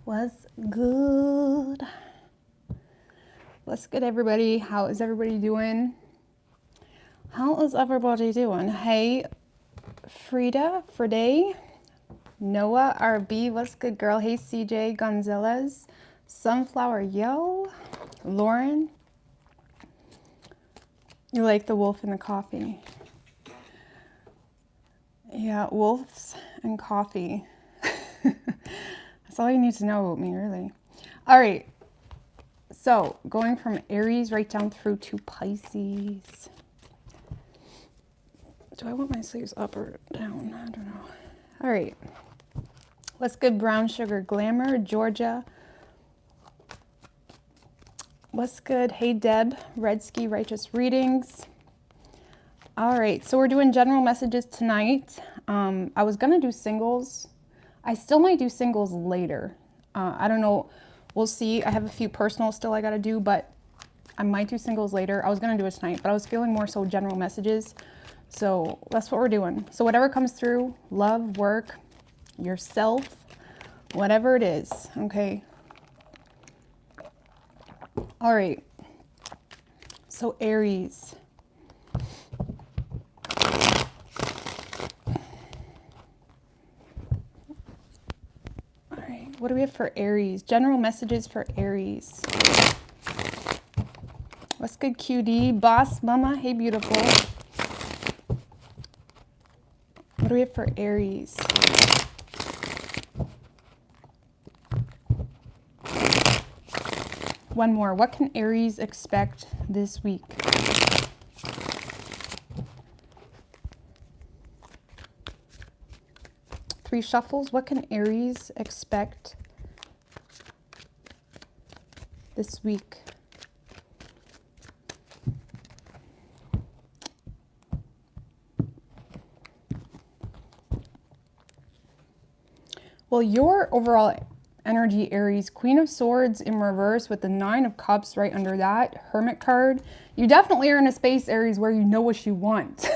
What's good? What's good, everybody? How is everybody doing? How is everybody doing? Hey, Friday, Noah, RB, what's good, girl? Hey, CJ, Gonzalez, Sunflower, yo, Lauren. You like the wolf and the coffee? Yeah, wolves and coffee. That's all you need to know about me, really. All right. So going from Aries right down through to Pisces. Do I want my sleeves up or down? I don't know. All right. What's good, Brown Sugar Glamour, Georgia? What's good? Hey, Deb, Red Ski Righteous Readings. All right, so we're doing general messages tonight. I was gonna do singles. I still might do singles later. I don't know. We'll see. I have a few personal still I gotta do, but I might do singles later. I was gonna do it tonight, but I was feeling more so general messages. So that's what we're doing. So whatever comes through, love, work, yourself, whatever it is, okay? All right. So Aries. What do we have for Aries? General messages for Aries. What's good, QD? Boss Mama, hey, beautiful. What do we have for Aries? One more. What can Aries expect this week? Three shuffles. What can Aries expect this week? Well, your overall energy, Aries, Queen of Swords in reverse with the Nine of Cups right under that, Hermit card. You definitely are in a space, Aries, where you know what you want.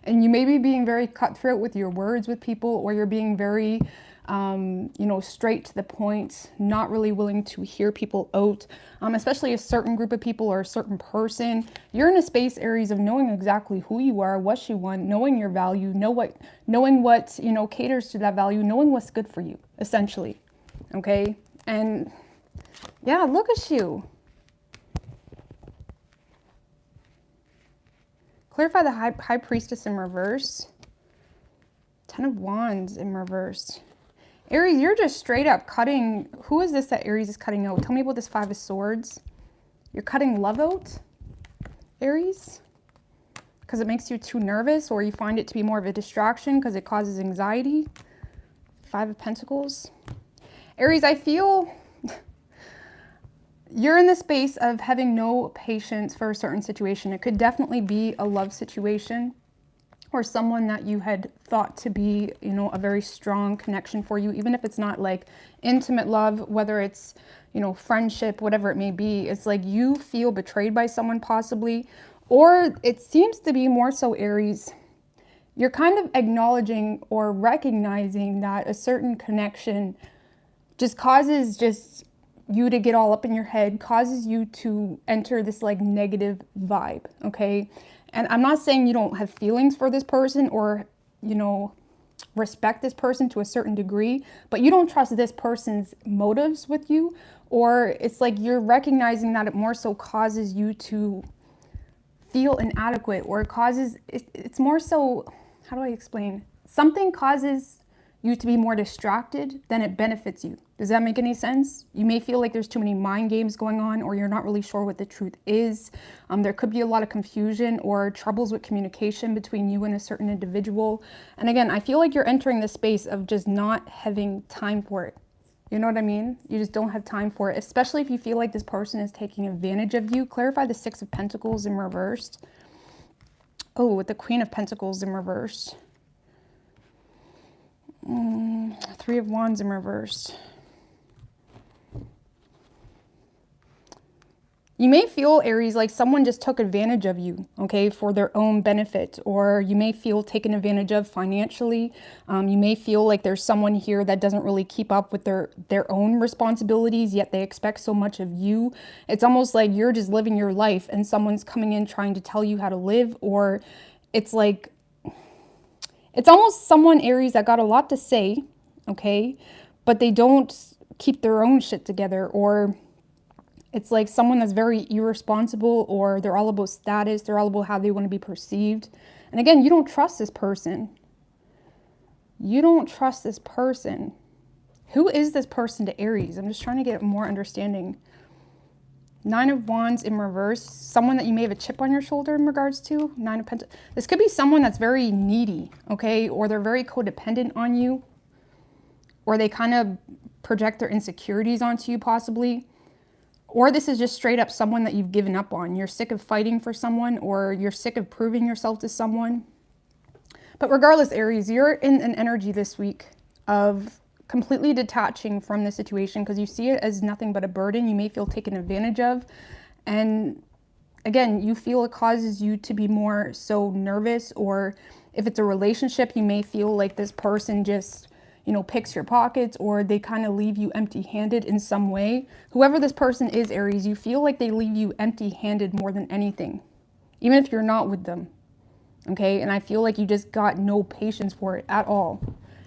And you may be being very cutthroat with your words with people, or you're being very, you know, straight to the point, not really willing to hear people out, especially a certain group of people or a certain person. You're in a space, Aries, of knowing exactly who you are, what you want, knowing your value, knowing what, you know, caters to that value, knowing what's good for you, essentially. Okay? And yeah, look at you. Clarify the High Priestess in reverse. Ten of Wands in reverse. Aries, you're just straight up cutting. Who is this that Aries is cutting out? Tell me about this Five of Swords. You're cutting love out, Aries? Because it makes you too nervous, or you find it to be more of a distraction because it causes anxiety. Five of Pentacles. Aries, I feel you're in the space of having no patience for a certain situation. It could definitely be a love situation or someone that you had thought to be, you know, a very strong connection for you, even if it's not like intimate love, whether it's, you know, friendship, whatever it may be. It's like you feel betrayed by someone possibly, or it seems to be more so, Aries, you're kind of acknowledging or recognizing that a certain connection just causes you to get all up in your head, causes you to enter this like negative vibe, okay? And I'm not saying you don't have feelings for this person or, you know, respect this person to a certain degree, but you don't trust this person's motives with you, or it's like you're recognizing that it more so causes you to feel inadequate, or it causes, it's more so, how do I explain? Something causes you to be more distracted than it benefits you. Does that make any sense? You may feel like there's too many mind games going on, or you're not really sure what the truth is. There could be a lot of confusion or troubles with communication between you and a certain individual. And again, I feel like you're entering the space of just not having time for it. You know what I mean? You just don't have time for it, especially if you feel like this person is taking advantage of you. Clarify the Six of Pentacles in reverse. Oh, with the Queen of Pentacles in reverse. Three of Wands in reverse. You may feel, Aries, like someone just took advantage of you, okay, for their own benefit, or you may feel taken advantage of financially. You may feel like there's someone here that doesn't really keep up with their own responsibilities, yet they expect so much of you. It's almost like you're just living your life and someone's coming in trying to tell you how to live, or it's like, it's almost someone, Aries, that got a lot to say, okay, but they don't keep their own shit together, or it's like someone that's very irresponsible, or they're all about status. They're all about how they want to be perceived. And again, you don't trust this person. You don't trust this person. Who is this person to Aries? I'm just trying to get more understanding. 9 of Wands in reverse. Someone that you may have a chip on your shoulder in regards to. 9 of Pentacles. This could be someone that's very needy, okay? Or they're very codependent on you. Or they kind of project their insecurities onto you possibly. Or this is just straight up someone that you've given up on. You're sick of fighting for someone, or you're sick of proving yourself to someone. But regardless, Aries, you're in an energy this week of completely detaching from the situation because you see it as nothing but a burden. You may feel taken advantage of. And again, you feel it causes you to be more so nervous, or if it's a relationship, you may feel like this person just, you know, picks your pockets, or they kind of leave you empty-handed in some way. Whoever this person is, Aries, you feel like they leave you empty-handed more than anything, even if you're not with them, okay? And I feel like you just got no patience for it at all.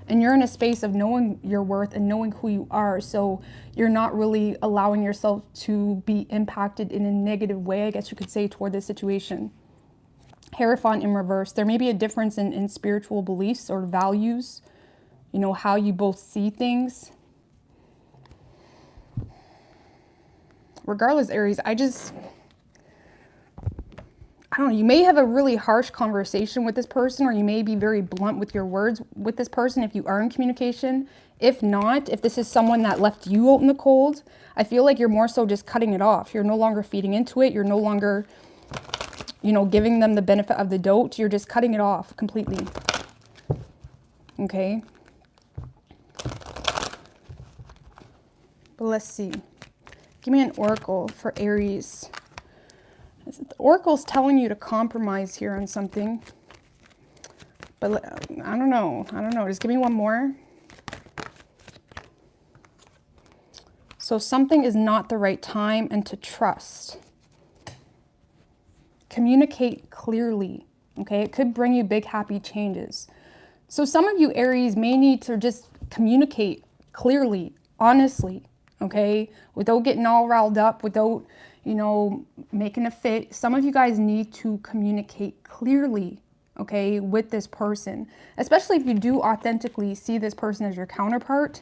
And you're in a space of knowing your worth and knowing who you are, so you're not really allowing yourself to be impacted in a negative way, I guess you could say, toward this situation. Hierophant in reverse. There may be a difference in spiritual beliefs or values, you know, how you both see things. Regardless, Aries, I don't know, you may have a really harsh conversation with this person, or you may be very blunt with your words with this person if you are in communication. If not, if this is someone that left you out in the cold, I feel like you're more so just cutting it off. You're no longer feeding into it. You're no longer, you know, giving them the benefit of the doubt. You're just cutting it off completely. Okay. But let's see. Give me an oracle for Aries. The oracle's telling you to compromise here on something. But I don't know. Just give me one more. So something is not the right time, and to trust. Communicate clearly. Okay, it could bring you big happy changes. So some of you, Aries, may need to just communicate clearly, honestly. Okay, without getting all riled up, without, you know, making a fit. Some of you guys need to communicate clearly, okay, with this person, especially if you do authentically see this person as your counterpart.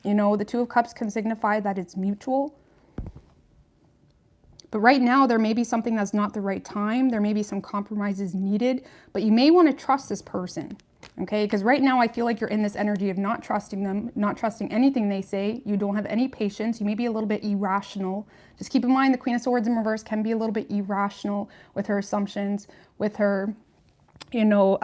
You know, the Two of Cups can signify that it's mutual. But right now, there may be something that's not the right time. There may be some compromises needed, but you may want to trust this person. Okay, because right now I feel like you're in this energy of not trusting them, not trusting anything they say. You don't have any patience. You may be a little bit irrational. Just keep in mind the Queen of Swords in reverse can be a little bit irrational with her assumptions, with her, you know,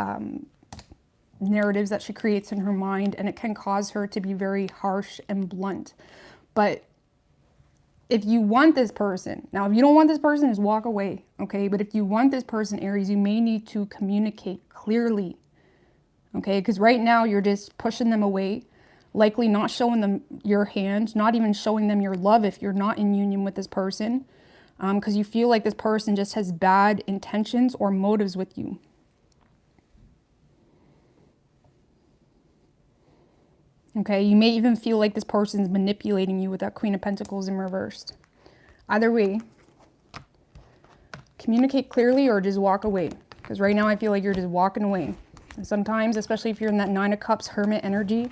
narratives that she creates in her mind, and it can cause her to be very harsh and blunt. But if you want this person, now if you don't want this person, just walk away, okay? But if you want this person, Aries, you may need to communicate clearly. Okay, because right now you're just pushing them away, likely not showing them your hand, not even showing them your love if you're not in union with this person, because you feel like this person just has bad intentions or motives with you. Okay, you may even feel like this person's manipulating you with that Queen of Pentacles in reverse. Either way, communicate clearly or just walk away, because right now I feel like you're just walking away. And sometimes, especially if you're in that 9 of Cups hermit energy,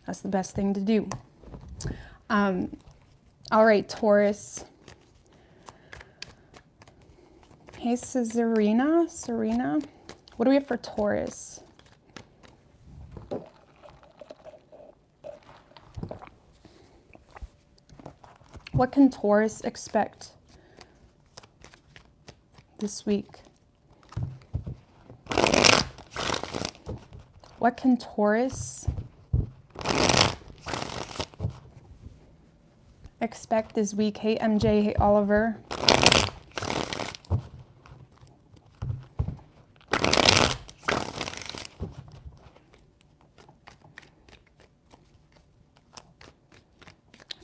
that's the best thing to do. All right, Taurus. Hey, Serena. What do we have for Taurus? What can Taurus expect this week? What can Taurus expect this week? Hey, MJ. Hey, Oliver.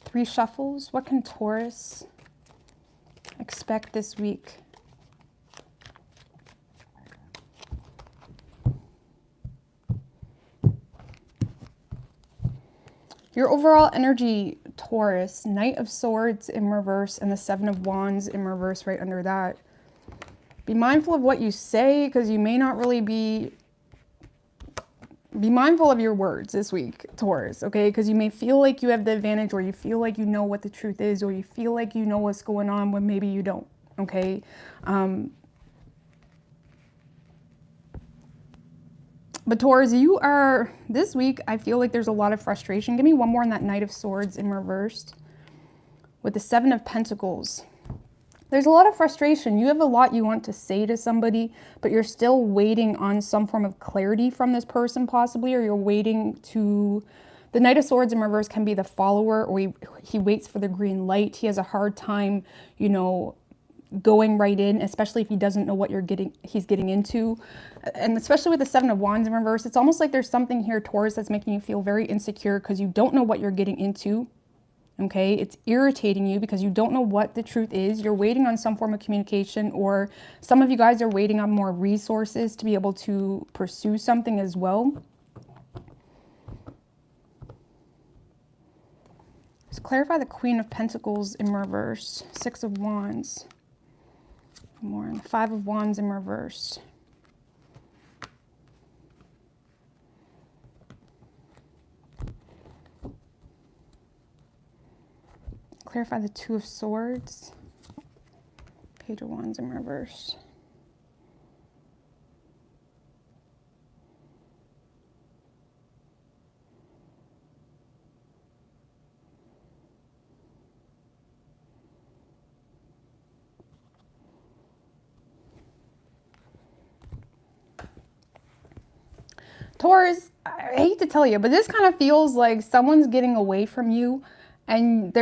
Three shuffles. What can Taurus expect this week? Your overall energy, Taurus, Knight of Swords in reverse and the Seven of Wands in reverse right under that. Be mindful of what you say, because you may not really be mindful of your words this week, Taurus, okay? Because you may feel like you have the advantage, or you feel like you know what the truth is, or you feel like you know what's going on when maybe you don't, okay? But Taurus, you are, this week, I feel like there's a lot of frustration. Give me one more on that Knight of Swords in reversed with the Seven of Pentacles. There's a lot of frustration. You have a lot you want to say to somebody, but you're still waiting on some form of clarity from this person possibly, or you're waiting to... The Knight of Swords in reverse can be the follower, or he waits for the green light. He has a hard time, you know, going right in, especially if he doesn't know what he's getting into. And especially with the Seven of Wands in reverse, it's almost like there's something here, Taurus, that's making you feel very insecure because you don't know what you're getting into. Okay, it's irritating you because you don't know what the truth is. You're waiting on some form of communication, or some of you guys are waiting on more resources to be able to pursue something as well. Let's clarify the Queen of Pentacles in reverse, Six of Wands. More, and the Five of Wands in reverse. Clarify the Two of Swords, Page of Wands in reverse. Taurus, I hate to tell you, but this kind of feels like someone's getting away from you, and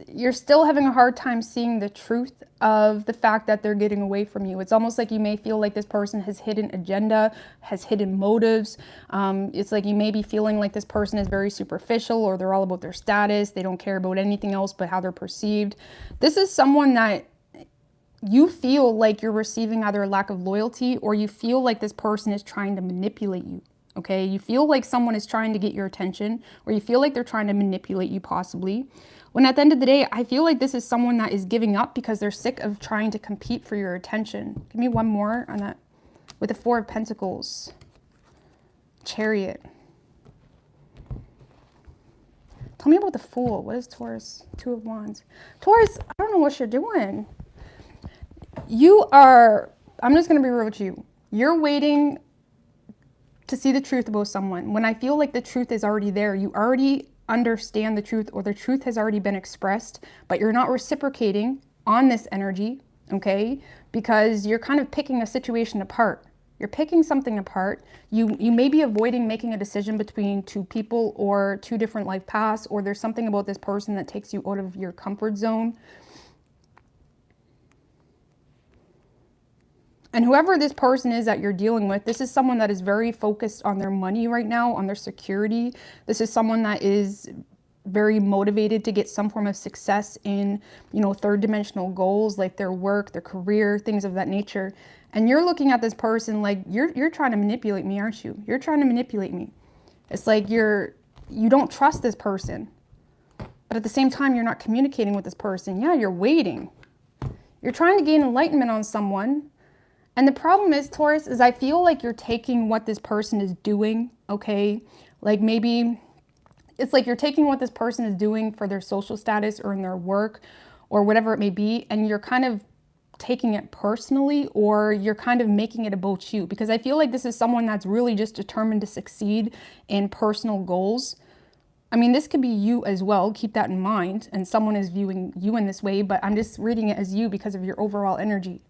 you're still having a hard time seeing the truth of the fact that they're getting away from you. It's almost like you may feel like this person has hidden agenda, has hidden motives. It's like you may be feeling like this person is very superficial, or they're all about their status. They don't care about anything else but how they're perceived. This is someone that you feel like you're receiving either a lack of loyalty, or you feel like this person is trying to manipulate you. Okay, you feel like someone is trying to get your attention, or you feel like they're trying to manipulate you possibly. When at the end of the day, I feel like this is someone that is giving up because they're sick of trying to compete for your attention. Give me one more on that with the Four of Pentacles, Chariot. Tell me about the Fool. What is Taurus? Two of Wands. Taurus, I don't know what you're doing. You are, I'm just going to be real with you. You're waiting to see the truth about someone. When I feel like the truth is already there, you already understand the truth, or the truth has already been expressed, but you're not reciprocating on this energy, okay? Because you're kind of picking a situation apart. You're picking something apart. You may be avoiding making a decision between two people or two different life paths, or there's something about this person that takes you out of your comfort zone. And whoever this person is that you're dealing with, this is someone that is very focused on their money right now, on their security. This is someone that is very motivated to get some form of success in, you know, third dimensional goals, like their work, their career, things of that nature. And you're looking at this person like, you're trying to manipulate me, aren't you? You're trying to manipulate me. It's like you don't trust this person. But at the same time, you're not communicating with this person. Yeah, you're waiting. You're trying to gain enlightenment on someone. And the problem is, Taurus, is I feel like you're taking what this person is doing, okay? Like maybe it's like you're taking what this person is doing for their social status or in their work or whatever it may be, and you're kind of taking it personally, or you're kind of making it about you. Because I feel like this is someone that's really just determined to succeed in personal goals. I mean, this could be you as well. Keep that in mind. And someone is viewing you in this way, but I'm just reading it as you because of your overall energy.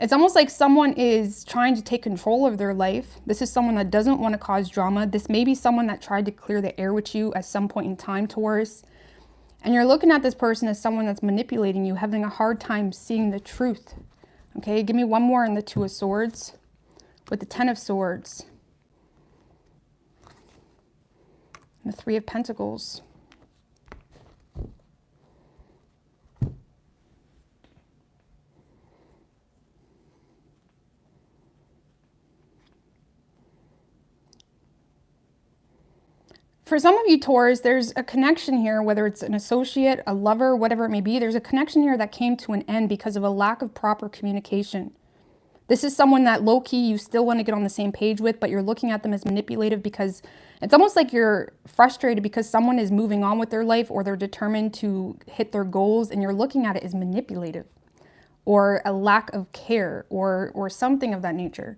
It's almost like someone is trying to take control of their life. This is someone that doesn't want to cause drama. This may be someone that tried to clear the air with you at some point in time, Taurus. And you're looking at this person as someone that's manipulating you, having a hard time seeing the truth. Okay, give me one more in the Two of Swords with the Ten of Swords. And the Three of Pentacles. For some of you Taurus, there's a connection here, whether it's an associate, a lover, whatever it may be. There's a connection here that came to an end because of a lack of proper communication. This is someone that low-key you still want to get on the same page with, but you're looking at them as manipulative because it's almost like you're frustrated because someone is moving on with their life or they're determined to hit their goals, and you're looking at it as manipulative or a lack of care or something of that nature.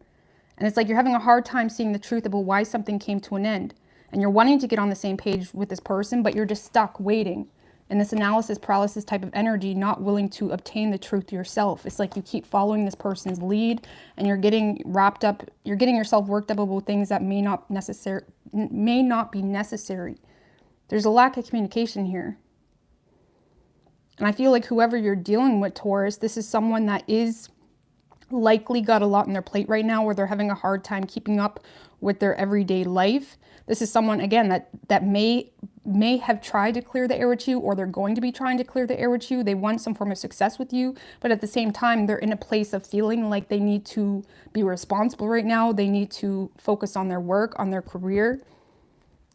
And it's like you're having a hard time seeing the truth about why something came to an end. And you're wanting to get on the same page with this person, but you're just stuck waiting. And this analysis paralysis type of energy, not willing to obtain the truth yourself. It's like you keep following this person's lead and you're getting wrapped up, you're getting yourself worked up about things that may not be necessary. There's a lack of communication here. And I feel like whoever you're dealing with, Taurus, this is someone that is likely got a lot on their plate right now where they're having a hard time keeping up with their everyday life. This is someone, again, that may have tried to clear the air with you, or they're going to be trying to clear the air with you. They want some form of success with you, but at the same time, they're in a place of feeling like they need to be responsible right now. They need to focus on their work, on their career.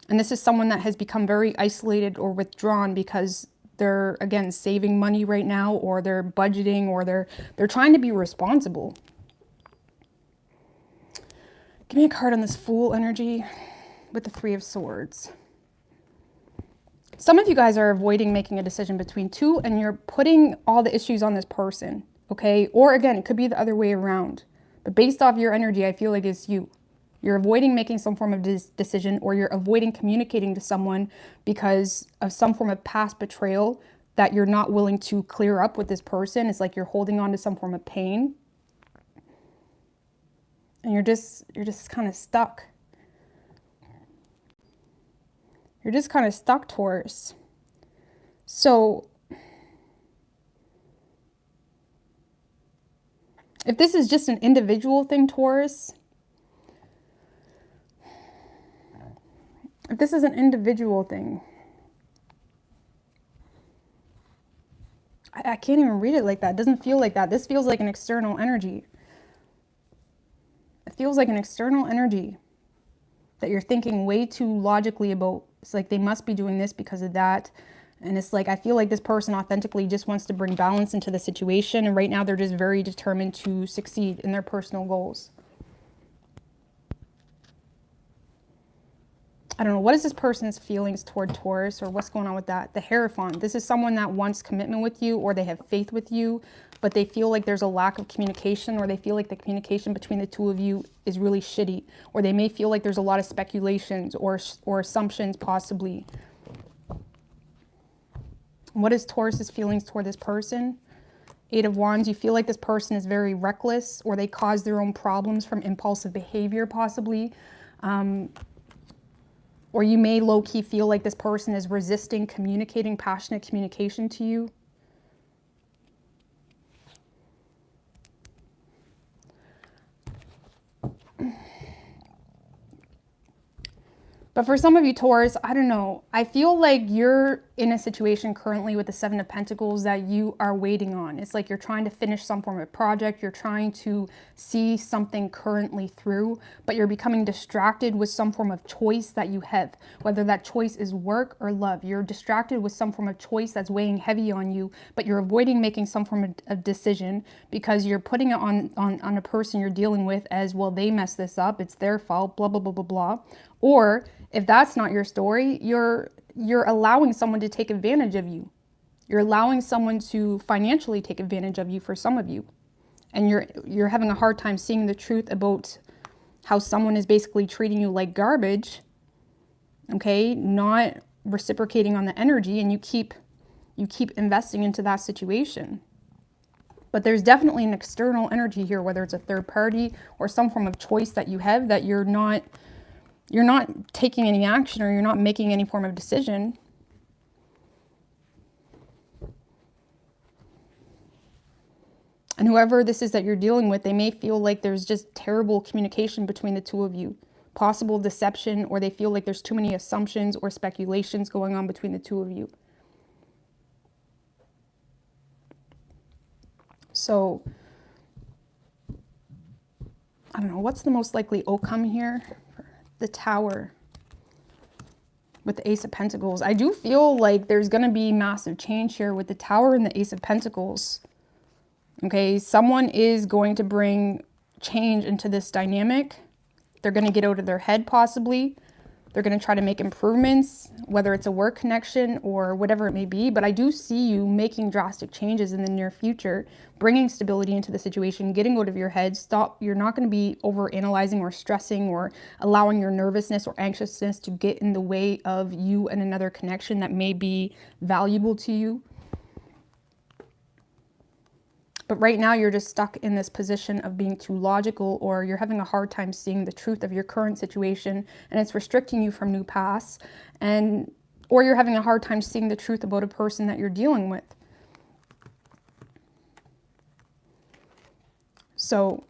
And this is someone that has become very isolated or withdrawn because they're, again, saving money right now, or they're budgeting, or they're trying to be responsible. Give me a card on this Fool energy with the Three of Swords. Some of you guys are avoiding making a decision between two, and you're putting all the issues on this person, okay? Or again, it could be the other way around. But based off your energy, I feel like it's you. You're avoiding making some form of decision, or you're avoiding communicating to someone because of some form of past betrayal that you're not willing to clear up with this person. It's like you're holding on to some form of pain. And you're just kind of stuck. You're just kind of stuck, Taurus. So if this is just an individual thing, Taurus, if this is an individual thing, I can't even read it like that. It doesn't feel like that. This feels like an external energy. It feels like an external energy that you're thinking way too logically about. It's like they must be doing this because of that. And it's like, I feel like this person authentically just wants to bring balance into the situation. And right now they're just very determined to succeed in their personal goals. I don't know, what is this person's feelings toward Taurus, or what's going on with that? The Hierophant. This is someone that wants commitment with you, or they have faith with you, but they feel like there's a lack of communication, or they feel like the communication between the two of you is really shitty, or they may feel like there's a lot of speculations or assumptions possibly. What is Taurus's feelings toward this person? Eight of Wands. You feel like this person is very reckless, or they cause their own problems from impulsive behavior possibly. Or you may low-key feel like this person is resisting communicating passionate communication to you. But for some of you Taurus, I don't know. I feel like you're in a situation currently with the Seven of Pentacles that you are waiting on. It's like you're trying to finish some form of project. You're trying to see something currently through, but you're becoming distracted with some form of choice that you have, whether that choice is work or love. You're distracted with some form of choice that's weighing heavy on you, but you're avoiding making some form of decision because you're putting it on a person you're dealing with as, well, they messed this up. It's their fault, blah, blah, blah, blah, blah. Or if that's not your story, you're allowing someone to take advantage of you. You're allowing someone to financially take advantage of you for some of you. And you're having a hard time seeing the truth about how someone is basically treating you like garbage, okay? Not reciprocating on the energy, and you keep investing into that situation. But there's definitely an external energy here, whether it's a third party or some form of choice that you have that you're not taking any action, or you're not making any form of decision. And whoever this is that you're dealing with, they may feel like there's just terrible communication between the two of you, possible deception, or they feel like there's too many assumptions or speculations going on between the two of you. So, I don't know, what's the most likely outcome here? The Tower with the Ace of Pentacles. I do feel like there's going to be massive change here with the Tower and the Ace of Pentacles. Okay, someone is going to bring change into this dynamic. They're going to get out of their head possibly. They're going to try to make improvements, whether it's a work connection or whatever it may be. But I do see you making drastic changes in the near future, bringing stability into the situation, getting out of your head. Stop. You're not going to be over analyzing or stressing or allowing your nervousness or anxiousness to get in the way of you and another connection that may be valuable to you. But right now you're just stuck in this position of being too logical, or you're having a hard time seeing the truth of your current situation, and it's restricting you from new paths, or you're having a hard time seeing the truth about a person that you're dealing with. So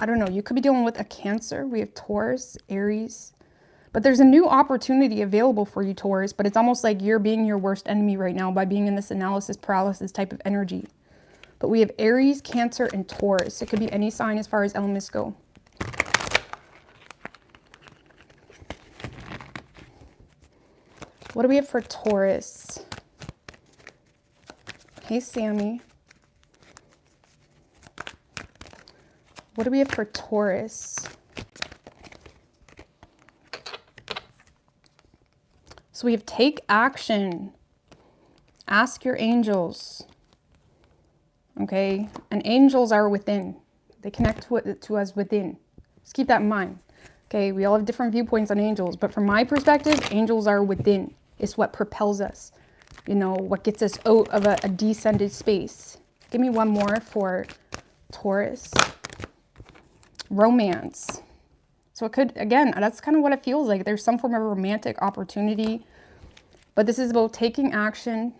I don't know, you could be dealing with a Cancer. We have Taurus, Aries. But there's a new opportunity available for you, Taurus, but it's almost like you're being your worst enemy right now by being in this analysis paralysis type of energy. But we have Aries, Cancer, and Taurus. It could be any sign as far as elements go. What do we have for Taurus? Hey, Sammy. What do we have for Taurus? So we have take action. Ask your angels. Okay? And angels are within. They connect to us within. Just keep that in mind. Okay? We all have different viewpoints on angels. But from my perspective, angels are within. It's what propels us. You know, what gets us out of a descended space. Give me one more for Taurus. Romance. So it could, again, that's kind of what it feels like. There's some form of romantic opportunity, but this is about taking action.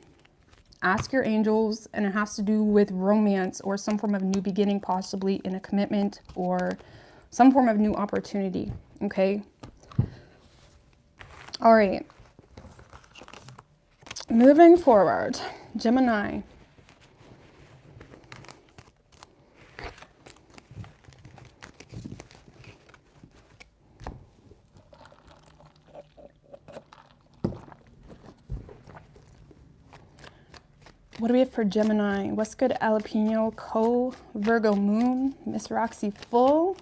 Ask your angels, and it has to do with romance or some form of new beginning, possibly in a commitment or some form of new opportunity. Okay. All right. Moving forward, Gemini. What do we have for Gemini? What's good, Jalapeno, Co, Virgo Moon, Miss Roxy Full.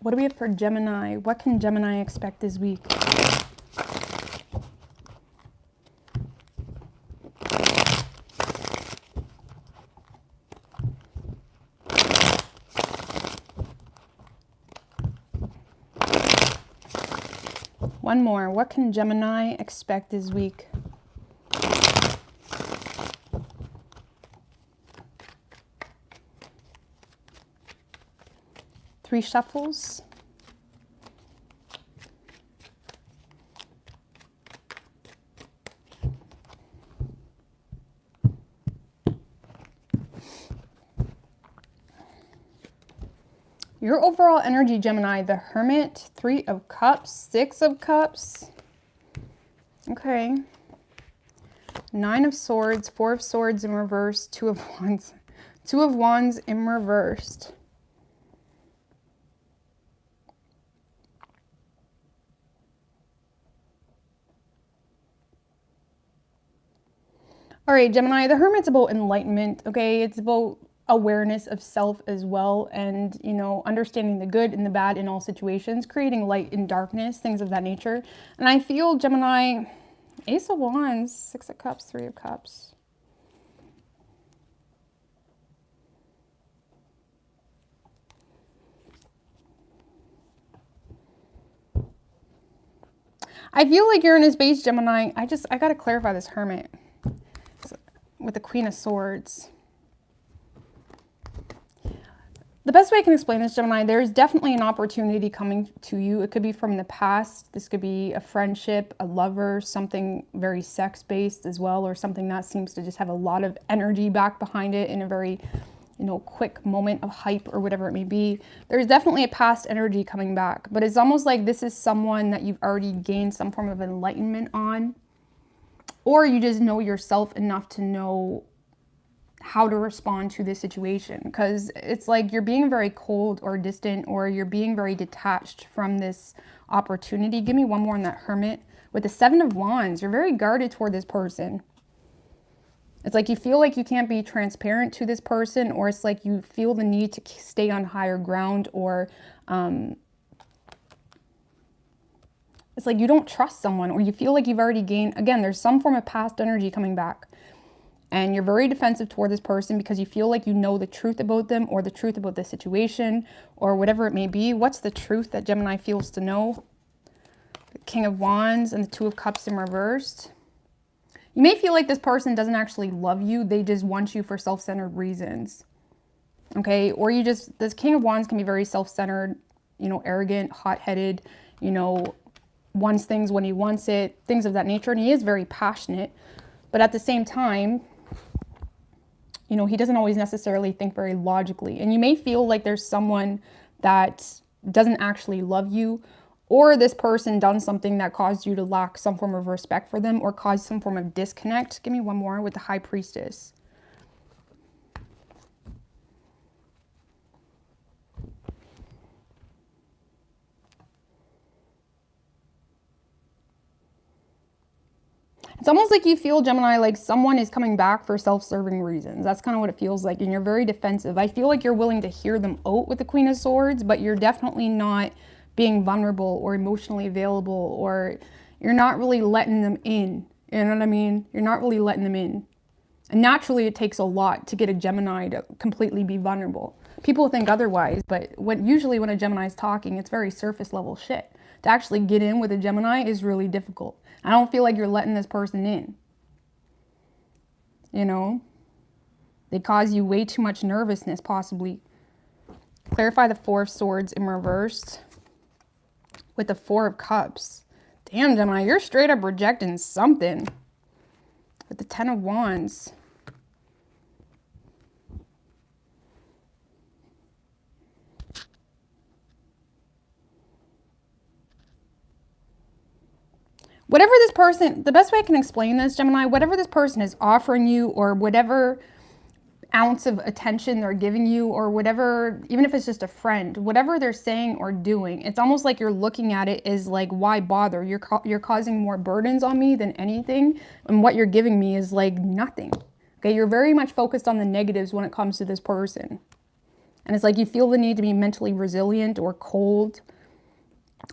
What do we have for Gemini? What can Gemini expect this week? One more. What can Gemini expect this week? Three shuffles. Your overall energy, Gemini, the Hermit, 3 of Cups, 6 of Cups. Okay. 9 of Swords, 4 of Swords in reverse, 2 of Wands. 2 of Wands in reversed. All right, Gemini, the Hermit's about enlightenment, okay? It's about awareness of self as well, and, you know, understanding the good and the bad in all situations, creating light in darkness, things of that nature. And I feel, Gemini, Ace of Wands, 6 of Cups, 3 of Cups. I feel like you're in a space, Gemini. I got to clarify this Hermit with the Queen of Swords. The best way I can explain this, Gemini, there's definitely an opportunity coming to you. It could be from the past. This could be a friendship, a lover, something very sex-based as well, or something that seems to just have a lot of energy back behind it in a very, you know, quick moment of hype or whatever it may be. There's definitely a past energy coming back, but it's almost like this is someone that you've already gained some form of enlightenment on, or you just know yourself enough to know how to respond to this situation, because it's like you're being very cold or distant, or you're being very detached from this opportunity. Give me one more on that Hermit. With the Seven of Wands, you're very guarded toward this person. It's like you feel like you can't be transparent to this person, or it's like you feel the need to stay on higher ground, or it's like you don't trust someone, or you feel like you've already gained. Again, there's some form of past energy coming back. And you're very defensive toward this person because you feel like you know the truth about them, or the truth about the situation, or whatever it may be. What's the truth that Gemini feels to know? The King of Wands and the Two of Cups in reversed. You may feel like this person doesn't actually love you. They just want you for self-centered reasons. Okay? Or you just, this King of Wands can be very self-centered, you know, arrogant, hot-headed, you know, wants things when he wants it, things of that nature. And he is very passionate. But at the same time, you know, he doesn't always necessarily think very logically. And you may feel like there's someone that doesn't actually love you, or this person done something that caused you to lack some form of respect for them, or caused some form of disconnect. Give me one more with the High Priestess. It's almost like you feel, Gemini, like someone is coming back for self-serving reasons. That's kind of what it feels like. And you're very defensive. I feel like you're willing to hear them out with the Queen of Swords, but you're definitely not being vulnerable or emotionally available, or you're not really letting them in. You know what I mean? You're not really letting them in. And naturally, it takes a lot to get a Gemini to completely be vulnerable. People think otherwise, but usually when a Gemini is talking, it's very surface level shit. To actually get in with a Gemini is really difficult. I don't feel like you're letting this person in. You know? They cause you way too much nervousness, possibly. Clarify the Four of Swords in reversed with the Four of Cups. Damn, Gemini, you're straight up rejecting something. With the Ten of Wands. Whatever this person, the best way I can explain this, Gemini, whatever this person is offering you, or whatever ounce of attention they're giving you, or whatever, even if it's just a friend, whatever they're saying or doing, it's almost like you're looking at it as like, why bother? You're causing more burdens on me than anything. And what you're giving me is like nothing. Okay, you're very much focused on the negatives when it comes to this person. And it's like you feel the need to be mentally resilient or cold.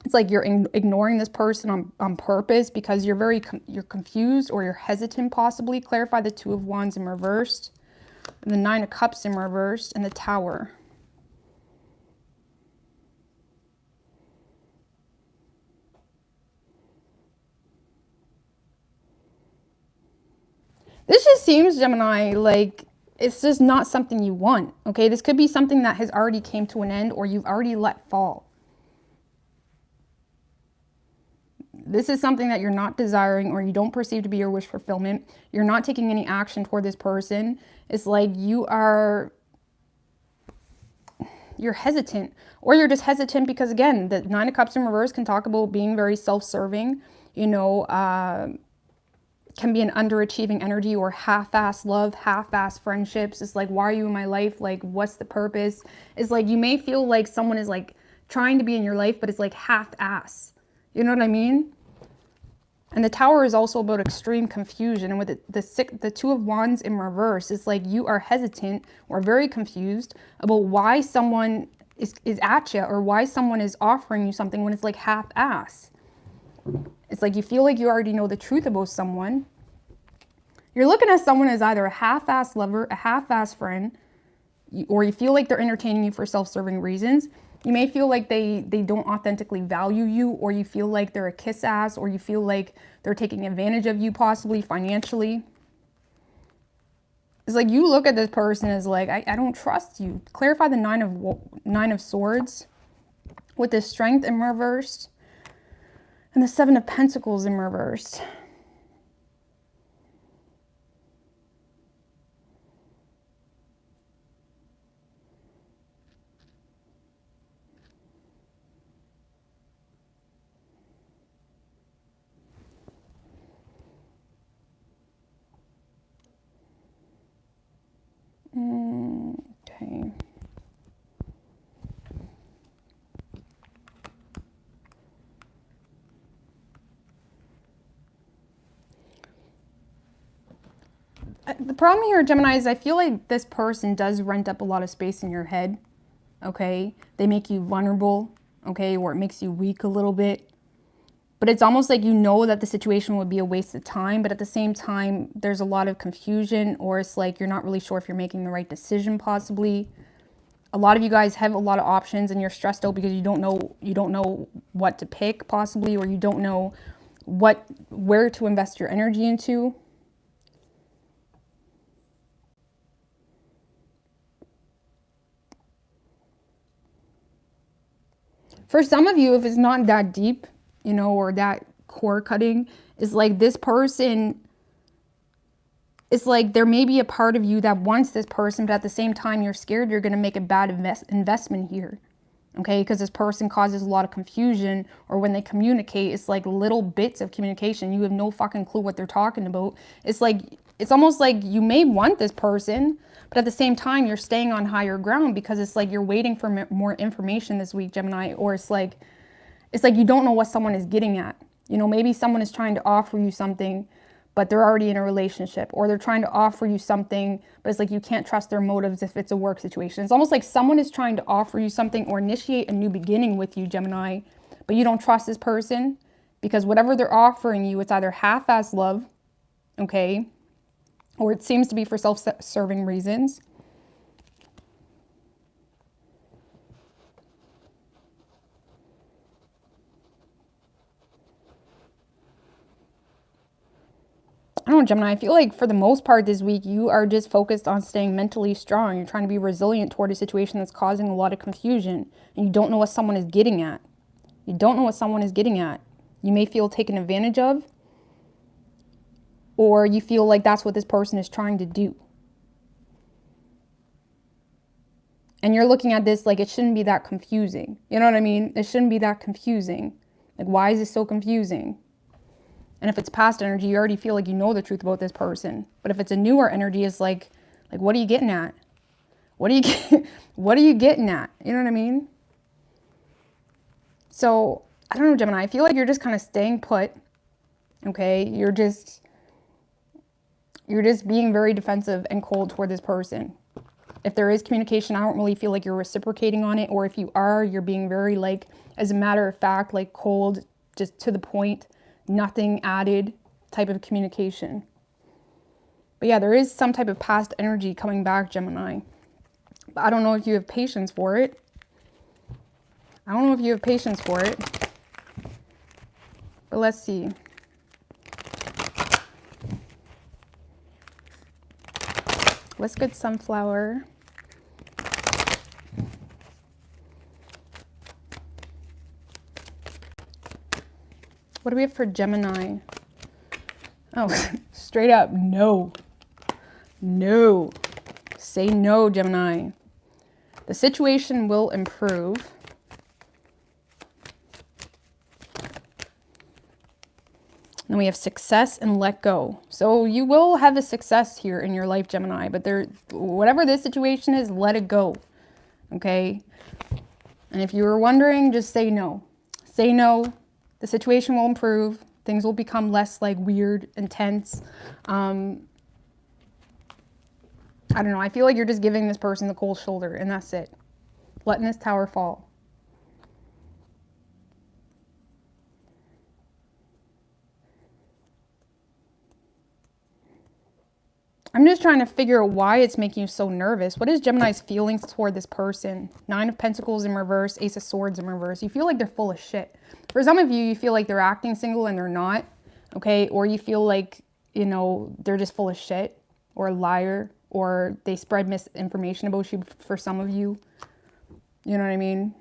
It's like you're ignoring this person on purpose because you're confused, or you're hesitant, possibly. Clarify the Two of Wands in reversed, and the Nine of Cups in reversed, and the Tower. This just seems, Gemini, like it's just not something you want. Okay, this could be something that has already came to an end, or you've already let fall. This is something that you're not desiring, or you don't perceive to be your wish fulfillment. You're not taking any action toward this person. It's like you're hesitant, or you're just hesitant because, again, the Nine of Cups in reverse can talk about being very self-serving, you know, can be an underachieving energy, or half-ass love, half-ass friendships. It's like, why are you in my life? Like, what's the purpose? It's like you may feel like someone is like trying to be in your life, but it's like half-ass. You know what I mean? And the Tower is also about extreme confusion. And with the Two of Wands in reverse, it's like you are hesitant or very confused about why someone is at you, or why someone is offering you something when it's like half-ass. It's like you feel like you already know the truth about someone. You're looking at someone as either a half-ass lover, a half-ass friend, or you feel like they're entertaining you for self-serving reasons. You may feel like they don't authentically value you, or you feel like they're a kiss ass, or you feel like they're taking advantage of you, possibly financially. It's like you look at this person as like, I don't trust you. Clarify the Nine of Swords with the Strength in reversed and the Seven of Pentacles in reversed. Okay. The problem here, Gemini, is I feel like this person does rent up a lot of space in your head, okay? They make you vulnerable, okay? Or it makes you weak a little bit. But it's almost like you know that the situation would be a waste of time, but at the same time, there's a lot of confusion, or it's like you're not really sure if you're making the right decision, possibly. A lot of you guys have a lot of options and you're stressed out because you don't know what to pick, possibly, or you don't know where to invest your energy into. For some of you, if it's not that deep, you know, or that core cutting, is like this person, it's like there may be a part of you that wants this person, but at the same time, you're scared you're going to make a bad investment here. Okay, because this person causes a lot of confusion, or when they communicate, it's like little bits of communication. You have no fucking clue what they're talking about. It's like, it's almost like you may want this person, but at the same time, you're staying on higher ground because it's like you're waiting for more information this week, Gemini, or it's like you don't know what someone is getting at. You know, maybe someone is trying to offer you something, but they're already in a relationship, or they're trying to offer you something, but it's like you can't trust their motives if it's a work situation. It's almost like someone is trying to offer you something or initiate a new beginning with you, Gemini, but you don't trust this person because whatever they're offering you, it's either half-ass love, okay, or it seems to be for self-serving reasons. I don't know, Gemini, I feel like for the most part this week, you are just focused on staying mentally strong. You're trying to be resilient toward a situation that's causing a lot of confusion, and you don't know what someone is getting at. You don't know what someone is getting at. You may feel taken advantage of, or you feel like that's what this person is trying to do. And you're looking at this like it shouldn't be that confusing. You know what I mean? It shouldn't be that confusing. Like, why is this so confusing? And if it's past energy, you already feel like you know the truth about this person. But if it's a newer energy, it's like what are you getting at? What are you getting at? You know what I mean? So, I don't know, Gemini. I feel like you're just kind of staying put. Okay? You're just being very defensive and cold toward this person. If there is communication, I don't really feel like you're reciprocating on it. Or if you are, you're being very, like, as a matter of fact, like cold, just to the point, nothing added type of communication. But yeah, there is some type of past energy coming back, Gemini. But I don't know if you have patience for it. But let's see. What's good, Sunflower? What do we have for Gemini? Oh, straight up, no. No. Say no, Gemini. The situation will improve. Then we have success and let go. So you will have a success here in your life, Gemini, but whatever this situation is, let it go. Okay? And if you were wondering, just say no. Say no. The situation will improve. Things will become less like weird and tense. I don't know. I feel like you're just giving this person the cold shoulder and that's it. Letting this tower fall. I'm just trying to figure out why it's making you so nervous. What is Gemini's feelings toward this person? 9 of Pentacles in reverse, Ace of Swords in reverse. You feel like they're full of shit. For some of you, you feel like they're acting single and they're not, okay? Or you feel like, you know, they're just full of shit or a liar, or they spread misinformation about you for some of you. You know what I mean?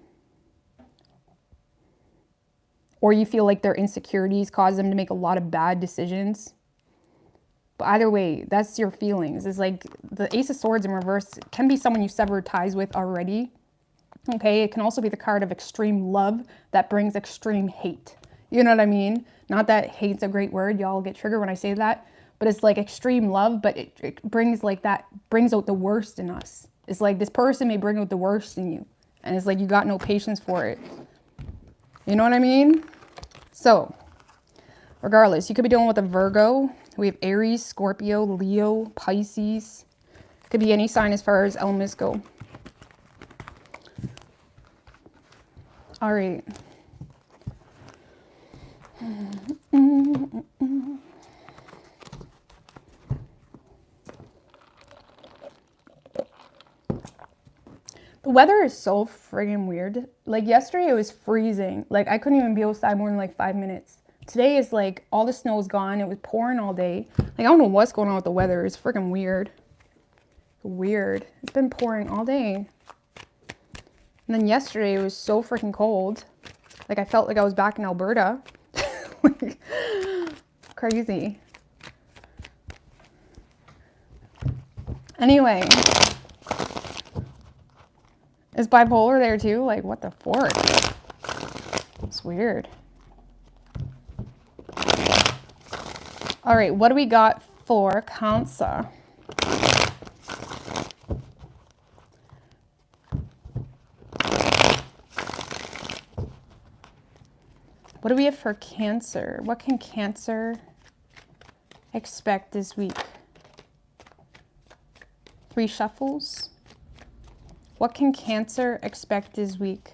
Or you feel like their insecurities cause them to make a lot of bad decisions. But either way, that's your feelings. It's like the Ace of Swords in reverse can be someone you severed ties with already. Okay, it can also be the card of extreme love that brings extreme hate. You know what I mean? Not that hate's a great word. Y'all get triggered when I say that. But it's like extreme love, but it brings like that, brings out the worst in us. It's like this person may bring out the worst in you. And it's like you got no patience for it. You know what I mean? So, regardless, you could be dealing with a Virgo. We have Aries, Scorpio, Leo, Pisces. Could be any sign as far as elements go. All right. The weather is so friggin' weird. Like yesterday it was freezing. Like I couldn't even be outside more than like 5 minutes. Today is like all the snow's gone. It was pouring all day. Like I don't know what's going on with the weather. It's friggin' weird. Weird. It's been pouring all day. And then yesterday it was so freaking cold. Like I felt like I was back in Alberta. Like, crazy. Anyway. Is bipolar there too? Like, what the fork? It's weird. All right, what do we got for Cancer? What do we have for Cancer? What can Cancer expect this week? 3 shuffles. What can Cancer expect this week?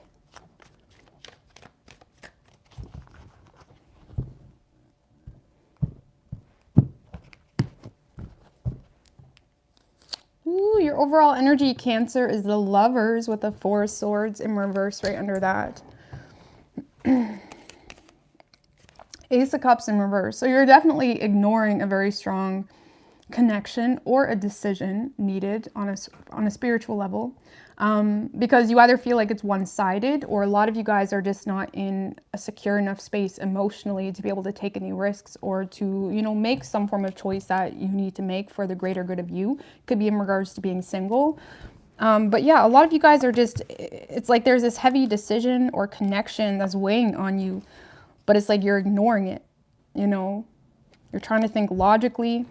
Ooh, your overall energy, Cancer, is the Lovers with the 4 of Swords in reverse right under that. Ace of Cups in reverse. So you're definitely ignoring a very strong connection or a decision needed on a spiritual level, because you either feel like it's one-sided, or a lot of you guys are just not in a secure enough space emotionally to be able to take any risks or to, you know, make some form of choice that you need to make for the greater good of you. Could be in regards to being single. But yeah, a lot of you guys are just, it's like there's this heavy decision or connection that's weighing on you, but it's like you're ignoring it, you know? You're trying to think logically.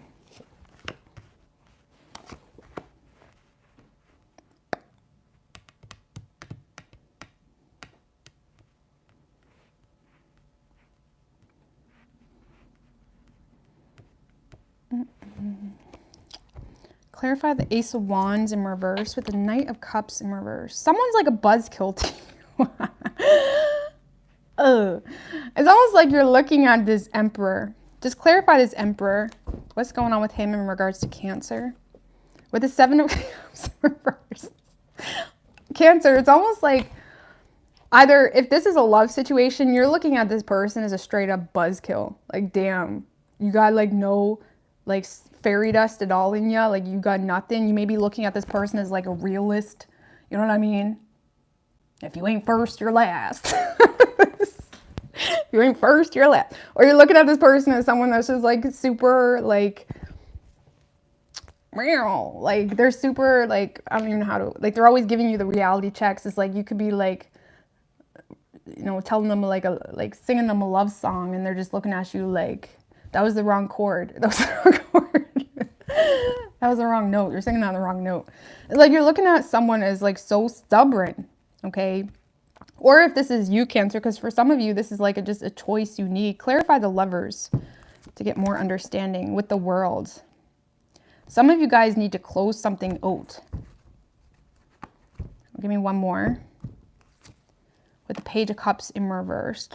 Clarify the Ace of Wands in reverse with the Knight of Cups in reverse. Someone's like a buzzkill to you. It's almost like you're looking at this Emperor. Just clarify this Emperor. What's going on with him in regards to Cancer? With the 7 of Cups in reverse. Cancer, it's almost like either if this is a love situation, you're looking at this person as a straight up buzzkill. Like, damn, you got like no like fairy dust at all in you. Like you got nothing. You may be looking at this person as like a realist. You know what I mean? If you ain't first, you're last. If you ain't first, you're last. Or you're looking at this person as someone that's just like super like, like they're super like, I don't even know how to, like they're always giving you the reality checks. It's like you could be like, you know, telling them like singing them a love song, and they're just looking at you like, that was the wrong chord. That was the wrong chord. That was the wrong note. You're singing on the wrong note. It's like you're looking at someone as like so stubborn, okay? Or if this is you, Cancer, because for some of you, this is like just a choice you need. Clarify the Lovers to get more understanding with the World. Some of you guys need to close something out. Give me one more. With the Page of Cups in reverse.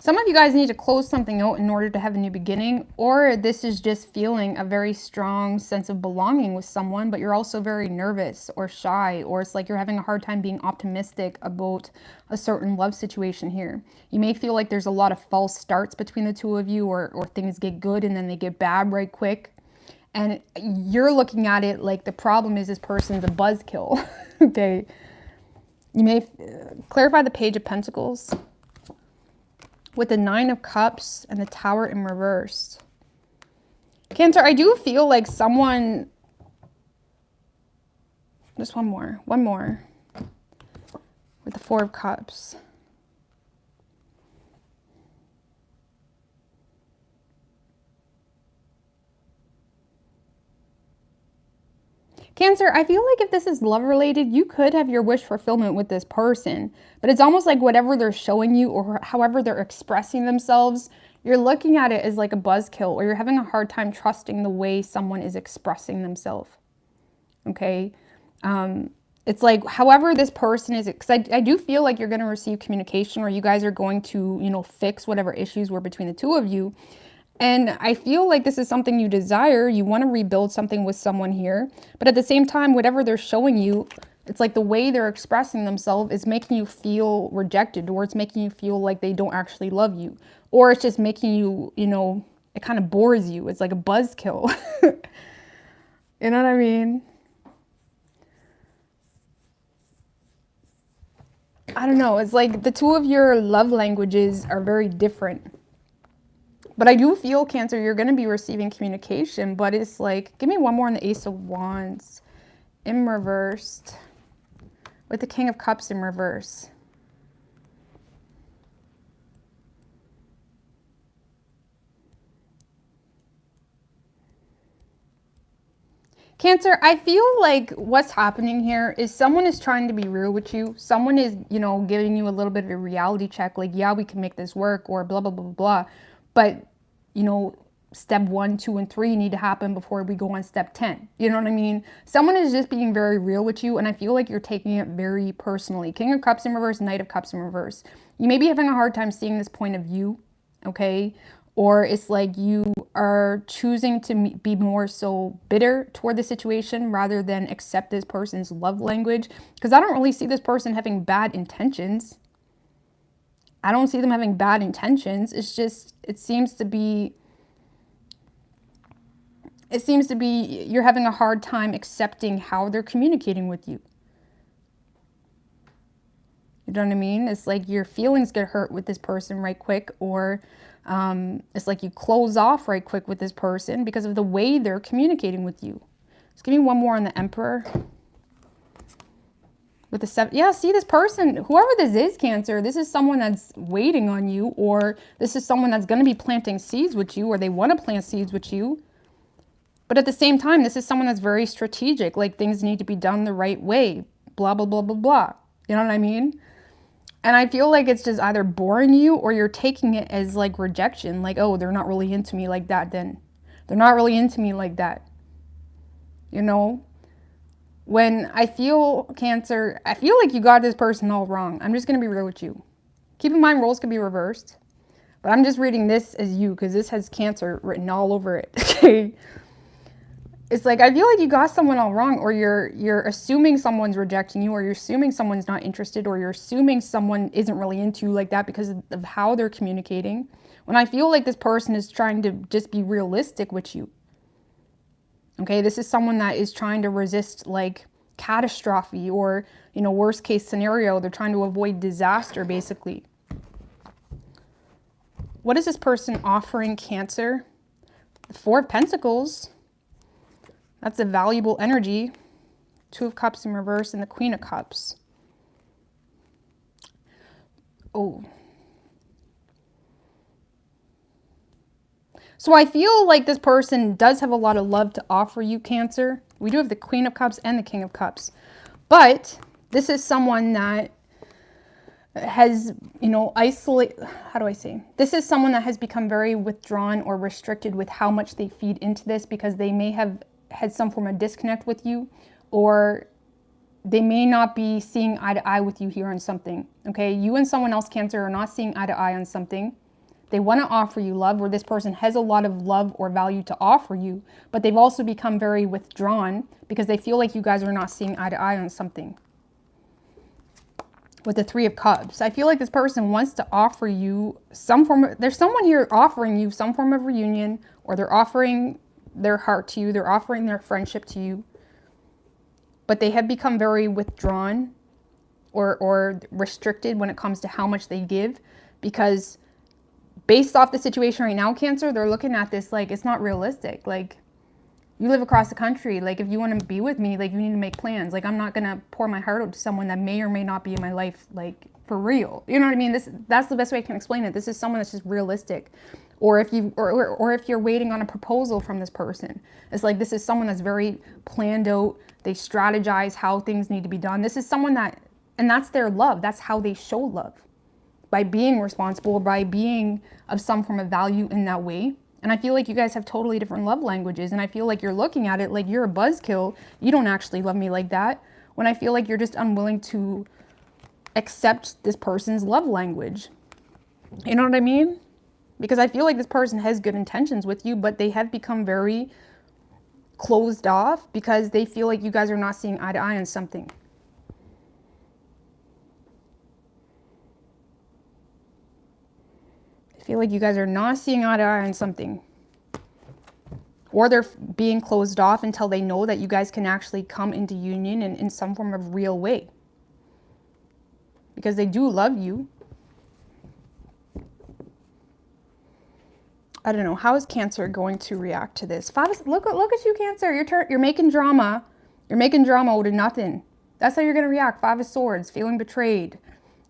Some of you guys need to close something out in order to have a new beginning, or this is just feeling a very strong sense of belonging with someone, but you're also very nervous or shy, or it's like you're having a hard time being optimistic about a certain love situation here. You may feel like there's a lot of false starts between the two of you, or things get good and then they get bad right quick. And you're looking at it like the problem is this person's a buzzkill. Okay. You may clarify the Page of Pentacles with the Nine of Cups and the Tower in reverse. Cancer, I do feel like someone, just one more with the Four of Cups. Cancer, I feel like if this is love related, you could have your wish fulfillment with this person, but it's almost like whatever they're showing you or however they're expressing themselves, you're looking at it as like a buzzkill, or you're having a hard time trusting the way someone is expressing themselves. Okay. It's like, however this person is, because I do feel like you're going to receive communication, or you guys are going to, you know, fix whatever issues were between the two of you. And I feel like this is something you desire. You want to rebuild something with someone here. But at the same time, whatever they're showing you, it's like the way they're expressing themselves is making you feel rejected, or it's making you feel like they don't actually love you. Or it's just making you, you know, it kind of bores you. It's like a buzzkill. You know what I mean? I don't know. It's like the two of your love languages are very different. But I do feel, Cancer, you're going to be receiving communication, but it's like, give me one more on the Ace of Wands in reversed with the King of Cups in reverse. Cancer, I feel like what's happening here is someone is trying to be real with you. Someone is, you know, giving you a little bit of a reality check, like, yeah, we can make this work, or blah, blah, blah, blah, blah. But, you know, step 1, 2, and 3 need to happen before we go on step 10. You know what I mean? Someone is just being very real with you, and I feel like you're taking it very personally. King of Cups in reverse, Knight of Cups in reverse. You may be having a hard time seeing this point of view, okay? Or it's like you are choosing to be more so bitter toward the situation rather than accept this person's love language. Because I don't really see this person having bad intentions. I don't see them having bad intentions. It's just, it seems to be you're having a hard time accepting how they're communicating with you. You know what I mean? It's like your feelings get hurt with this person right quick, or it's like you close off right quick with this person because of the way they're communicating with you. Just give me one more on the Emperor. With the 7, yeah, see this person, whoever this is, Cancer, this is someone that's waiting on you, or this is someone that's going to be planting seeds with you, or they want to plant seeds with you. But at the same time, this is someone that's very strategic, like things need to be done the right way, blah, blah, blah, blah, blah. You know what I mean? And I feel like it's just either boring you, or you're taking it as like rejection, like, oh, they're not really into me like that then. They're not really into me like that. You know? When I feel, Cancer, I feel like you got this person all wrong. I'm just going to be real with you. Keep in mind, roles can be reversed. But I'm just reading this as you, because this has Cancer written all over it. Okay? It's like, I feel like you got someone all wrong, or you're assuming someone's rejecting you, or you're assuming someone's not interested, or you're assuming someone isn't really into you like that because of how they're communicating. When I feel like this person is trying to just be realistic with you. Okay, this is someone that is trying to resist like catastrophe, or, you know, worst case scenario. They're trying to avoid disaster, basically. What is this person offering, Cancer? The 4 of Pentacles. That's a valuable energy. 2 of Cups in reverse and the Queen of Cups. Oh. So I feel like this person does have a lot of love to offer you, Cancer. We do have the Queen of Cups and the King of Cups. But this is someone that has, you know, how do I say? This is someone that has become very withdrawn or restricted with how much they feed into this, because they may have had some form of disconnect with you, or they may not be seeing eye to eye with you here on something. Okay, you and someone else, Cancer, are not seeing eye to eye on something. They want to offer you love, or this person has a lot of love or value to offer you, but they've also become very withdrawn because they feel like you guys are not seeing eye to eye on something. With the Three of Cups, I feel like this person wants to offer you some form of, there's someone here offering you some form of reunion, or they're offering their heart to you, they're offering their friendship to you, but they have become very withdrawn or restricted when it comes to how much they give, because based off the situation right now, Cancer, they're looking at this like it's not realistic. Like, you live across the country. Like, if you want to be with me, like, you need to make plans. Like, I'm not going to pour my heart out to someone that may or may not be in my life, like, for real. You know what I mean? That's the best way I can explain it. This is someone that's just realistic. Or if you or if you're waiting on a proposal from this person, it's like this is someone that's very planned out. They strategize how things need to be done. This is someone that, and that's their love. That's how they show love. By being responsible, by being of some form of value in that way. And I feel like you guys have totally different love languages. And I feel like you're looking at it like you're a buzzkill. You don't actually love me like that. When I feel like you're just unwilling to accept this person's love language. You know what I mean? Because I feel like this person has good intentions with you, but they have become very closed off because they feel like you guys are not seeing eye to eye on something. I feel like you guys are not seeing eye to eye on something. Or they're being closed off until they know that you guys can actually come into union in some form of real way. Because they do love you. I don't know. How is Cancer going to react to this? Look at you, Cancer. You're making drama. You're making drama out of nothing. That's how you're going to react. Five of Swords. Feeling betrayed.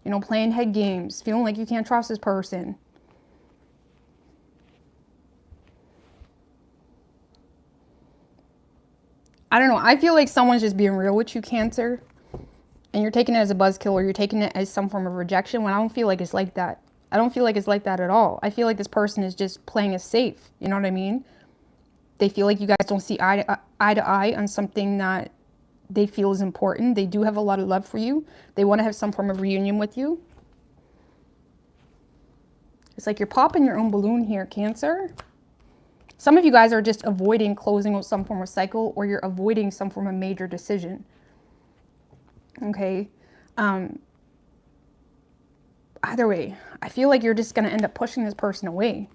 You know, playing head games. Feeling like you can't trust this person. I don't know. I feel like someone's just being real with you, Cancer. And you're taking it as a buzzkill, or you're taking it as some form of rejection, when I don't feel like it's like that. I don't feel like it's like that at all. I feel like this person is just playing it safe. You know what I mean? They feel like you guys don't see eye to eye on something that they feel is important. They do have a lot of love for you. They want to have some form of reunion with you. It's like you're popping your own balloon here, Cancer. Some of you guys are just avoiding closing out some form of cycle, or you're avoiding some form of major decision. Okay. Either way, I feel like you're just going to end up pushing this person away.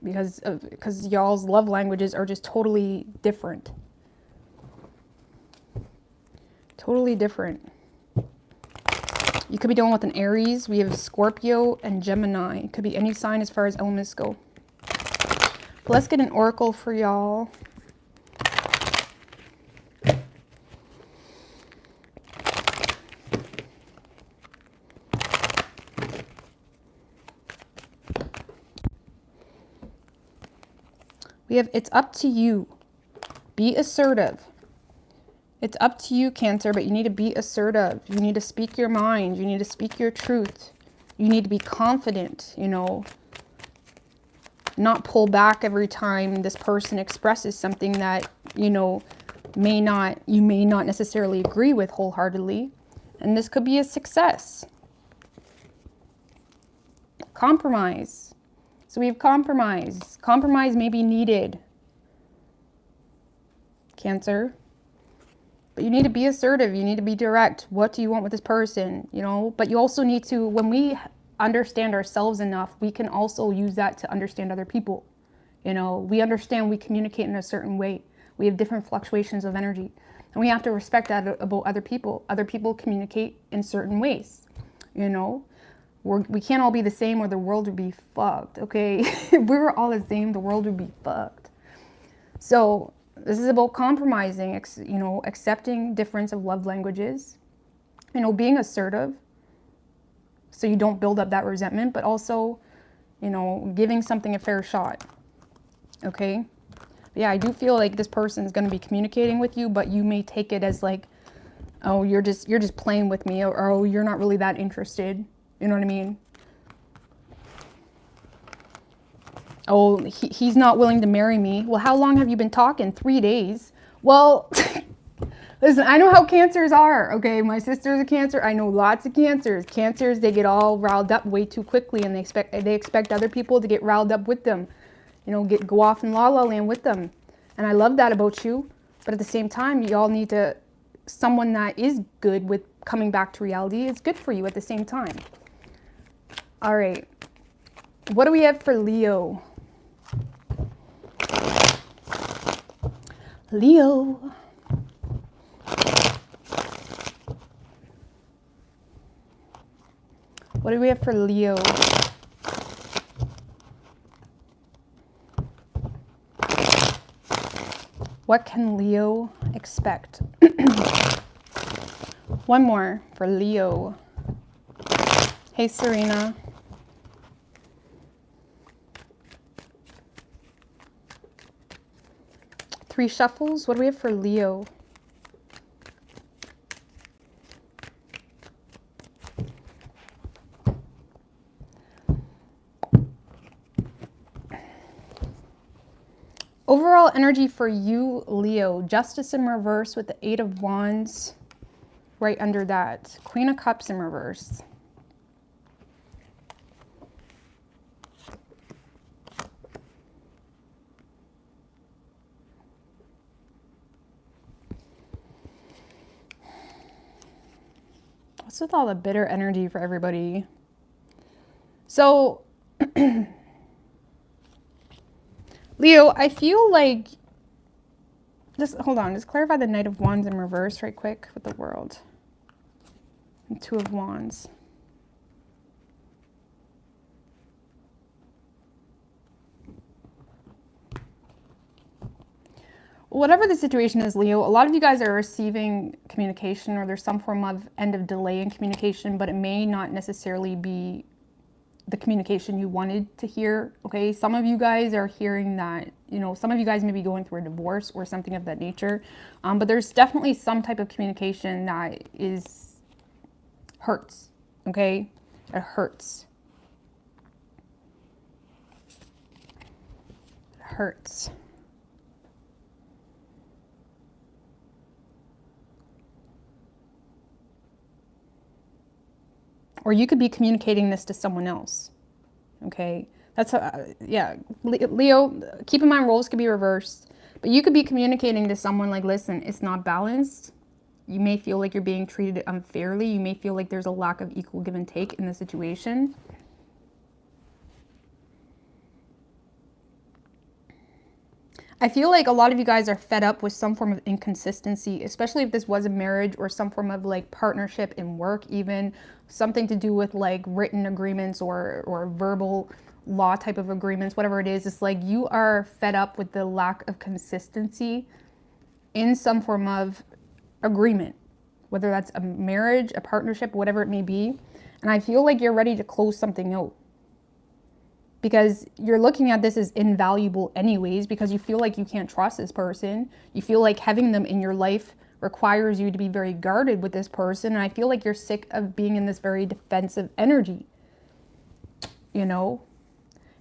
Because y'all's love languages are just totally different. Totally different. You could be dealing with an Aries. We have Scorpio and Gemini. It could be any sign as far as elements go. But let's get an oracle for y'all. We have, it's up to you. Be assertive. It's up to you, Cancer, but you need to be assertive. You need to speak your mind. You need to speak your truth. You need to be confident, you know. Not pull back every time this person expresses something that, you know, you may not necessarily agree with wholeheartedly. And this could be a success. Compromise. So we have compromise. Compromise may be needed, Cancer. But you need to be assertive. You need to be direct. What do you want with this person? You know, but you also need to, when we understand ourselves enough, we can also use that to understand other people. You know, we understand we communicate in a certain way. We have different fluctuations of energy. And we have to respect that about other people. Other people communicate in certain ways, you know. We can't all be the same or the world would be fucked, okay? If we were all the same, the world would be fucked. So this is about compromising, you know, accepting difference of love languages, you know, being assertive so you don't build up that resentment, but also, you know, giving something a fair shot, okay? But yeah, I do feel like this person is going to be communicating with you, but you may take it as like, oh, you're just playing with me, or oh, you're not really that interested. You know what I mean? Oh, he's not willing to marry me. Well, how long have you been talking? 3 days. Well, Listen, I know how cancers are, okay? My sister's a cancer. I know lots of cancers. Cancers, they get all riled up way too quickly, and they expect other people to get riled up with them. You know, go off in la la land with them. And I love that about you. But at the same time, you all need to, someone that is good with coming back to reality is good for you at the same time. All right. What do we have for Leo? Leo. What do we have for Leo? What can Leo expect? One more for Leo. Hey, Serena. Three shuffles. What do we have for Leo? Overall energy for you, Leo. Justice in reverse with the Eight of Wands right under that. Queen of Cups in reverse. What's with all the bitter energy for everybody? So, Leo, I feel like, just hold on, just clarify the Knight of Wands in reverse right quick with the World. And Two of Wands. Whatever the situation is, Leo, a lot of you guys are receiving communication, or there's some form of end of delay in communication, but it may not necessarily be the communication you wanted to hear, okay? Some of you guys are hearing that, you know, some of you guys may be going through a divorce or something of that nature, but there's definitely some type of communication that hurts, okay? It hurts. It hurts. Or you could be communicating this to someone else, okay? That's, yeah, Leo, keep in mind roles could be reversed, but you could be communicating to someone like, listen, it's not balanced. You may feel like you're being treated unfairly. You may feel like there's a lack of equal give and take in the situation. I feel like a lot of you guys are fed up with some form of inconsistency, especially if this was a marriage or some form of like partnership in work, even something to do with like written agreements or verbal law type of agreements, whatever it is. It's like you are fed up with the lack of consistency in some form of agreement, whether that's a marriage, a partnership, whatever it may be. And I feel like you're ready to close something out, because you're looking at this as invaluable anyways, because you feel like you can't trust this person. You feel like having them in your life requires you to be very guarded with this person. And I feel like you're sick of being in this very defensive energy. You know,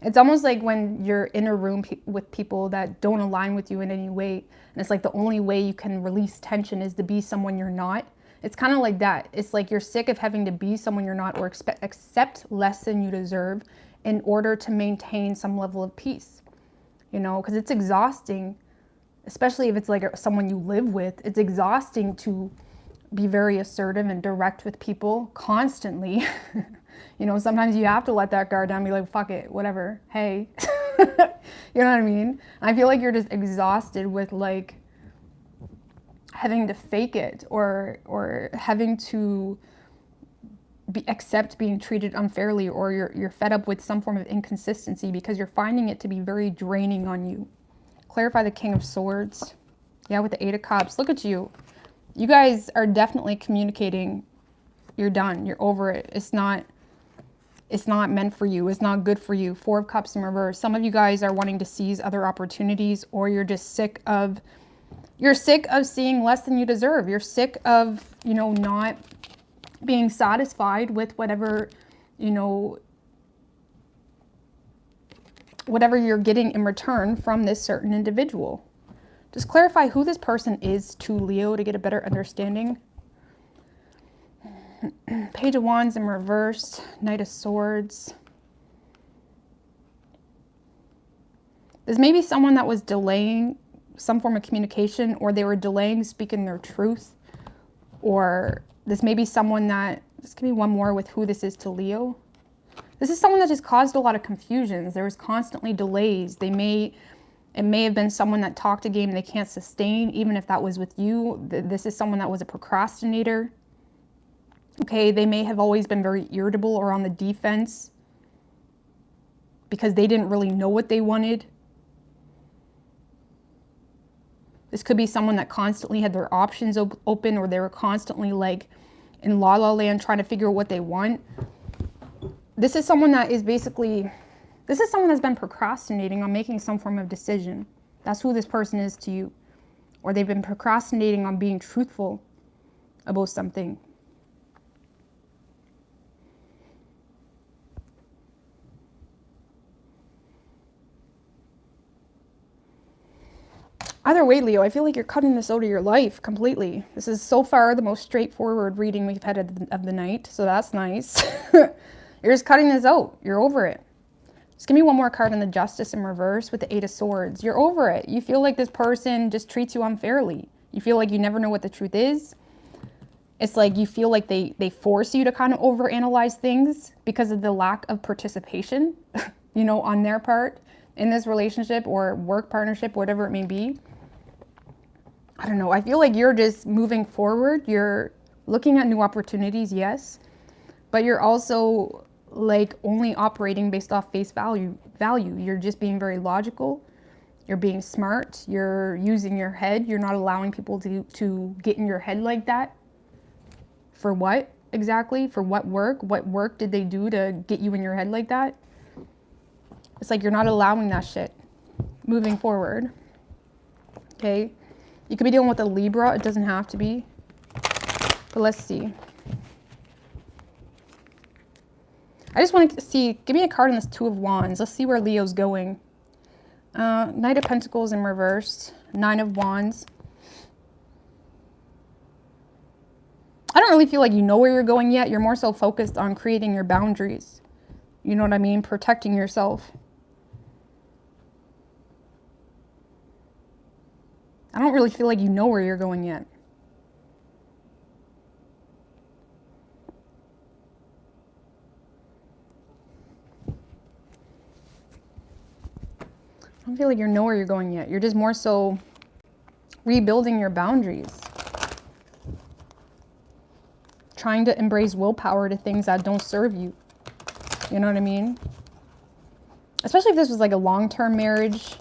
it's almost like when you're in a room with people that don't align with you in any way, and it's like the only way you can release tension is to be someone you're not. It's kind of like that. It's like you're sick of having to be someone you're not, or accept less than you deserve in order to maintain some level of peace, you know, because it's exhausting, especially if it's like someone you live with. It's exhausting to be very assertive and direct with people constantly. You know, sometimes you have to let that guard down and be like, fuck it, whatever, hey. You know what I mean? I feel like you're just exhausted with like having to fake it, or having to accept being treated unfairly, or you're fed up with some form of inconsistency because you're finding it to be very draining on you. Clarify the King of Swords. Yeah, with the Eight of Cups. Look at you. You guys are definitely communicating. You're done. You're over it. It's not meant for you. It's not good for you. Four of Cups in reverse. Some of you guys are wanting to seize other opportunities, or you're just sick of seeing less than you deserve. You're sick of, you know, not being satisfied with whatever, you know, whatever you're getting in return from this certain individual. Just clarify who this person is to Leo to get a better understanding. Page of Wands in reverse, Knight of Swords. There's maybe someone that was delaying some form of communication, or they were delaying speaking their truth, or this may be someone that, just give me one more with who this is to Leo. This is someone that just caused a lot of confusions. There was constantly delays. It may have been someone that talked a game they can't sustain, even if that was with you. This is someone that was a procrastinator. Okay, they may have always been very irritable or on the defense because they didn't really know what they wanted. This could be someone that constantly had their options open, or they were constantly like in la la land trying to figure out what they want. This is someone that is basically, this is someone that's been procrastinating on making some form of decision. That's who this person is to you. Or they've been procrastinating on being truthful about something. Either way, Leo, I feel like you're cutting this out of your life completely. This is so far the most straightforward reading we've had of the night, so that's nice. You're just cutting this out. You're over it. Just give me one more card in the Justice in reverse with the Eight of Swords. You're over it. You feel like this person just treats you unfairly. You feel like you never know what the truth is. It's like you feel like they force you to kind of overanalyze things because of the lack of participation, you know, on their part in this relationship or work partnership, whatever it may be. I don't know. I feel like you're just moving forward. You're looking at new opportunities, yes, but you're also like only operating based off face value. You're just being very logical. You're being smart. You're using your head. You're not allowing people to get in your head like that. For what exactly? For what work? What work did they do to get you in your head like that? It's like you're not allowing that shit moving forward. Okay? You could be dealing with a Libra. It doesn't have to be. But let's see. I just want to see, give me a card on this Two of Wands. Let's see where Leo's going. Knight of Pentacles in reverse. Nine of Wands. I don't really feel like you know where you're going yet. You're more so focused on creating your boundaries. You know what I mean? Protecting yourself. I don't really feel like you know where you're going yet. I don't feel like you know where you're going yet. You're just more so rebuilding your boundaries. Trying to embrace willpower to things that don't serve you. You know what I mean? Especially if this was like a long-term marriage.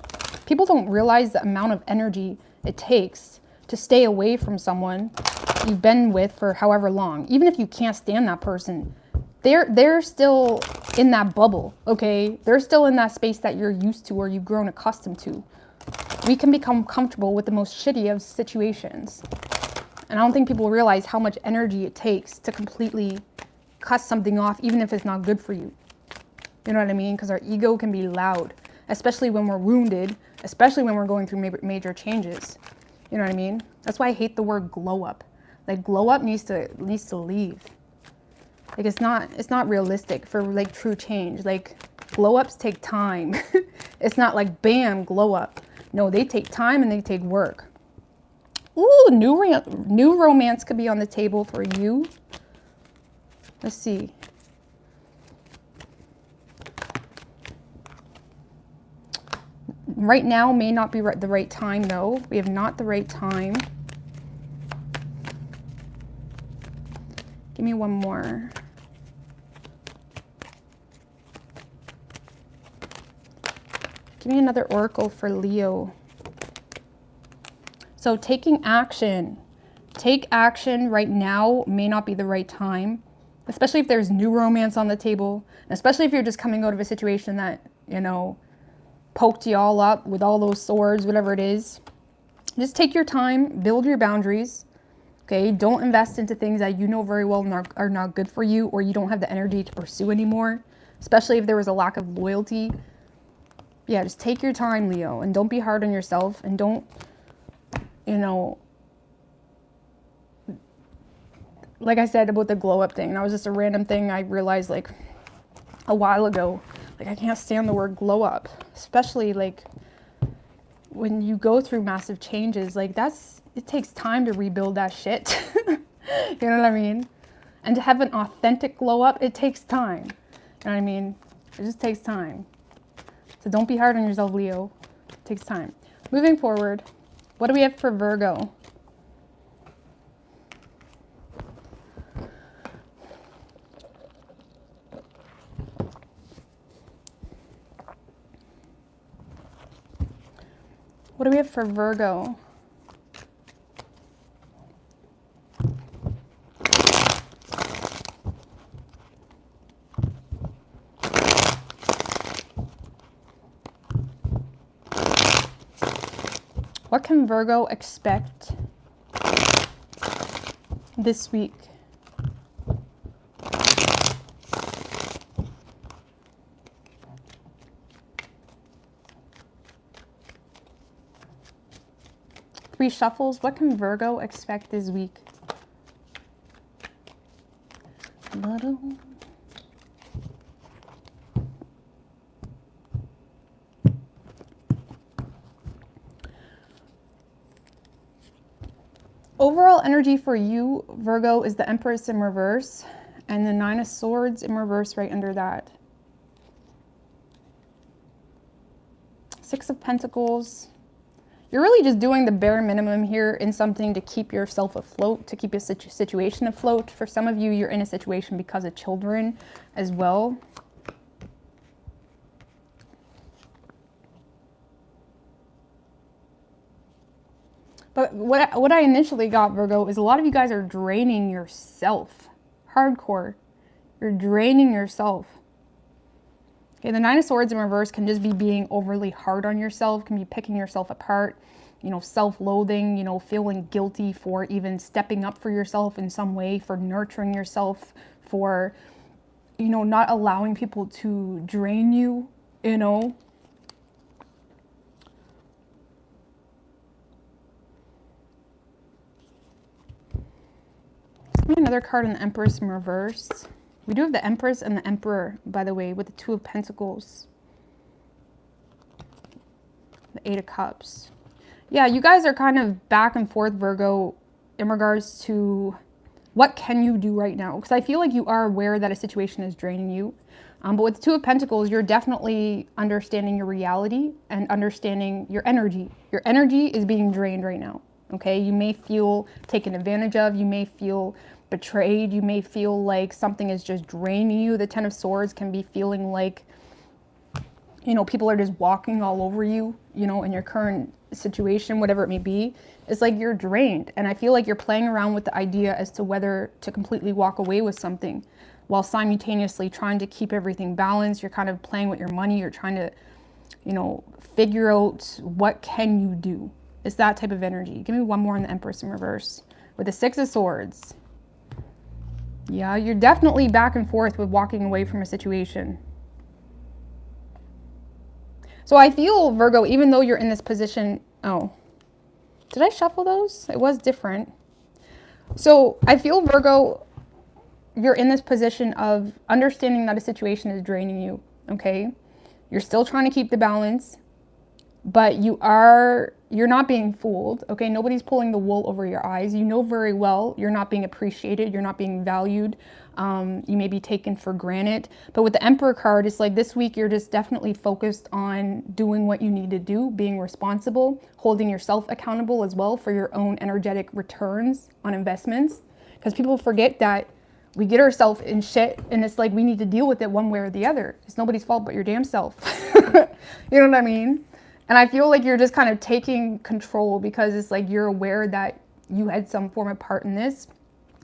People don't realize the amount of energy it takes to stay away from someone you've been with for however long. Even if you can't stand that person, they're still in that bubble, okay? They're still in that space that you're used to or you've grown accustomed to. We can become comfortable with the most shitty of situations. And I don't think people realize how much energy it takes to completely cut something off, even if it's not good for you. You know what I mean? Because our ego can be loud, especially when we're wounded, especially when we're going through major changes. You know what I mean? That's why I hate the word glow up. Like glow up needs to leave. Like it's not realistic for like true change. Like glow ups take time. It's not like bam, glow up. No, they take time and they take work. Ooh, new romance could be on the table for you. Let's see. Right now may not be the right time though. We have not the right time. Give me one more. Give me another oracle for Leo. So taking action. Take action right now may not be the right time, especially if there's new romance on the table, and especially if you're just coming out of a situation that, you know, poked you all up with all those swords, whatever it is. Just take your time, build your boundaries, okay? Don't invest into things that you know very well are not good for you or you don't have the energy to pursue anymore, especially if there was a lack of loyalty. Yeah, just take your time, Leo, and don't be hard on yourself, and don't you know, like I said about the glow up thing, that was just a random thing I realized like a while ago. Like I can't stand the word glow up, especially like when you go through massive changes. Like it takes time to rebuild that shit. You know what I mean? And to have an authentic glow up, it takes time. You know what I mean? It just takes time. So don't be hard on yourself, Leo. It takes time. Moving forward, what do we have for Virgo? What do we have for Virgo? What can Virgo expect this week? Three shuffles. What can Virgo expect this week? Overall energy for you, Virgo, is the Empress in reverse and the Nine of Swords in reverse right under that. Six of Pentacles. You're really just doing the bare minimum here in something to keep yourself afloat, to keep your situation afloat. For some of you, you're in a situation because of children as well. But what I initially got, Virgo, is a lot of you guys are draining yourself. Hardcore. You're draining yourself. Okay, the Nine of Swords in reverse can just be being overly hard on yourself, can be picking yourself apart, you know, self-loathing, you know, feeling guilty for even stepping up for yourself in some way, for nurturing yourself, for, you know, not allowing people to drain you, you know. Another card in the Empress in reverse. We do have the Empress and the Emperor, by the way, with the Two of Pentacles. The Eight of Cups. Yeah, you guys are kind of back and forth, Virgo, in regards to what can you do right now? Because I feel like you are aware that a situation is draining you. But with the Two of Pentacles, you're definitely understanding your reality and understanding your energy. Your energy is being drained right now, okay? You may feel taken advantage of. You may feel betrayed. You may feel like something is just draining you. The Ten of Swords can be feeling like, you know, people are just walking all over you, you know, in your current situation, whatever it may be. It's like you're drained. And I feel like you're playing around with the idea as to whether to completely walk away with something while simultaneously trying to keep everything balanced. You're kind of playing with your money. You're trying to, you know, figure out what can you do. It's that type of energy. Give me one more in the Empress in reverse. With the Six of Swords. Yeah, you're definitely back and forth with walking away from a situation. So I feel, Virgo, even though you're in this position, oh, did I shuffle those? It was different. So I feel, Virgo, you're in this position of understanding that a situation is draining you, okay? You're still trying to keep the balance, but you're not being fooled, okay? Nobody's pulling the wool over your eyes. You know very well you're not being appreciated. You're not being valued. You may be taken for granted. But with the Emperor card, it's like this week you're just definitely focused on doing what you need to do, being responsible, holding yourself accountable as well for your own energetic returns on investments. Because people forget that we get ourselves in shit and it's like we need to deal with it one way or the other. It's nobody's fault but your damn self. You know what I mean? And I feel like you're just kind of taking control because it's like you're aware that you had some form of part in this,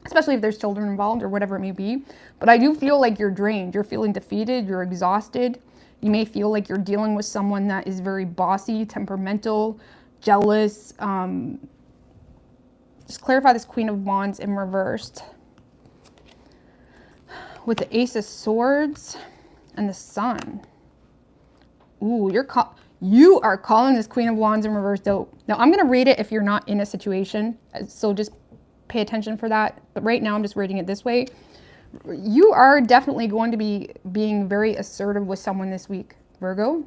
especially if there's children involved or whatever it may be. But I do feel like you're drained. You're feeling defeated. You're exhausted. You may feel like you're dealing with someone that is very bossy, temperamental, jealous. Just clarify this Queen of Wands in reversed. With the Ace of Swords and the Sun. Ooh, You are calling this Queen of Wands in reverse dope. Now, I'm going to read it if you're not in a situation, so just pay attention for that. But right now, I'm just reading it this way. You are definitely going to be being very assertive with someone this week, Virgo.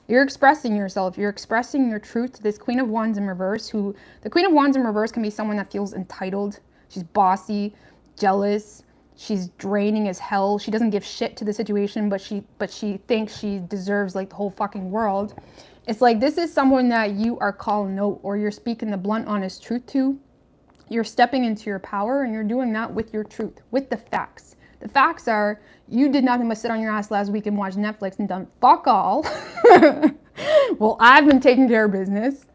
You're expressing yourself. You're expressing your truth to this Queen of Wands in reverse, who the Queen of Wands in reverse can be someone that feels entitled. She's bossy, jealous. She's draining as hell. She doesn't give shit to the situation, but she thinks she deserves like the whole fucking world. It's like this is someone that you are calling out, or you're speaking the blunt, honest truth to. You're stepping into your power, and you're doing that with your truth, with the facts. The facts are you did nothing but sit on your ass last week and watch Netflix and done fuck all. Well, I've been taking care of business.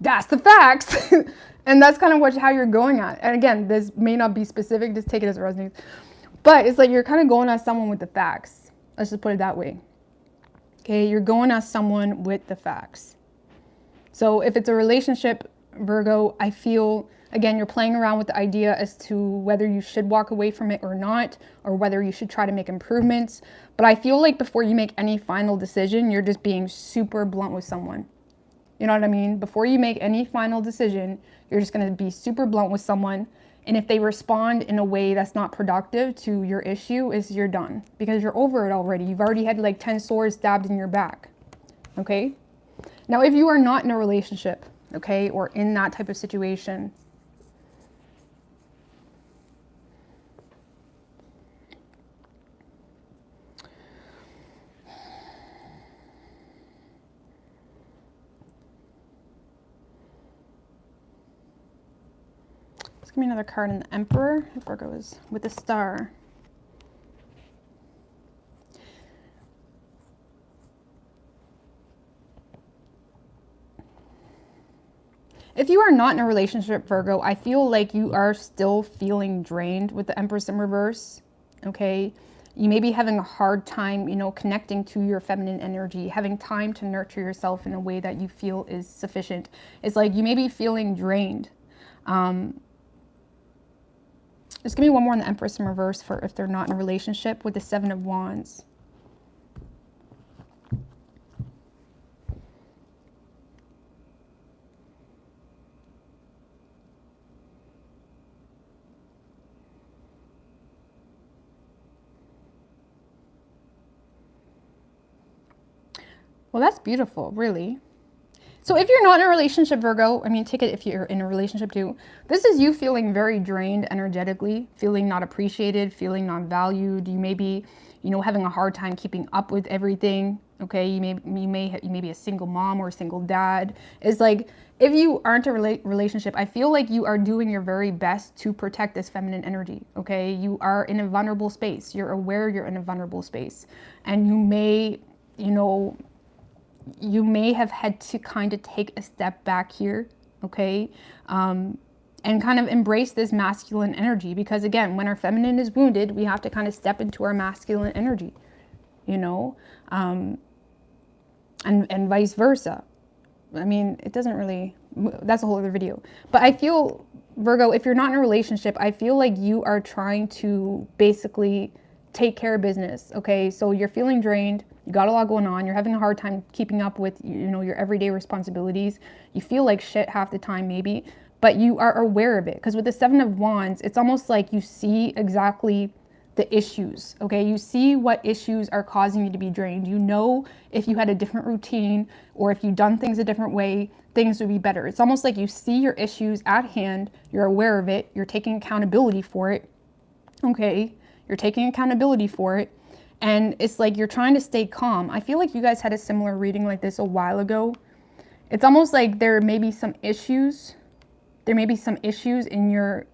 That's the facts. And that's kind of how you're going at. And again, this may not be specific, just take it as it resonates. But it's like you're kind of going at someone with the facts. Let's just put it that way. Okay, you're going at someone with the facts. So if it's a relationship, Virgo, I feel, again, you're playing around with the idea as to whether you should walk away from it or not, or whether you should try to make improvements. But I feel like before you make any final decision, you're just being super blunt with someone. You know what I mean? Before you make any final decision, you're just going to be super blunt with someone. And if they respond in a way that's not productive to your issue, you're done. Because you're over it already. You've already had like 10 swords stabbed in your back. Okay? Now, if you are not in a relationship, okay, or in that type of situation, give me another card in the Emperor. Virgo is with the Star. If you are not in a relationship, Virgo, I feel like you are still feeling drained with the Empress in reverse, okay? You may be having a hard time, you know, connecting to your feminine energy, having time to nurture yourself in a way that you feel is sufficient. It's like you may be feeling drained. Just give me one more on the Empress in reverse for if they're not in a relationship with the Seven of Wands. Well, that's beautiful, really. So if you're not in a relationship, Virgo, I mean, take it if you're in a relationship too. This is you feeling very drained energetically, feeling not appreciated, feeling not valued. You may be, you know, having a hard time keeping up with everything. Okay, you may be a single mom or a single dad. It's like if you aren't in a relationship, I feel like you are doing your very best to protect this feminine energy. Okay, you are in a vulnerable space. You're aware you're in a vulnerable space, and you may, you know, you may have had to kind of take a step back here, okay? And kind of embrace this masculine energy, because again, when our feminine is wounded, we have to kind of step into our masculine energy, you know? And vice versa. I mean, it doesn't really, that's a whole other video. But I feel, Virgo, if you're not in a relationship, I feel like you are trying to basically take care of business, okay? So you're feeling drained. You got a lot going on. You're having a hard time keeping up with, you know, your everyday responsibilities. You feel like shit half the time, maybe, but you are aware of it. Because with the Seven of Wands, it's almost like you see exactly the issues, okay? You see what issues are causing you to be drained. You know, if you had a different routine or if you've done things a different way, things would be better. It's almost like you see your issues at hand. You're aware of it. You're taking accountability for it, okay? You're taking accountability for it. And it's like you're trying to stay calm. I feel like you guys had a similar reading like this a while ago. It's almost like there may be some issues. There may be some issues in your,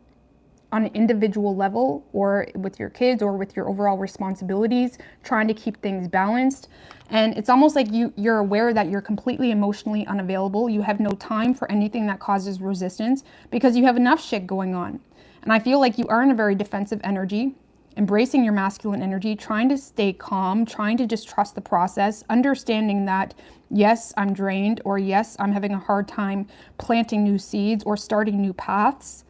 on an individual level, or with your kids, or with your overall responsibilities, trying to keep things balanced. And it's almost like you're aware that you're completely emotionally unavailable. You have no time for anything that causes resistance because you have enough shit going on. And I feel like you are in a very defensive energy, embracing your masculine energy, trying to stay calm, trying to just trust the process, understanding that, yes, I'm drained, or yes, I'm having a hard time planting new seeds or starting new paths,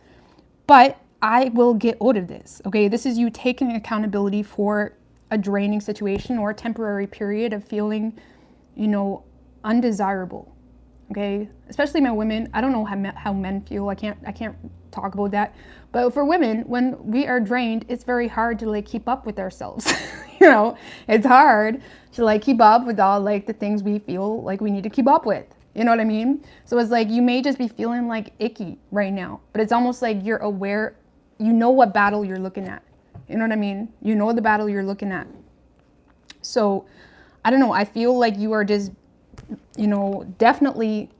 but I will get out of this, okay? This is you taking accountability for a draining situation or a temporary period of feeling you know, undesirable. Okay, especially my women. I don't know how men feel. I can't talk about that. But for women, when we are drained, it's very hard to like keep up with ourselves. You know, it's hard to like keep up with all like the things we feel like we need to keep up with. You know what I mean? So it's like you may just be feeling like icky right now, but it's almost like you're aware, you know what battle you're looking at. You know what I mean? You know the battle you're looking at. So I don't know. I feel like you are just, you know, definitely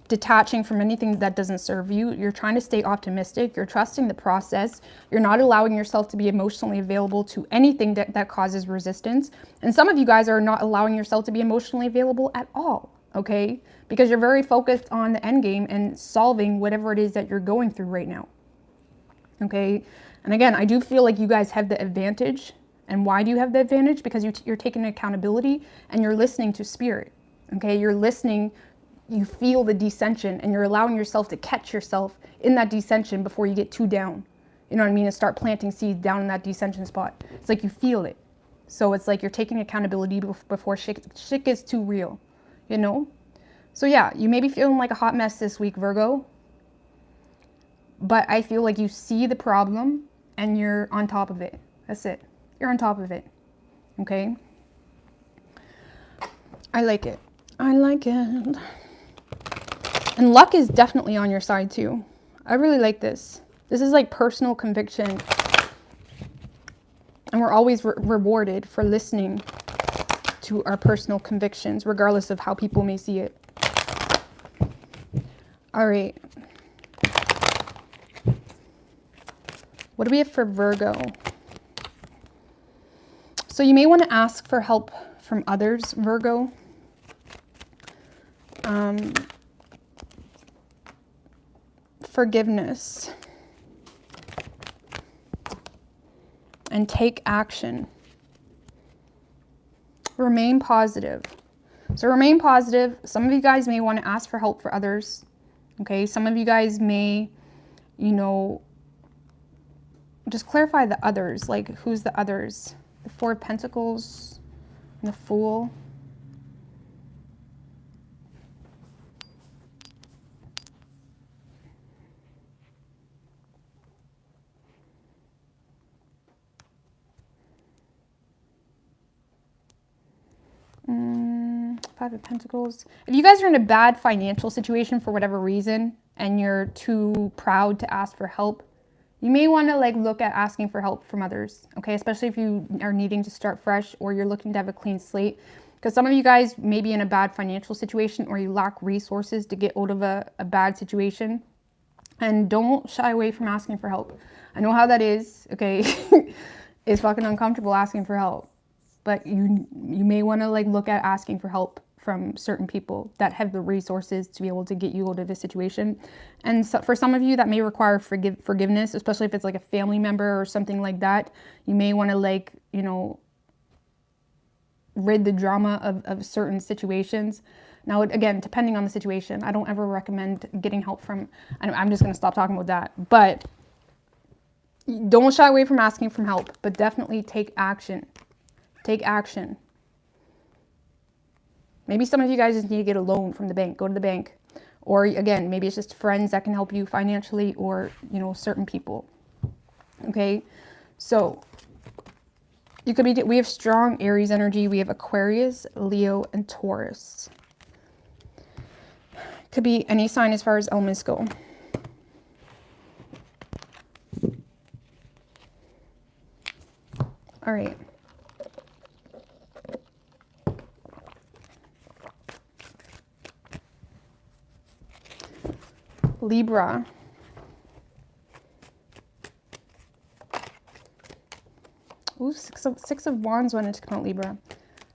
detaching from anything that doesn't serve you. You're trying to stay optimistic. You're trusting the process. You're not allowing yourself to be emotionally available to anything that causes resistance. And some of you guys are not allowing yourself to be emotionally available at all, okay? Because you're very focused on the end game and solving whatever it is that you're going through right now, okay? And again, I do feel like you guys have the advantage. And why do you have the advantage? Because you're taking accountability and you're listening to spirit. Okay, you're listening, you feel the descension and you're allowing yourself to catch yourself in that descension before you get too down. You know what I mean? And start planting seeds down in that descension spot. It's like you feel it. So it's like you're taking accountability before shit gets too real, you know? So yeah, you may be feeling like a hot mess this week, Virgo. But I feel like you see the problem and you're on top of it. That's it. You're on top of it. Okay? I like it. I like it. And luck is definitely on your side too. I really like this. This is like personal conviction. And we're always rewarded for listening to our personal convictions, regardless of how people may see it. All right. What do we have for Virgo? So you may want to ask for help from others, Virgo. Forgiveness. And take action. Remain positive. So remain positive. Some of you guys may want to ask for help for others. Okay, some of you guys may, you know, just clarify the others. Like, who's the others? The Four of Pentacles and the Fool. Five of Pentacles. If you guys are in a bad financial situation for whatever reason and you're too proud to ask for help, you may want to like look at asking for help from others, okay? Especially if you are needing to start fresh or you're looking to have a clean slate. Because some of you guys may be in a bad financial situation or you lack resources to get out of a bad situation. And don't shy away from asking for help. I know how that is, okay? It's fucking uncomfortable asking for help. But you may want to like look at asking for help from certain people that have the resources to be able to get you out of this situation. And so for some of you that may require forgiveness, especially if it's like a family member or something like that. You may want to like, you know, rid the drama of certain situations. Now, again, depending on the situation, I don't ever recommend getting help from, I'm just going to stop talking about that. But don't shy away from asking for help, but definitely take action. Take action. Maybe some of you guys just need to get a loan from the bank. Go to the bank. Or again, maybe it's just friends that can help you financially or, you know, certain people. Okay? So, you could be, we have strong Aries energy. We have Aquarius, Leo, and Taurus. Could be any sign as far as elements go. All right. Libra. Ooh, six of Wands wanted to come out, Libra.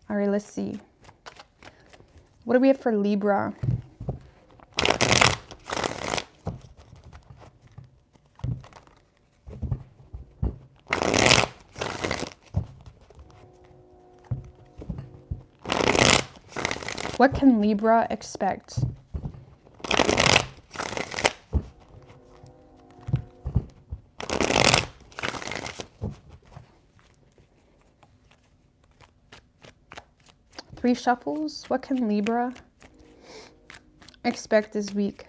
All right, let's see. What do we have for Libra? What can Libra expect? 3 shuffles. What can Libra expect this week?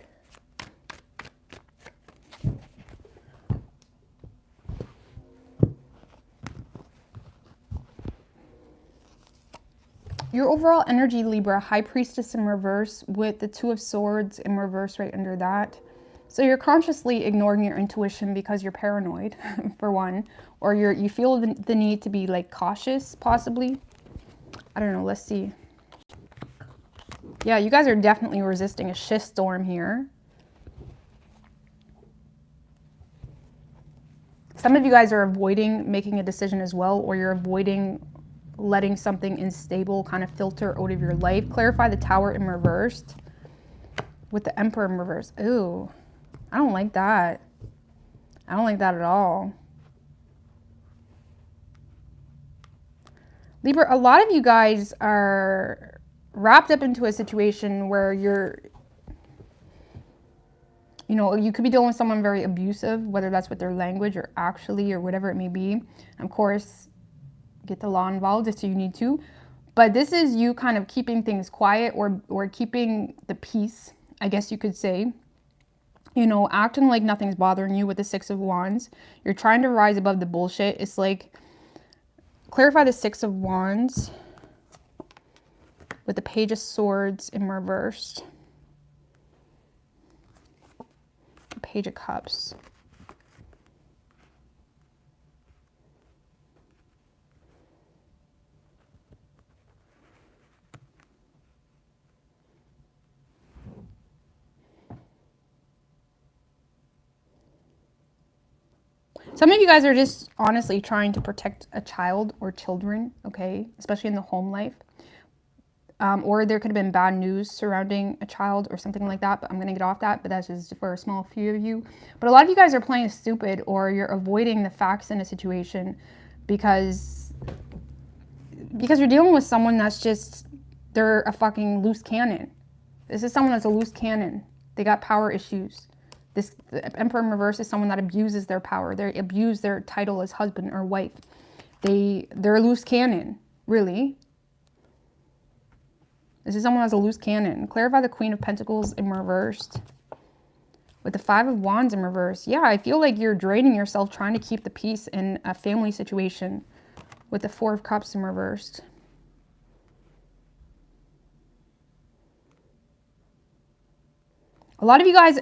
Your overall energy, Libra, High Priestess in reverse with the 2 of Swords in reverse right under that. So you're consciously ignoring your intuition because you're paranoid, for one. Or you feel the need to be like cautious, possibly. I don't know, let's see. Yeah, you guys are definitely resisting a shift storm here. Some of you guys are avoiding making a decision as well, or you're avoiding letting something unstable kind of filter out of your life. Clarify the Tower in reversed with the Emperor in reverse. Ooh, I don't like that. I don't like that at all. Libra, a lot of you guys are wrapped up into a situation where you're, you know, you could be dealing with someone very abusive, whether that's with their language or actually or whatever it may be. And of course, get the law involved if you need to. But this is you kind of keeping things quiet or keeping the peace, I guess you could say. You know, acting like nothing's bothering you with the 6 of Wands. You're trying to rise above the bullshit. It's like, clarify the 6 of Wands with the Page of Swords in reversed. The Page of Cups. Some of you guys are just honestly trying to protect a child or children, okay? Especially in the home life. Or there could have been bad news surrounding a child or something like that, but I'm going to get off that, but that's just for a small few of you. But a lot of you guys are playing stupid, or you're avoiding the facts in a situation because you're dealing with someone that's just, they're a fucking loose cannon. This is someone that's a loose cannon. They got power issues. The Emperor in reverse is someone that abuses their power. They abuse their title as husband or wife. They're a loose cannon, really. This is someone who has a loose cannon. Clarify the Queen of Pentacles in reversed. With the 5 of Wands in reverse. Yeah, I feel like you're draining yourself trying to keep the peace in a family situation. With the 4 of Cups in reversed. A lot of you guys,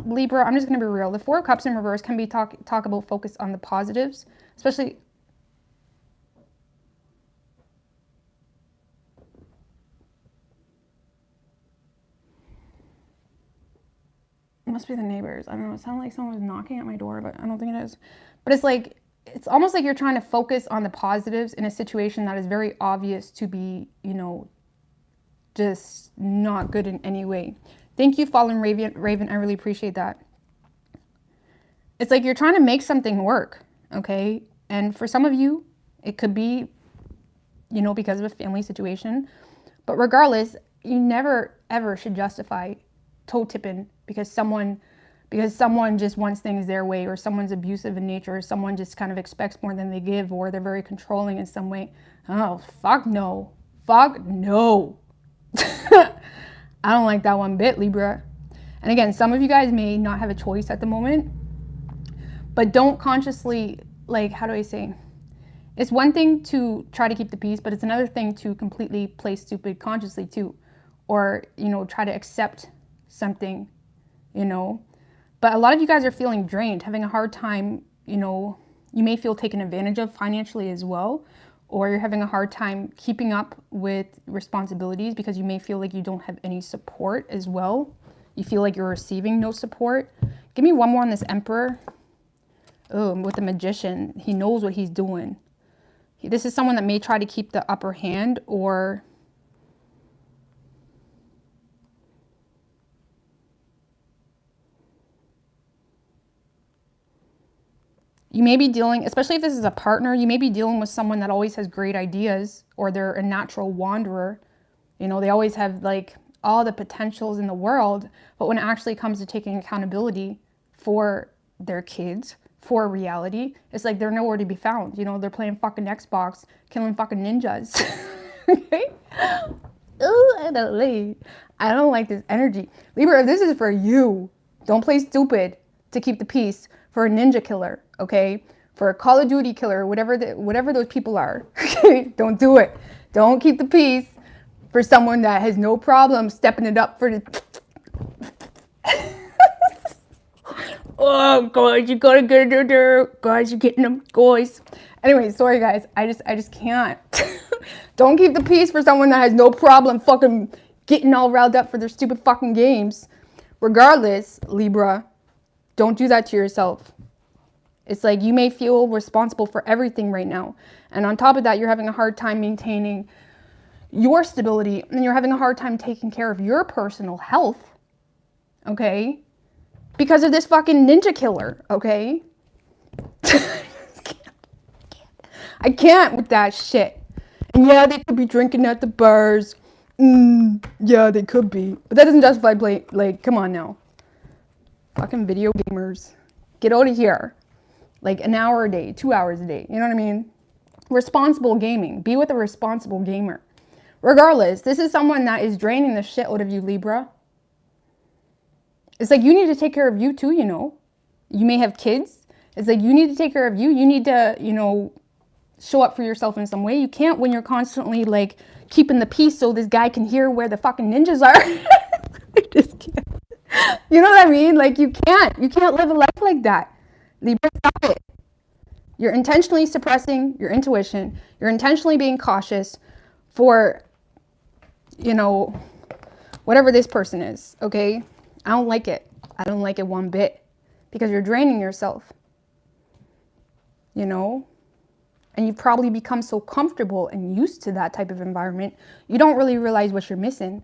Libra, I'm just going to be real. The 4 of Cups in reverse can be talk about focus on the positives, especially. It must be the neighbors. I don't know. It sounded like someone was knocking at my door, but I don't think it is. But it's like, it's almost like you're trying to focus on the positives in a situation that is very obvious to be, you know, just not good in any way. Thank you, Fallen Raven. I really appreciate that. It's like you're trying to make something work, okay? And for some of you, it could be, you know, because of a family situation. But regardless, you never, ever should justify toe tipping because someone just wants things their way, or someone's abusive in nature, or someone just kind of expects more than they give, or they're very controlling in some way. Oh, fuck no. Fuck no. I don't like that one bit, Libra. And again, some of you guys may not have a choice at the moment, but don't consciously, like, how do I say? It's one thing to try to keep the peace, but it's another thing to completely play stupid consciously too. Or, you know, try to accept something, you know. But a lot of you guys are feeling drained, having a hard time, you know. You may feel taken advantage of financially as well. Or you're having a hard time keeping up with responsibilities because you may feel like you don't have any support as well. You feel like you're receiving no support. Give me one more on this Emperor. Oh, with the Magician. He knows what he's doing. This is someone that may try to keep the upper hand, or you may be dealing, especially if this is a partner, you may be dealing with someone that always has great ideas, or they're a natural wanderer. You know, they always have like all the potentials in the world, but when it actually comes to taking accountability for their kids, for reality, it's like they're nowhere to be found. You know, they're playing fucking Xbox, killing fucking ninjas. Okay? Ooh, I don't like this energy. Libra, this is for you. Don't play stupid to keep the peace for a ninja killer, okay? For a Call of Duty killer, whatever those people are, okay? Don't do it. Don't keep the peace for someone that has no problem stepping it up for the... Oh, guys, you gotta get it there. Guys, you're getting them, guys. Anyway, sorry, guys. I just can't. Don't keep the peace for someone that has no problem fucking getting all riled up for their stupid fucking games. Regardless, Libra, don't do that to yourself. It's like you may feel responsible for everything right now. And on top of that, you're having a hard time maintaining your stability and you're having a hard time taking care of your personal health. Okay? Because of this fucking ninja killer. Okay? I can't with that shit. And yeah, they could be drinking at the bars. Yeah, they could be. But that doesn't justify play. Like, come on now. Fucking video gamers. Get out of here. Like an hour a day, 2 hours a day. You know what I mean? Responsible gaming. Be with a responsible gamer. Regardless, this is someone that is draining the shit out of you, Libra. It's like you need to take care of you too, you know. You may have kids. It's like you need to take care of you. You need to, you know, show up for yourself in some way. You can't when you're constantly like keeping the peace so this guy can hear where the fucking ninjas are. I just can't. You know what I mean? Like you can't live a life like that. Libra, stop it. You're intentionally suppressing your intuition. You're intentionally being cautious for, you know, whatever this person is, okay? I don't like it. I don't like it one bit because you're draining yourself, you know? And you've probably become so comfortable and used to that type of environment, you don't really realize what you're missing,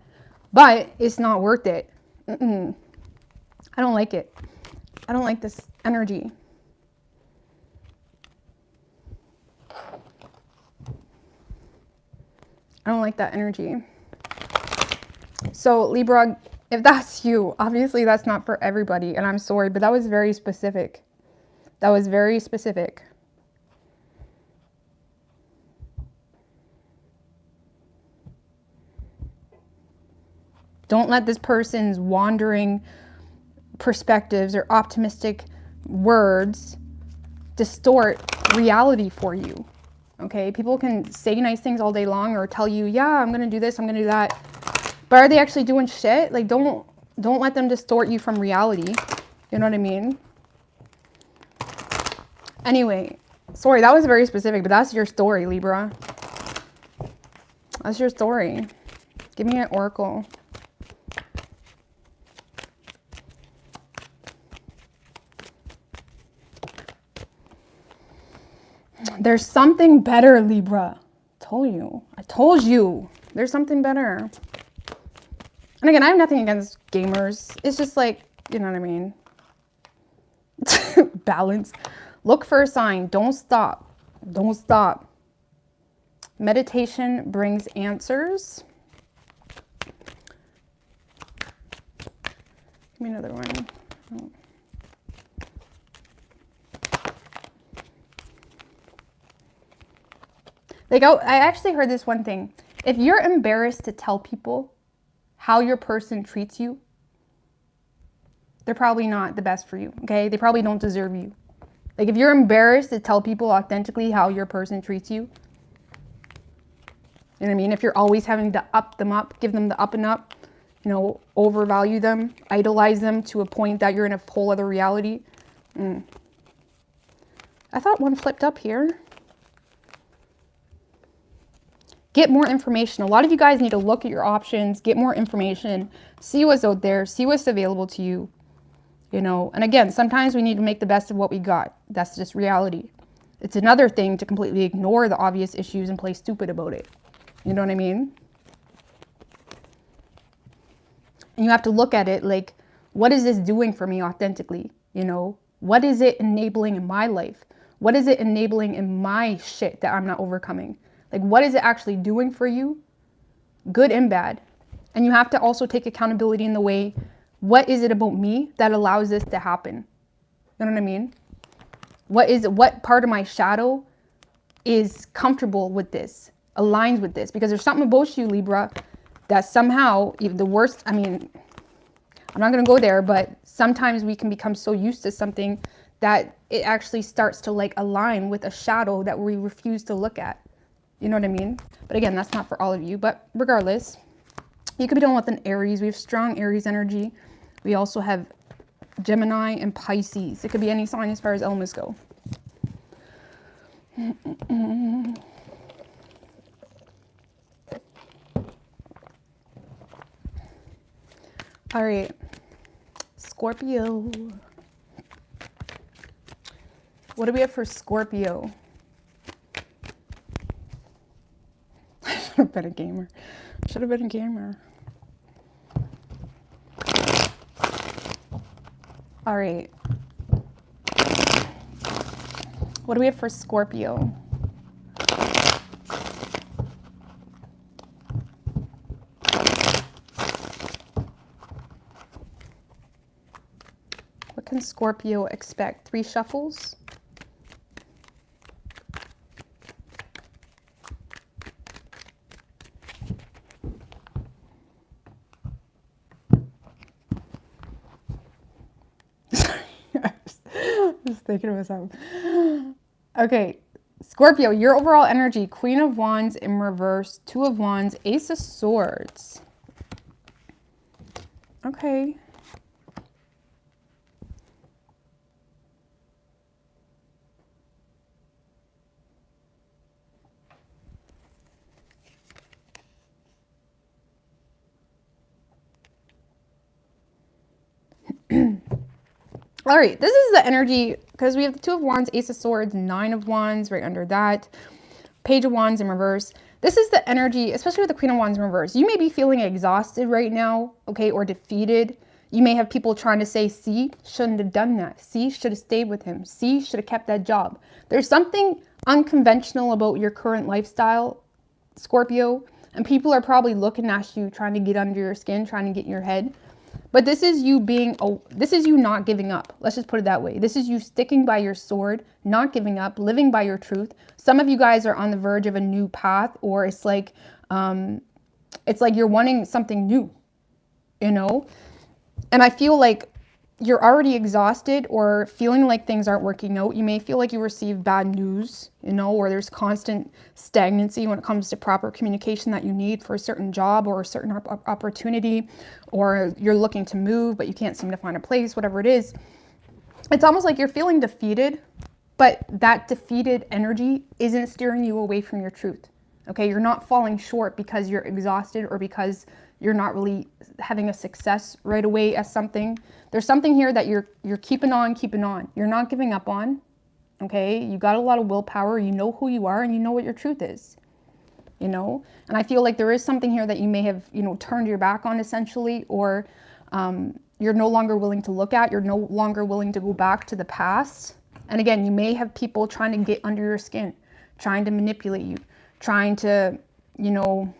but it's not worth it. I don't like it. I don't like this energy. I don't like that energy. So Libra, if that's you, obviously that's not for everybody, and I'm sorry, but that was very specific. That was very specific. Don't let this person's wandering perspectives or optimistic words distort reality for you. Okay, people can say nice things all day long or tell you, yeah, I'm gonna do this, I'm gonna do that. But are they actually doing shit? Like, don't let them distort you from reality. You know what I mean? Anyway, sorry, that was very specific, but that's your story, Libra. That's your story. Give me an oracle. There's something better, Libra. I told you. There's something better. And again, I have nothing against gamers. It's just like, you know what I mean? Balance. Look for a sign. Don't stop. Don't stop. Meditation brings answers. Give me another one. Oh. Like, I actually heard this one thing. If you're embarrassed to tell people how your person treats you, they're probably not the best for you, okay? They probably don't deserve you. Like, if you're embarrassed to tell people authentically how your person treats you, you know what I mean? If you're always having to up them up, give them the up and up, you know, overvalue them, idolize them to a point that you're in a whole other reality. I thought one flipped up here. Get more information. A lot of you guys need to look at your options, get more information, see what's out there, see what's available to you, you know. And again, sometimes we need to make the best of what we got. That's just reality. It's another thing to completely ignore the obvious issues and play stupid about it. You know what I mean? And you have to look at it like, what is this doing for me authentically? You know, what is it enabling in my life? What is it enabling in my shit that I'm not overcoming? Like, what is it actually doing for you? Good and bad. And you have to also take accountability in the way, what is it about me that allows this to happen? You know what I mean? What part of my shadow is comfortable with this aligns with this, because there's something about you, Libra, that somehow, even the worst, I mean, I'm not going to go there, but sometimes we can become so used to something that it actually starts to like align with a shadow that we refuse to look at. You know what I mean? But again, that's not for all of you. But regardless, you could be dealing with an Aries. We have strong Aries energy. We also have Gemini and Pisces. It could be any sign as far as elements go. All right, Scorpio. What do we have for Scorpio? I should have been a gamer. Should have been a gamer. All right. What do we have for Scorpio? What can Scorpio expect? 3 shuffles? Just thinking of myself. Okay, Scorpio, your overall energy, Queen of Wands in reverse, 2 of Wands, Ace of Swords. Okay. All right, this is the energy, because we have the 2 of Wands, Ace of Swords, 9 of Wands right under that, Page of Wands in reverse. This is the energy, especially with the Queen of Wands in reverse. You may be feeling exhausted right now, okay, or defeated. You may have people trying to say, see, shouldn't have done that. See, should have stayed with him. See, should have kept that job. There's something unconventional about your current lifestyle, Scorpio, and people are probably looking at you, trying to get under your skin, trying to get in your head. But this is you being, this is you not giving up. Let's just put it that way. This is you sticking by your sword, not giving up, living by your truth. Some of you guys are on the verge of a new path, or it's like you're wanting something new, you know? And I feel like you're already exhausted or feeling like things aren't working out. You may feel like you receive bad news, you know, or there's constant stagnancy when it comes to proper communication that you need for a certain job or a certain opportunity, or you're looking to move, but you can't seem to find a place, whatever it is. It's almost like you're feeling defeated, but that defeated energy isn't steering you away from your truth. Okay, you're not falling short because you're exhausted or because you're not really having a success right away at something. There's something here that you're keeping on. You're not giving up on, okay? You got a lot of willpower. You know who you are and you know what your truth is, you know? And I feel like there is something here that you may have, you know, turned your back on essentially, or you're no longer willing to look at. You're no longer willing to go back to the past. And again, you may have people trying to get under your skin, trying to manipulate you, trying to, you know,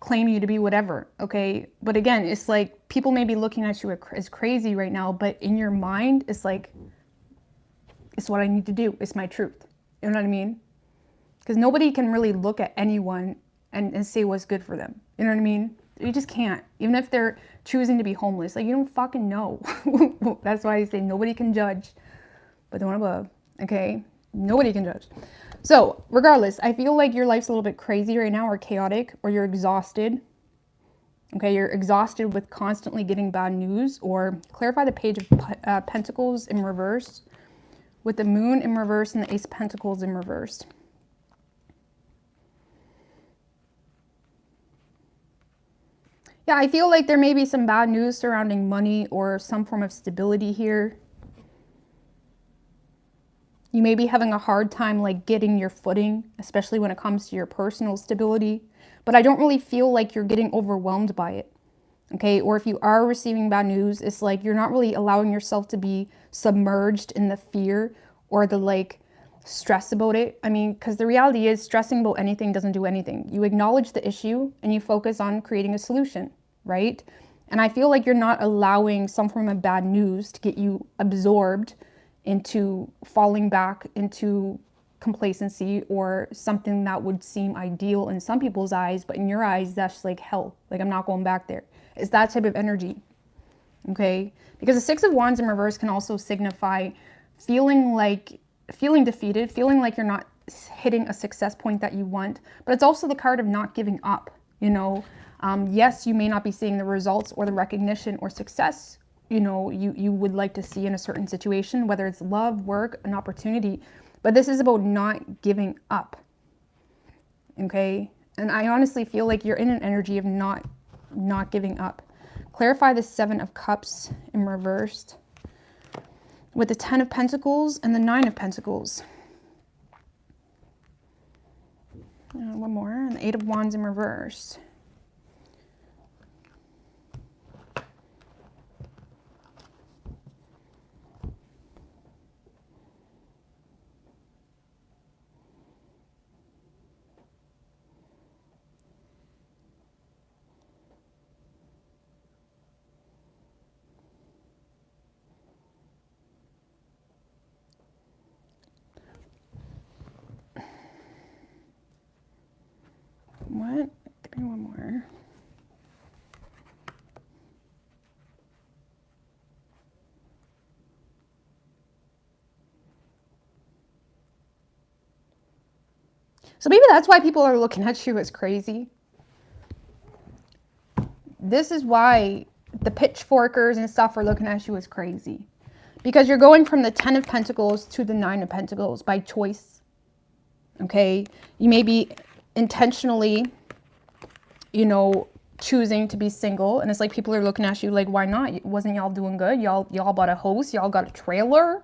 claim you to be whatever, okay? But again, it's like people may be looking at you as crazy right now, but in your mind, it's like, it's what I need to do. It's my truth. You know what I mean? Because nobody can really look at anyone and say what's good for them. You know what I mean? You just can't. Even if they're choosing to be homeless, like you don't fucking know. That's why I say nobody can judge but the one above, okay? Nobody can judge. So regardless, I feel like your life's a little bit crazy right now, or chaotic, or you're exhausted. Okay, you're exhausted with constantly getting bad news. Or clarify the Page of Pentacles in reverse with the Moon in reverse and the Ace of Pentacles in reverse. Yeah, I feel like there may be some bad news surrounding money or some form of stability here. You may be having a hard time like getting your footing, especially when it comes to your personal stability. But I don't really feel like you're getting overwhelmed by it. Okay, or if you are receiving bad news, it's like you're not really allowing yourself to be submerged in the fear or the like stress about it. I mean, because the reality is stressing about anything doesn't do anything. You acknowledge the issue and you focus on creating a solution, right? And I feel like you're not allowing some form of bad news to get you absorbed into falling back into complacency or something that would seem ideal in some people's eyes, but in your eyes, that's like hell. Like, I'm not going back there. It's that type of energy, okay? Because the Six of Wands in reverse can also signify feeling defeated, feeling like you're not hitting a success point that you want, but it's also the card of not giving up, you know? Yes, you may not be seeing the results or the recognition or success, you know, you would like to see in a certain situation, whether it's love, work, an opportunity, but this is about not giving up, okay? And I honestly feel like you're in an energy of not giving up. Clarify the Seven of Cups in reversed with the Ten of Pentacles and the Nine of Pentacles. One more, and the Eight of Wands in reverse. What? Give me one more. So maybe that's why people are looking at you as crazy. This is why the pitchforkers and stuff are looking at you as crazy. Because you're going from the Ten of Pentacles to the Nine of Pentacles by choice. Okay? You may be intentionally, you know, choosing to be single, and it's like people are looking at you like, why not? Wasn't y'all doing good? Y'all bought a house, y'all got a trailer,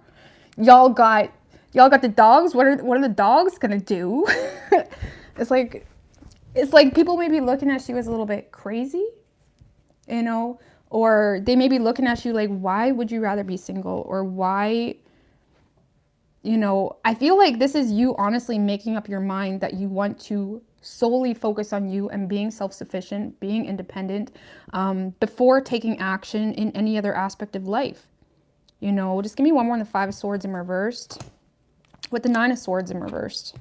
y'all got the dogs. What are the dogs gonna do? it's like people may be looking at you as a little bit crazy, you know, or they may be looking at you like, why would you rather be single? Or why, you know, I feel like this is you honestly making up your mind that you want to solely focus on you and being self-sufficient, being independent, before taking action in any other aspect of life. You know, just give me one more on the Five of Swords in reversed with the Nine of Swords in reversed.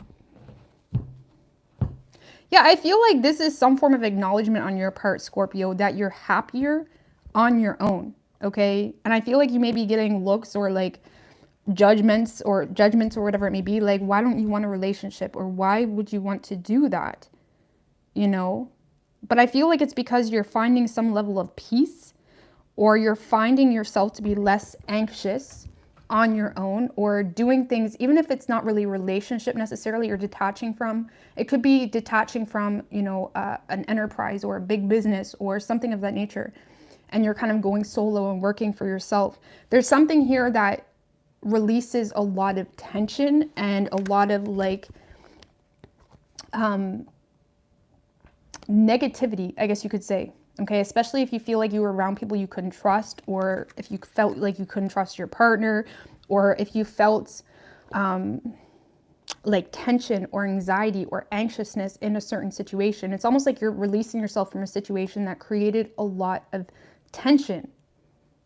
Yeah, I feel like this is some form of acknowledgement on your part, Scorpio, that you're happier on your own, okay? And I feel like you may be getting looks or like judgments or whatever it may be, like, why don't you want a relationship, or why would you want to do that, you know? But I feel like it's because you're finding some level of peace, or you're finding yourself to be less anxious on your own, or doing things, even if it's not really a relationship necessarily, you're detaching from. It could be detaching from, you know, an enterprise or a big business or something of that nature, and you're kind of going solo and working for yourself. There's something here that releases a lot of tension and a lot of like negativity, I guess you could say. Okay, especially if you feel like you were around people you couldn't trust, or if you felt like you couldn't trust your partner, or if you felt like tension or anxiety or anxiousness in a certain situation. It's almost like you're releasing yourself from a situation that created a lot of tension,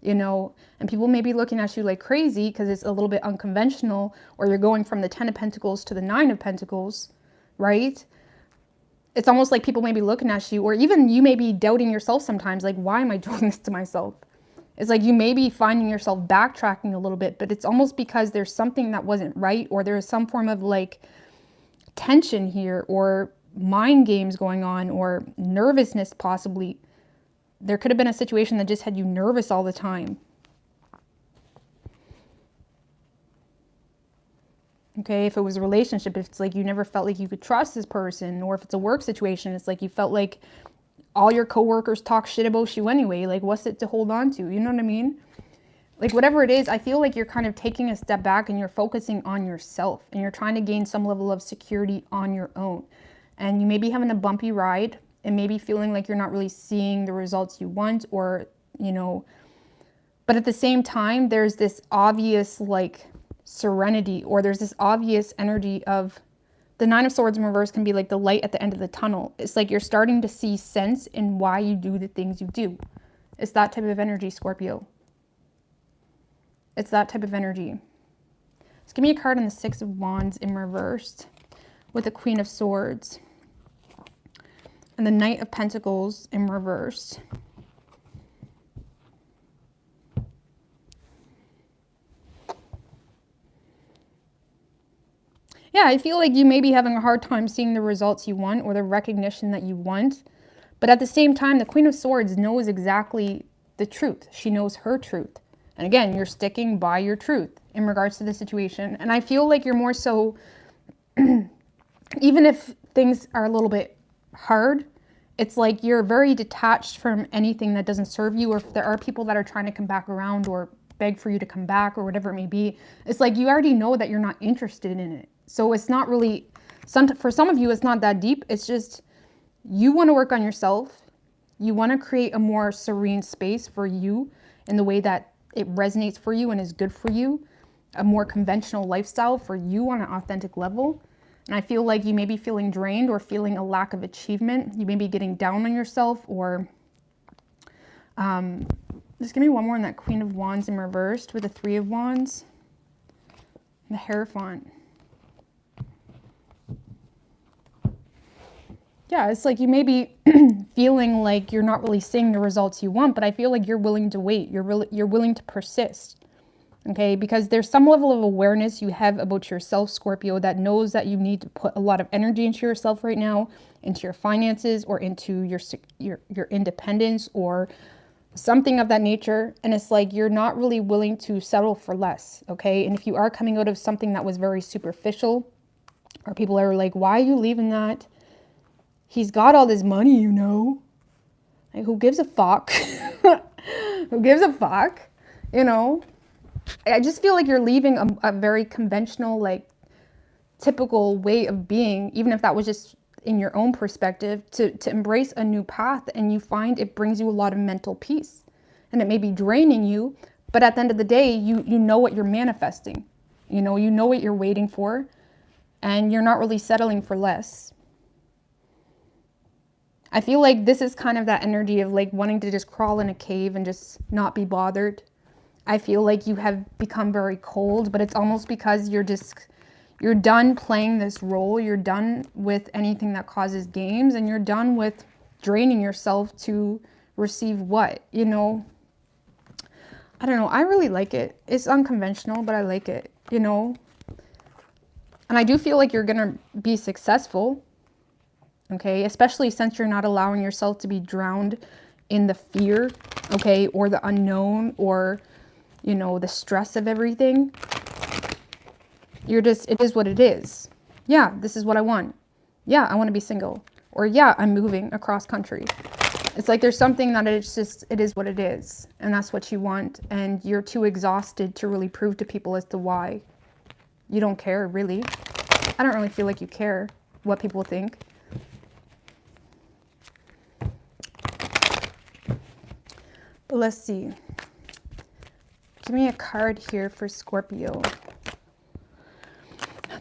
you know, and people may be looking at you like crazy because it's a little bit unconventional, or you're going from the Ten of Pentacles to the Nine of Pentacles, right? It's almost like people may be looking at you, or even you may be doubting yourself sometimes, like, why am I doing this to myself? It's like you may be finding yourself backtracking a little bit, but it's almost because there's something that wasn't right, or there's some form of like tension here, or mind games going on, or nervousness possibly. There could have been a situation that just had you nervous all the time. Okay, if it was a relationship, if it's like you never felt like you could trust this person, or if it's a work situation, it's like you felt like all your coworkers talk shit about you anyway. Like, what's it to hold on to? You know what I mean? Like, whatever it is, I feel like you're kind of taking a step back and you're focusing on yourself, and you're trying to gain some level of security on your own. And you may be having a bumpy ride, and maybe feeling like you're not really seeing the results you want, or, you know, but at the same time, there's this obvious like serenity, or there's this obvious energy of the Nine of Swords in reverse can be like the light at the end of the tunnel. It's like you're starting to see sense in why you do the things you do. It's that type of energy, Scorpio. It's that type of energy. So give me a card on the Six of Wands in reversed with the Queen of Swords and the Knight of Pentacles in reversed. Yeah, I feel like you may be having a hard time seeing the results you want or the recognition that you want. But at the same time, the Queen of Swords knows exactly the truth. She knows her truth. And again, you're sticking by your truth in regards to the situation. And I feel like you're more so, even if things are a little bit hard, it's like you're very detached from anything that doesn't serve you, or if there are people that are trying to come back around or beg for you to come back or whatever it may be. It's like you already know that you're not interested in it. So it's not really, for some of you, it's not that deep. It's just you want to work on yourself. You want to create a more serene space for you in the way that it resonates for you and is good for you. A more conventional lifestyle for you on an authentic level. And I feel like you may be feeling drained or feeling a lack of achievement. You may be getting down on yourself, or just give me one more on that Queen of Wands in reversed with the Three of Wands and the Hierophant. Yeah, it's like you may be feeling like you're not really seeing the results you want, but I feel like you're willing to wait. You're willing to persist. Okay, because there's some level of awareness you have about yourself, Scorpio, that knows that you need to put a lot of energy into yourself right now, into your finances, or into your independence, or something of that nature. And it's like you're not really willing to settle for less. Okay, and if you are coming out of something that was very superficial, or people are like, why are you leaving that? He's got all this money, you know. Like, who gives a fuck? Who gives a fuck? You know. I just feel like you're leaving a very conventional, like, typical way of being, even if that was just in your own perspective, to embrace a new path, and you find it brings you a lot of mental peace. And it may be draining you, but at the end of the day, you know what you're manifesting. You know what you're waiting for, and you're not really settling for less. I feel like this is kind of that energy of like wanting to just crawl in a cave and just not be bothered. I feel like you have become very cold, but it's almost because you're done playing this role. You're done with anything that causes games, and you're done with draining yourself to receive what, you know? I don't know. I really like it. It's unconventional, but I like it, you know? And I do feel like you're going to be successful. Okay, especially since you're not allowing yourself to be drowned in the fear, okay, or the unknown, or, you know, the stress of everything. It is what it is. Yeah, this is what I want. Yeah, I want to be single. Or yeah, I'm moving across country. It's like there's something that it is what it is. And that's what you want. And you're too exhausted to really prove to people as to why. You don't care, really. I don't really feel like you care what people think. But let's see. Give me a card here for Scorpio.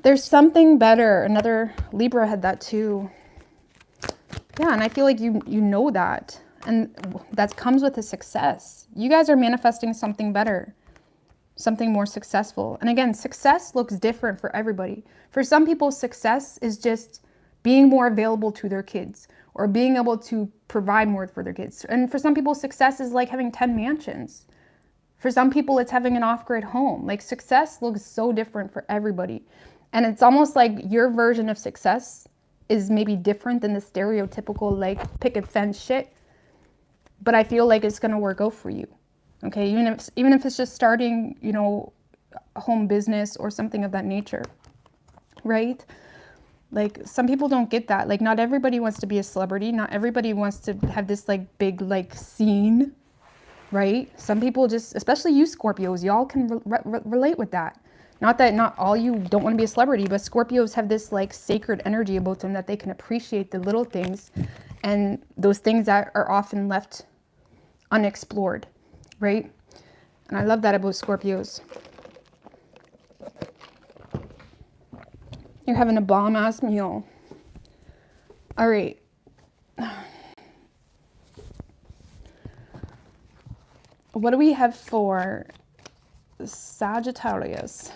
There's something better. Another Libra had that too. Yeah, and I feel like you know that. And that comes with a success. You guys are manifesting something better. Something more successful. And again, success looks different for everybody. For some people, success is just being more available to their kids, or being able to provide more for their kids. And for some people, success is like having 10 mansions. For some people, it's having an off-grid home. Like, success looks so different for everybody. And it's almost like your version of success is maybe different than the stereotypical, like, picket fence shit. But I feel like it's going to work out for you. Okay, even if it's just starting, you know, a home business or something of that nature, right? Like, some people don't get that. Like, not everybody wants to be a celebrity. Not everybody wants to have this, like, big, like, scene, right? Some people just, especially you Scorpios, y'all can relate with that. Not that not all you don't want to be a celebrity, but Scorpios have this, like, sacred energy about them that they can appreciate the little things, and those things that are often left unexplored, right? And I love that about Scorpios. You're having a bomb-ass meal. All right. What do we have for Sagittarius?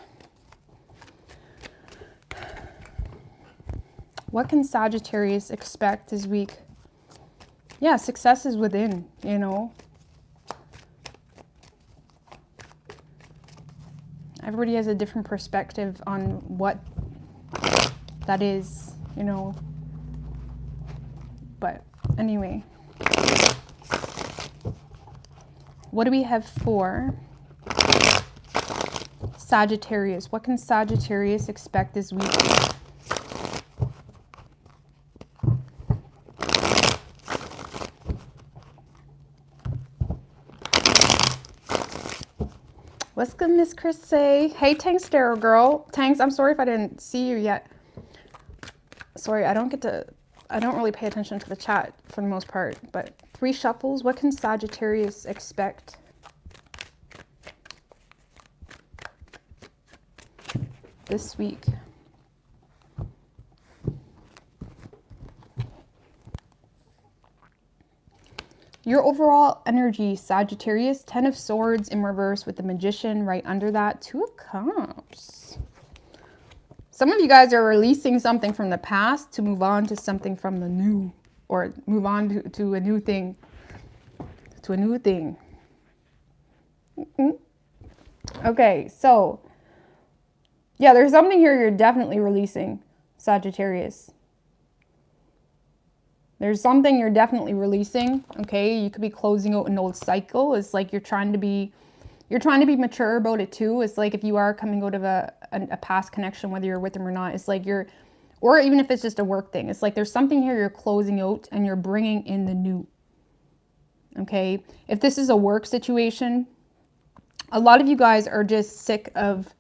What can Sagittarius expect this week? Yeah, success is within, you know. Everybody has a different perspective on what that is, you know. But anyway, what do we have for Sagittarius? What can Sagittarius expect this week? What's good, Miss Chris say? Hey, Tanks Darrow girl. Tanks, I'm sorry if I didn't see you yet. Sorry, I don't really pay attention to the chat for the most part. But 3 shuffles, what can Sagittarius expect this week? Your overall energy, Sagittarius, 10 of Swords in reverse with the Magician right under that, 2 of Cups. Some of you guys are releasing something from the past to move on to something from the new, or move on to a new thing, Okay, so yeah, there's something here you're definitely releasing, Sagittarius. There's something you're definitely releasing, okay? You could be closing out an old cycle. It's like you're trying to be mature about it too. It's like if you are coming out of a past connection, whether you're with them or not, it's like or even if it's just a work thing, it's like there's something here you're closing out and you're bringing in the new, okay? If this is a work situation, a lot of you guys are just sick of,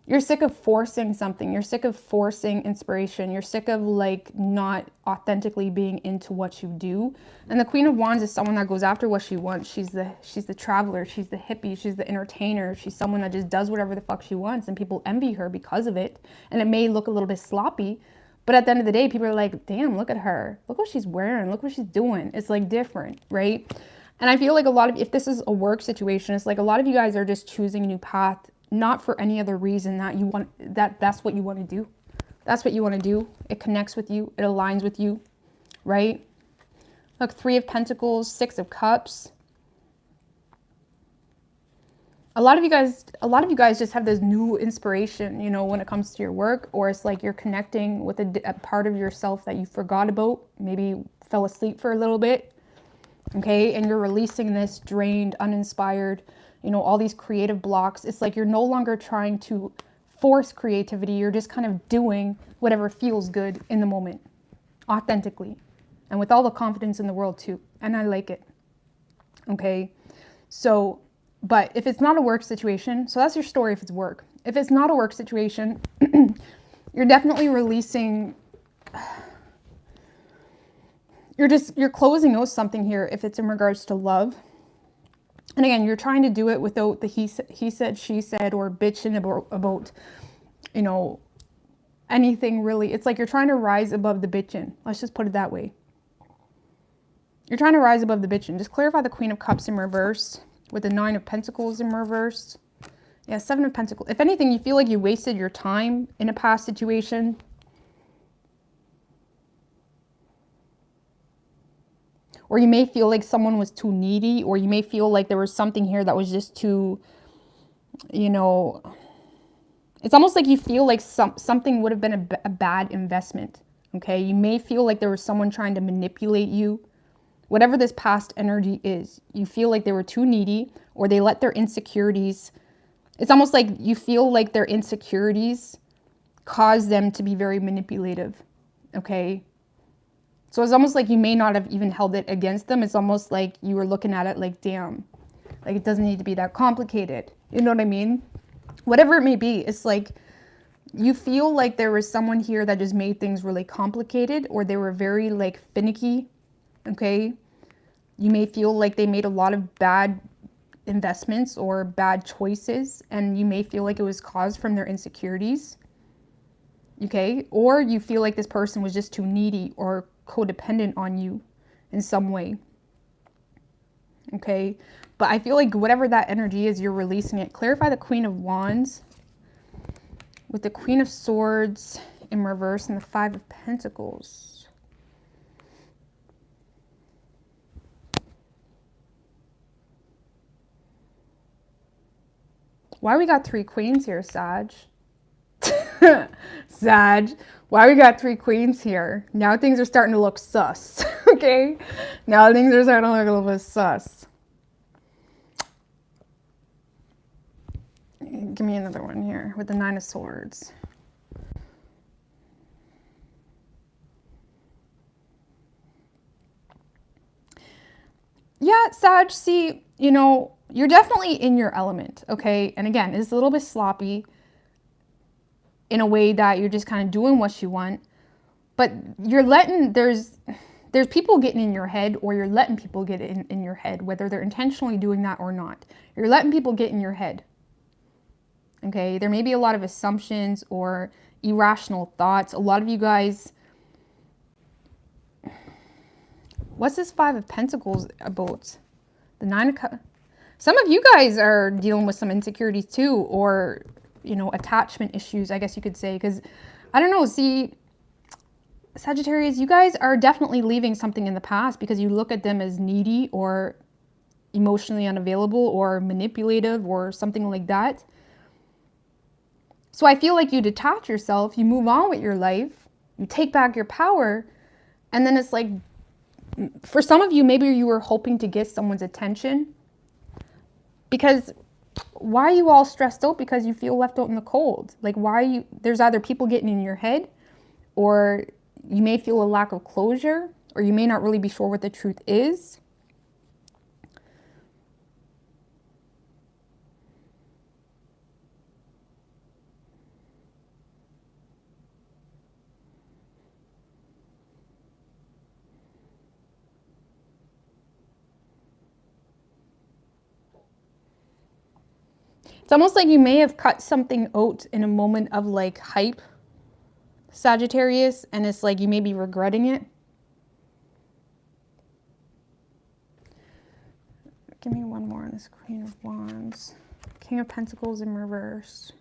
you're sick of forcing something. You're sick of forcing inspiration. You're sick of like not authentically being into what you do. And the Queen of Wands is someone that goes after what she wants. She's the traveler. She's the hippie. She's the entertainer. She's someone that just does whatever the fuck she wants, and people envy her because of it. And it may look a little bit sloppy, but at the end of the day, people are like, damn, look at her. Look what she's wearing. Look what she's doing. It's like different, right? And I feel like if this is a work situation, it's like a lot of you guys are just choosing a new path, not for any other reason that's what you want to do. That's what you want to do. It connects with you. It aligns with you, right? Look, 3 of Pentacles, 6 of Cups. A lot of you guys just have this new inspiration, you know, when it comes to your work, or it's like you're connecting with a part of yourself that you forgot about, maybe fell asleep for a little bit, okay? And you're releasing this drained, uninspired, you know, all these creative blocks. It's like you're no longer trying to force creativity. You're just kind of doing whatever feels good in the moment, authentically, and with all the confidence in the world too. And I like it, okay? So, but if it's not a work situation, so that's your story if it's work. If it's not a work situation, you're definitely releasing, you're closing out something here if it's in regards to love. And again, you're trying to do it without the he said, she said, or bitching about, you know, anything really. It's like you're trying to rise above the bitching. Let's just put it that way. You're trying to rise above the bitching. Just clarify the Queen of Cups in reverse with the 9 of Pentacles in reverse. Yeah, 7 of Pentacles. If anything, you feel like you wasted your time in a past situation. Or you may feel like someone was too needy, or you may feel like there was something here that was just too, you know, it's almost like you feel like something would have been a bad investment, okay? You may feel like there was someone trying to manipulate you. Whatever this past energy is, you feel like they were too needy, or they let their insecurities, it's almost like you feel like their insecurities cause them to be very manipulative, okay? So it's almost like you may not have even held it against them. It's almost like you were looking at it like, damn, like it doesn't need to be that complicated. You know what I mean? Whatever it may be, it's like you feel like there was someone here that just made things really complicated, or they were very like finicky, okay? You may feel like they made a lot of bad investments or bad choices, and you may feel like it was caused from their insecurities, okay? Or you feel like this person was just too needy or codependent on you in some way, okay? But I feel like whatever that energy is, you're releasing it. Clarify the Queen of Wands with the Queen of Swords in reverse and the Five of Pentacles. Why we got 3 queens here, Sag? Sag, why we got 3 queens here? Now things are starting to look sus, okay? Now things are starting to look a little bit sus. Give me another one here with the 9 of Swords. Yeah, Sag, see, you know, you're definitely in your element, okay? And again, it's a little bit sloppy in a way that you're just kind of doing what you want, but you're letting, there's people getting in your head, or you're letting people get in your head, whether they're intentionally doing that or not. You're letting people get in your head, okay? There may be a lot of assumptions or irrational thoughts. A lot of you guys, what's this 5 of Pentacles about? The 9 of Cups. Some of you guys are dealing with some insecurities too, or, you know, attachment issues, I guess you could say. Because, I don't know, see, Sagittarius, you guys are definitely leaving something in the past because you look at them as needy or emotionally unavailable or manipulative or something like that. So I feel like you detach yourself, you move on with your life, you take back your power, and then it's like, for some of you, maybe you were hoping to get someone's attention. Because why are you all stressed out because you feel left out in the cold? Like, why are you, there's either people getting in your head, or you may feel a lack of closure, or you may not really be sure what the truth is. It's almost like you may have cut something out in a moment of like hype, Sagittarius, and it's like you may be regretting it. Give me one more on this Queen of Wands. King of Pentacles in reverse.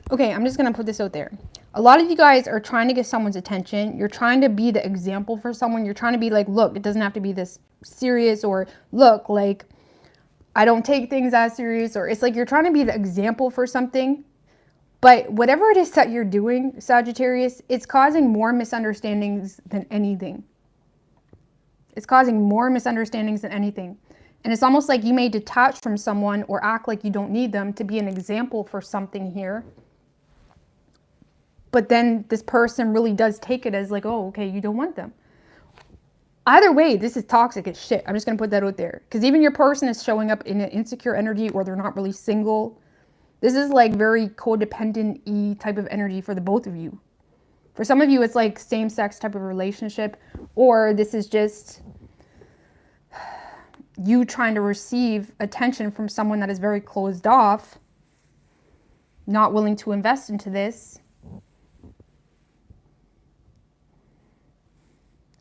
Okay, I'm just going to put this out there. A lot of you guys are trying to get someone's attention. You're trying to be the example for someone. You're trying to be like, look, it doesn't have to be this serious, or look, like, I don't take things as serious, or it's like you're trying to be the example for something. But whatever it is that you're doing, Sagittarius, it's causing more misunderstandings than anything. It's causing more misunderstandings than anything. And it's almost like you may detach from someone or act like you don't need them to be an example for something here. But then this person really does take it as like, oh, okay, you don't want them. Either way, this is toxic as shit. I'm just going to put that out there. Because even your person is showing up in an insecure energy, or they're not really single. This is like very codependent-y type of energy for the both of you. For some of you, it's like same-sex type of relationship. Or this is just you trying to receive attention from someone that is very closed off, not willing to invest into this.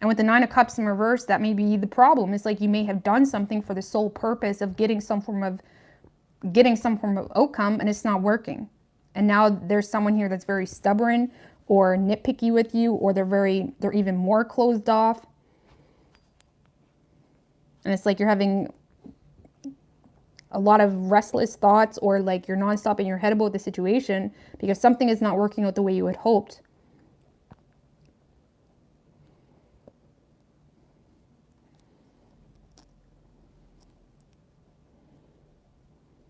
And with the 9 of Cups in reverse, that may be the problem. It's like you may have done something for the sole purpose of getting some form of outcome, and it's not working. And now there's someone here that's very stubborn or nitpicky with you, or they're even more closed off. And it's like you're having a lot of restless thoughts, or like you're nonstop in your head about the situation because something is not working out the way you had hoped.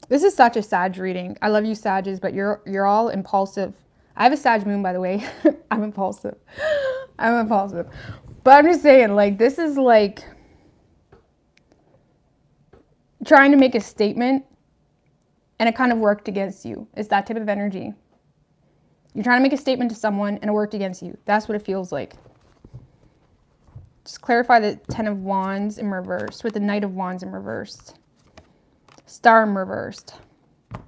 This is such a Sag reading. I love you, Sages, but you're all impulsive. I have a Sag moon, by the way. I'm impulsive. I'm impulsive. But I'm just saying, like, this is like trying to make a statement, and it kind of worked against you. It's that type of energy. You're trying to make a statement to someone, and it worked against you. That's what it feels like. Just clarify the 10 of Wands in reverse with the Knight of Wands in reversed. Star in reversed. I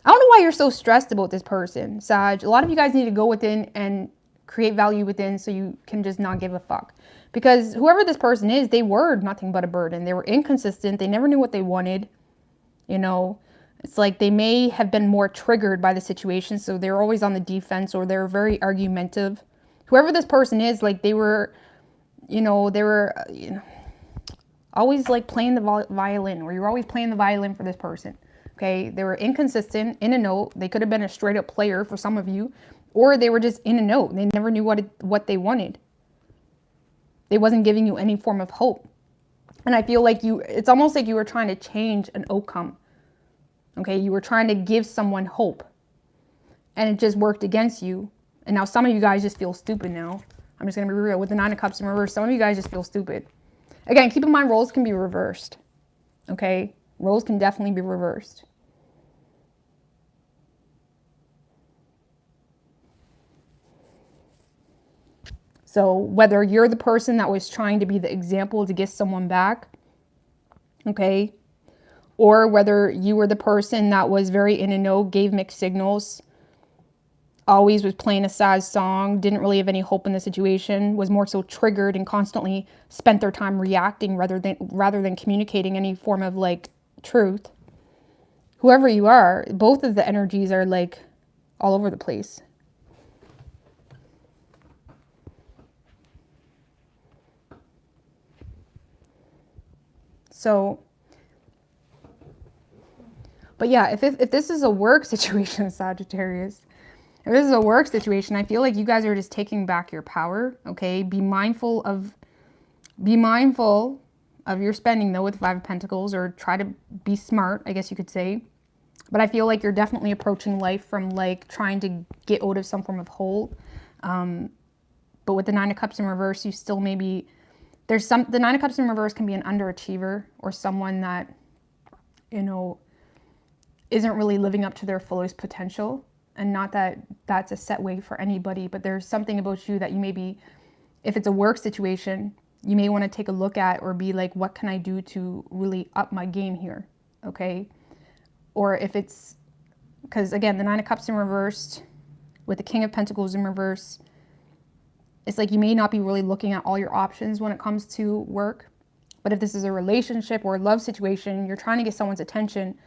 don't know why you're so stressed about this person, Sag. A lot of you guys need to go within and create value within so you can just not give a fuck. Because whoever this person is, they were nothing but a burden. They were inconsistent. They never knew what they wanted. You know, it's like they may have been more triggered by the situation. So they were always on the defense, or they were very argumentative. Whoever this person is, like they were, always like playing the violin, or you're always playing the violin for this person. Okay. They were inconsistent in a note. They could have been a straight up player for some of you, or they were just in a note. They never knew what they wanted. They wasn't giving you any form of hope. And I feel like it's almost like you were trying to change an outcome. Okay, you were trying to give someone hope. And it just worked against you. And now some of you guys just feel stupid now. I'm just going to be real. With the 9 of Cups in reverse, some of you guys just feel stupid. Again, keep in mind, roles can be reversed. Okay, roles can definitely be reversed. So whether you're the person that was trying to be the example to get someone back, okay, or whether you were the person that was very in a know, gave mixed signals, always was playing a sad song, didn't really have any hope in the situation, was more so triggered and constantly spent their time reacting rather than communicating any form of like truth. Whoever you are, both of the energies are like all over the place. So, but yeah, if this is a work situation, Sagittarius, if this is a work situation, I feel like you guys are just taking back your power, okay? Be mindful of your spending though with 5 of Pentacles, or try to be smart, I guess you could say. But I feel like you're definitely approaching life from like trying to get out of some form of hole. But with the 9 of Cups in reverse, you still maybe... the 9 of Cups in reverse can be an underachiever, or someone that, isn't really living up to their fullest potential. And not that that's a set way for anybody, but there's something about you that you maybe, if it's a work situation, you may want to take a look at, or be like, what can I do to really up my game here? Okay. Or if it's, because again, the 9 of Cups in reversed with the King of Pentacles in reverse, it's like you may not be really looking at all your options when it comes to work. But if this is a relationship or a love situation, you're trying to get someone's attention.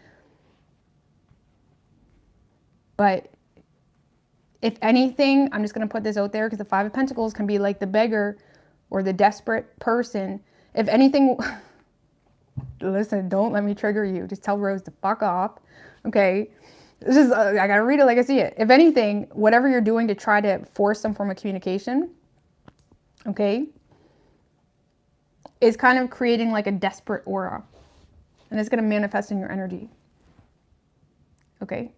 But if anything, I'm just going to put this out there, because the 5 of Pentacles can be like the beggar or the desperate person. If anything, listen, don't let me trigger you. Just tell Rose to fuck off. Okay. This is, I got to read it like I see it. If anything, whatever you're doing to try to force some form of communication, okay, is kind of creating like a desperate aura. And it's going to manifest in your energy. Okay.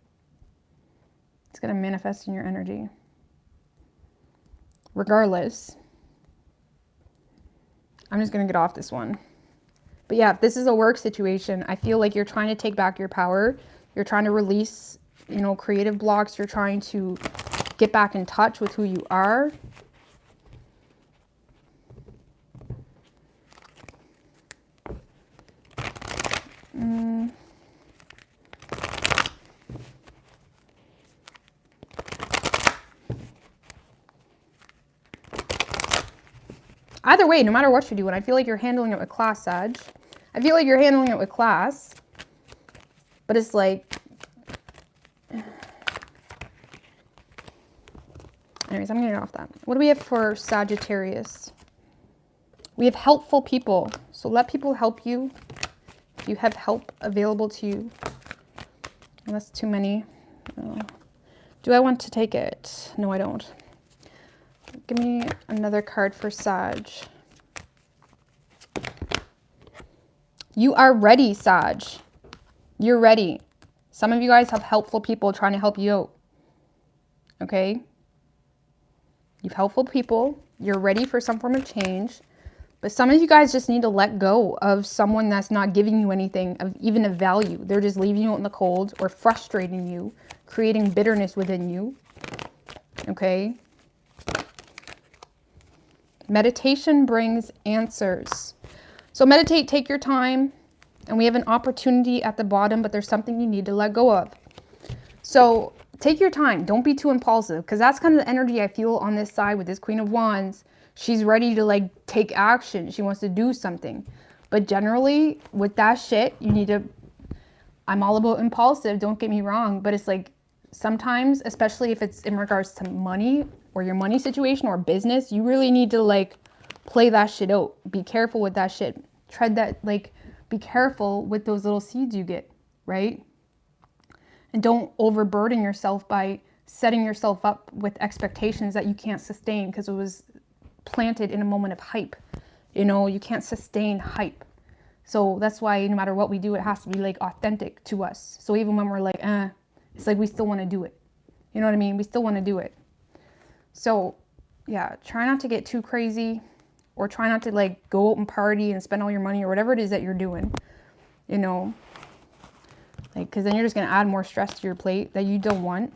It's going to manifest in your energy. Regardless, I'm just going to get off this one. But yeah, if this is a work situation, I feel like you're trying to take back your power. You're trying to release, creative blocks. You're trying to get back in touch with who you are. Either way, no matter what you're doing, I feel like you're handling it with class, Sag. I feel like you're handling it with class. But it's like... Anyways, I'm going to get off that. What do we have for Sagittarius? We have helpful people. So let people help you. If you have help available to you. And that's too many. Do I want to take it? No, I don't. Give me another card for Sag. You are ready, Sag. You're ready. Some of you guys have helpful people trying to help you out. Okay? You've helpful people. You're ready for some form of change. But some of you guys just need to let go of someone that's not giving you anything of even a value. They're just leaving you out in the cold, or frustrating you, creating bitterness within you. Okay? Meditation brings answers. So meditate, take your time. And we have an opportunity at the bottom, but there's something you need to let go of. So take your time. Don't be too impulsive, because that's kind of the energy I feel on this side with this Queen of Wands. she's ready to like take action. She wants to do something. But generally with that shit, you need to, I'm all about impulsive, don't get me wrong, but it's like sometimes, especially if it's in regards to money or your money situation or business, you really need to like play that shit out. Be careful with that shit. Tread that, like, be careful with those little seeds you get, right? And don't overburden yourself by setting yourself up with expectations that you can't sustain because it was planted in a moment of hype. You know, you can't sustain hype. So that's why no matter what we do, it has to be like authentic to us. So even when we're like, it's like we still want to do it. You know what I mean? We still want to do it. So yeah, try not to get too crazy, or try not to like go out and party and spend all your money or whatever it is that you're doing, you know, like, because then you're just going to add more stress to your plate that you don't want.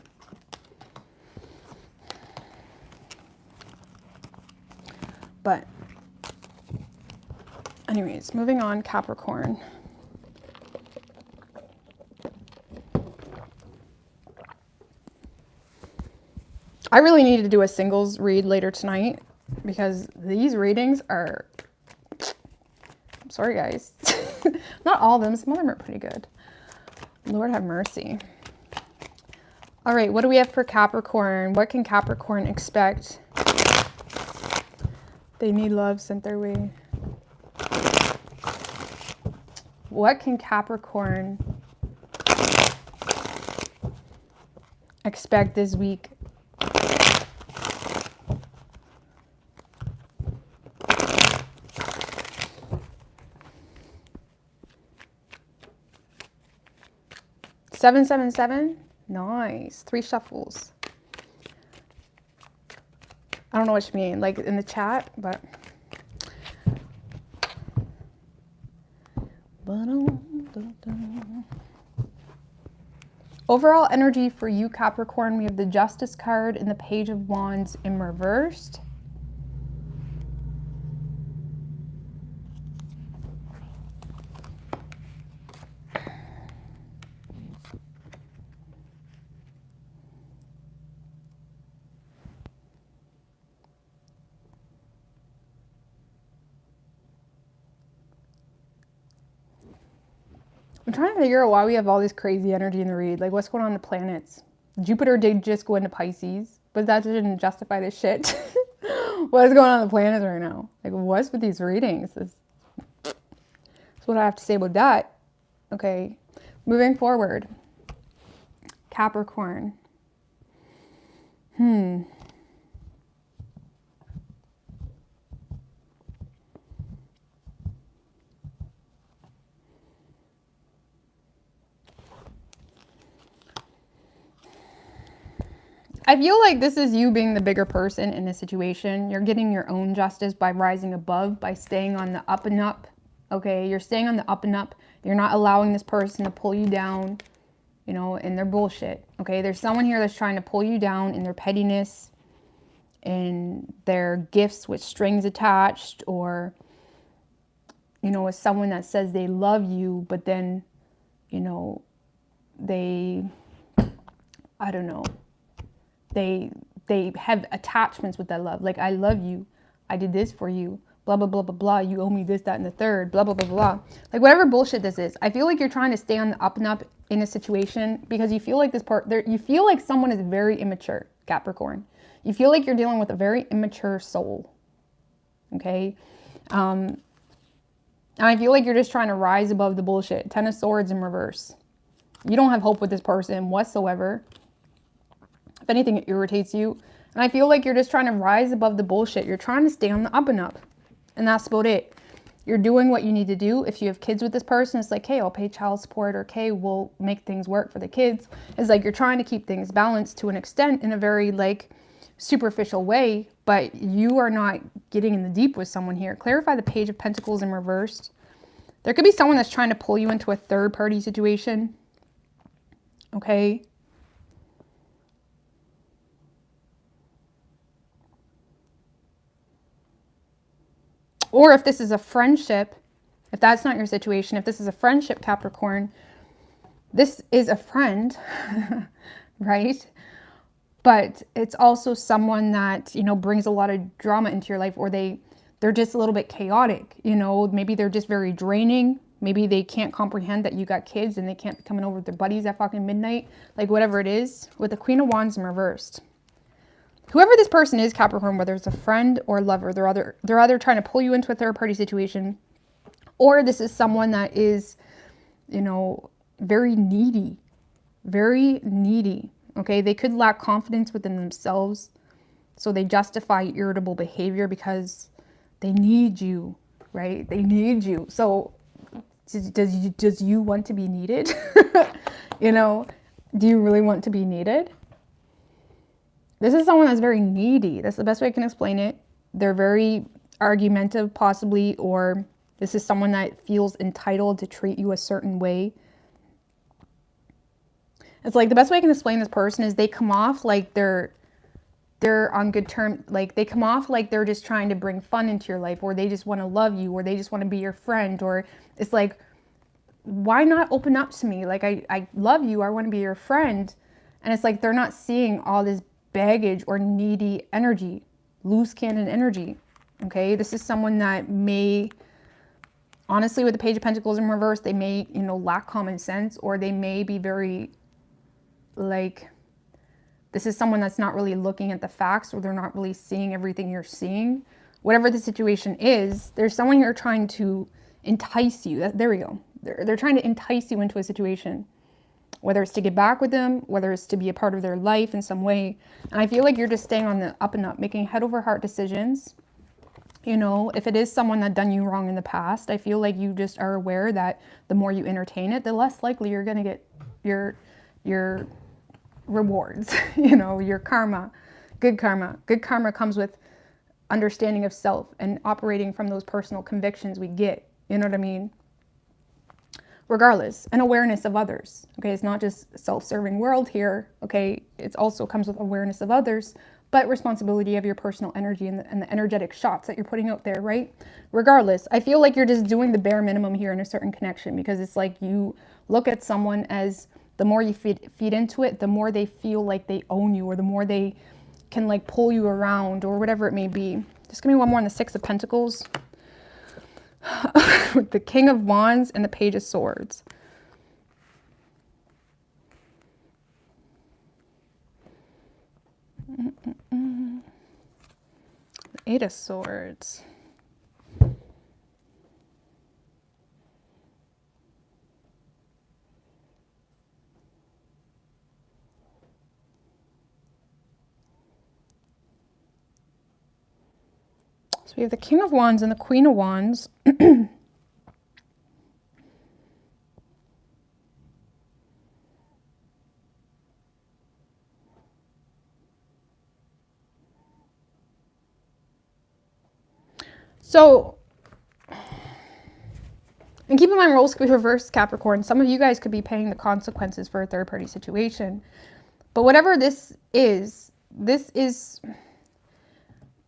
But anyways, moving on, Capricorn. I really need to do a singles read later tonight because these readings are, I'm sorry guys, not all of them, some of them are pretty good. Lord have mercy. All right, what do we have for Capricorn? What can Capricorn expect? They need love sent their way. What can Capricorn expect this week? Seven, 7, 7. Nice. 3 shuffles. I don't know what you mean, like in the chat, but. Overall energy for you, Capricorn, we have the Justice card and the Page of Wands in reversed. I'm trying to figure out why we have all this crazy energy in the read. Like, what's going on in the planets? Jupiter did just go into Pisces, but that didn't justify this shit. What is going on in the planets right now? Like, what's with these readings? That's what I have to say about that. Okay, moving forward. Capricorn. I feel like this is you being the bigger person in this situation. You're getting your own justice by rising above, by staying on the up and up. Okay, you're staying on the up and up. You're not allowing this person to pull you down, you know, in their bullshit. Okay, there's someone here that's trying to pull you down in their pettiness, in their gifts with strings attached, or, you know, as someone that says they love you, but then, you know, they, I don't know. They have attachments with that love. Like, I love you. I did this for you. Blah, blah, blah, blah, blah. You owe me this, that, and the third. Blah, blah, blah, blah. Like, whatever bullshit this is. I feel like you're trying to stay on the up and up in a situation because you feel like you feel like someone is very immature, Capricorn. You feel like you're dealing with a very immature soul. Okay? And I feel like you're just trying to rise above the bullshit. 10 of Swords in reverse. You don't have hope with this person whatsoever. If anything, it irritates you. And I feel like you're just trying to rise above the bullshit. You're trying to stay on the up and up. And that's about it. You're doing what you need to do. If you have kids with this person, it's like, hey, I'll pay child support, or okay, we'll make things work for the kids. It's like you're trying to keep things balanced to an extent in a very like superficial way, but you are not getting in the deep with someone here. Clarify the Page of Pentacles in reversed. There could be someone that's trying to pull you into a third party situation. Okay. Or if this is a friendship, if that's not your situation, if this is a friendship, Capricorn, this is a friend, right? but it's also someone that, you know, brings a lot of drama into your life, or they're just a little bit chaotic, you know, maybe they're just very draining. Maybe they can't comprehend that you got kids and they can't be coming over with their buddies at fucking midnight, like whatever it is. With the Queen of Wands in reversed, whoever this person is, Capricorn, whether it's a friend or lover, they're either trying to pull you into a third party situation, or this is someone that is, you know, very needy, very needy. Okay, they could lack confidence within themselves, so they justify irritable behavior because they need you, right? They need you. So does you want to be needed? You know, do you really want to be needed? This is someone that's very needy. That's the best way I can explain it. They're very argumentative, possibly, or this is someone that feels entitled to treat you a certain way. It's like the best way I can explain this person is they come off like they're on good terms. Like they come off like they're just trying to bring fun into your life, or they just want to love you, or they just want to be your friend, or it's like, why not open up to me? Like I love you. I want to be your friend. And it's like they're not seeing all this baggage or needy energy, loose cannon energy. Okay, this is someone that may, honestly, with the Page of Pentacles in reverse, they may, you know, lack common sense, or they may be very, like, this is someone that's not really looking at the facts, or they're not really seeing everything you're seeing. Whatever the situation is, there's someone here trying to entice you. There we go. They're trying to entice you into a situation, whether it's to get back with them, whether it's to be a part of their life in some way. And I feel like you're just staying on the up and up, making head over heart decisions. You know, if it is someone that done you wrong in the past, I feel like you just are aware that the more you entertain it, the less likely you're going to get your rewards, you know, your karma, good karma. Good karma comes with understanding of self and operating from those personal convictions we get. You know what I mean? Regardless, an awareness of others. Okay, it's not just self-serving world here. Okay, it also comes with awareness of others, but responsibility of your personal energy and the energetic shots that you're putting out there, right? Regardless, I feel like you're just doing the bare minimum here in a certain connection, because it's like you look at someone as the more you feed into it, the more they feel like they own you, or the more they can like pull you around, or whatever it may be. Just give me one more on the Six of Pentacles. With the King of Wands and the Page of Swords. The Eight of Swords. So we have the King of Wands and the Queen of Wands. So, and keep in mind, roles could be reversed, Capricorn. Some of you guys could be paying the consequences for a third-party situation. But whatever this is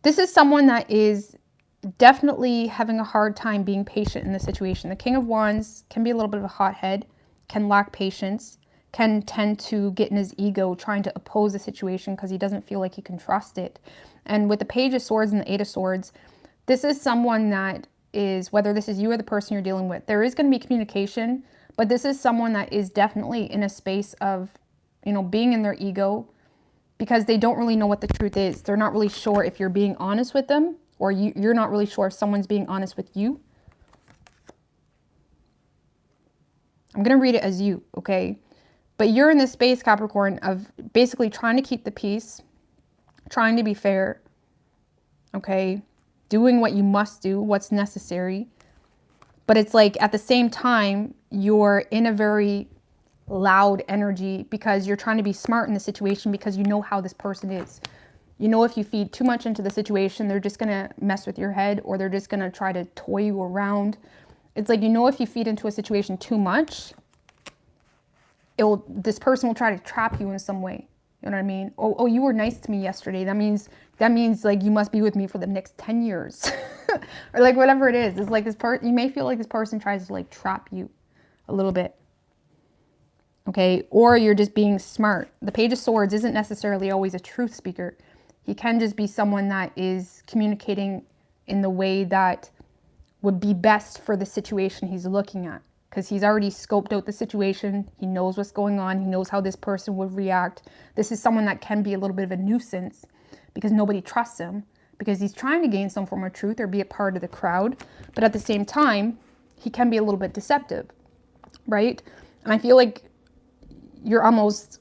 someone that is definitely having a hard time being patient in the situation. The King of Wands can be a little bit of a hothead, can lack patience, can tend to get in his ego trying to oppose the situation because he doesn't feel like he can trust it. And with the Page of Swords and the Eight of Swords, this is someone that is, whether this is you or the person you're dealing with, there is going to be communication, but this is someone that is definitely in a space of, you know, being in their ego, because they don't really know what the truth is. They're not really sure if you're being honest with them, or you're not really sure if someone's being honest with you. I'm going to read it as you, okay? But you're in this space, Capricorn, of basically trying to keep the peace, trying to be fair, okay? Doing what you must do, what's necessary. But it's like at the same time, you're in a very loud energy because you're trying to be smart in the situation, because you know how this person is. You know, if you feed too much into the situation, they're just going to mess with your head, or they're just going to try to toy you around. It's like, you know, if you feed into a situation too much, this person will try to trap you in some way. You know what I mean? Oh, you were nice to me yesterday. That means like you must be with me for the next 10 years. Or like whatever it is. It's like this you may feel like this person tries to like trap you a little bit. Okay, or you're just being smart. The Page of Swords isn't necessarily always a truth speaker. He can just be someone that is communicating in the way that would be best for the situation he's looking at, because he's already scoped out the situation. He knows what's going on. He knows how this person would react. This is someone that can be a little bit of a nuisance because nobody trusts him, because he's trying to gain some form of truth or be a part of the crowd. But at the same time, he can be a little bit deceptive, right? And I feel like you're almost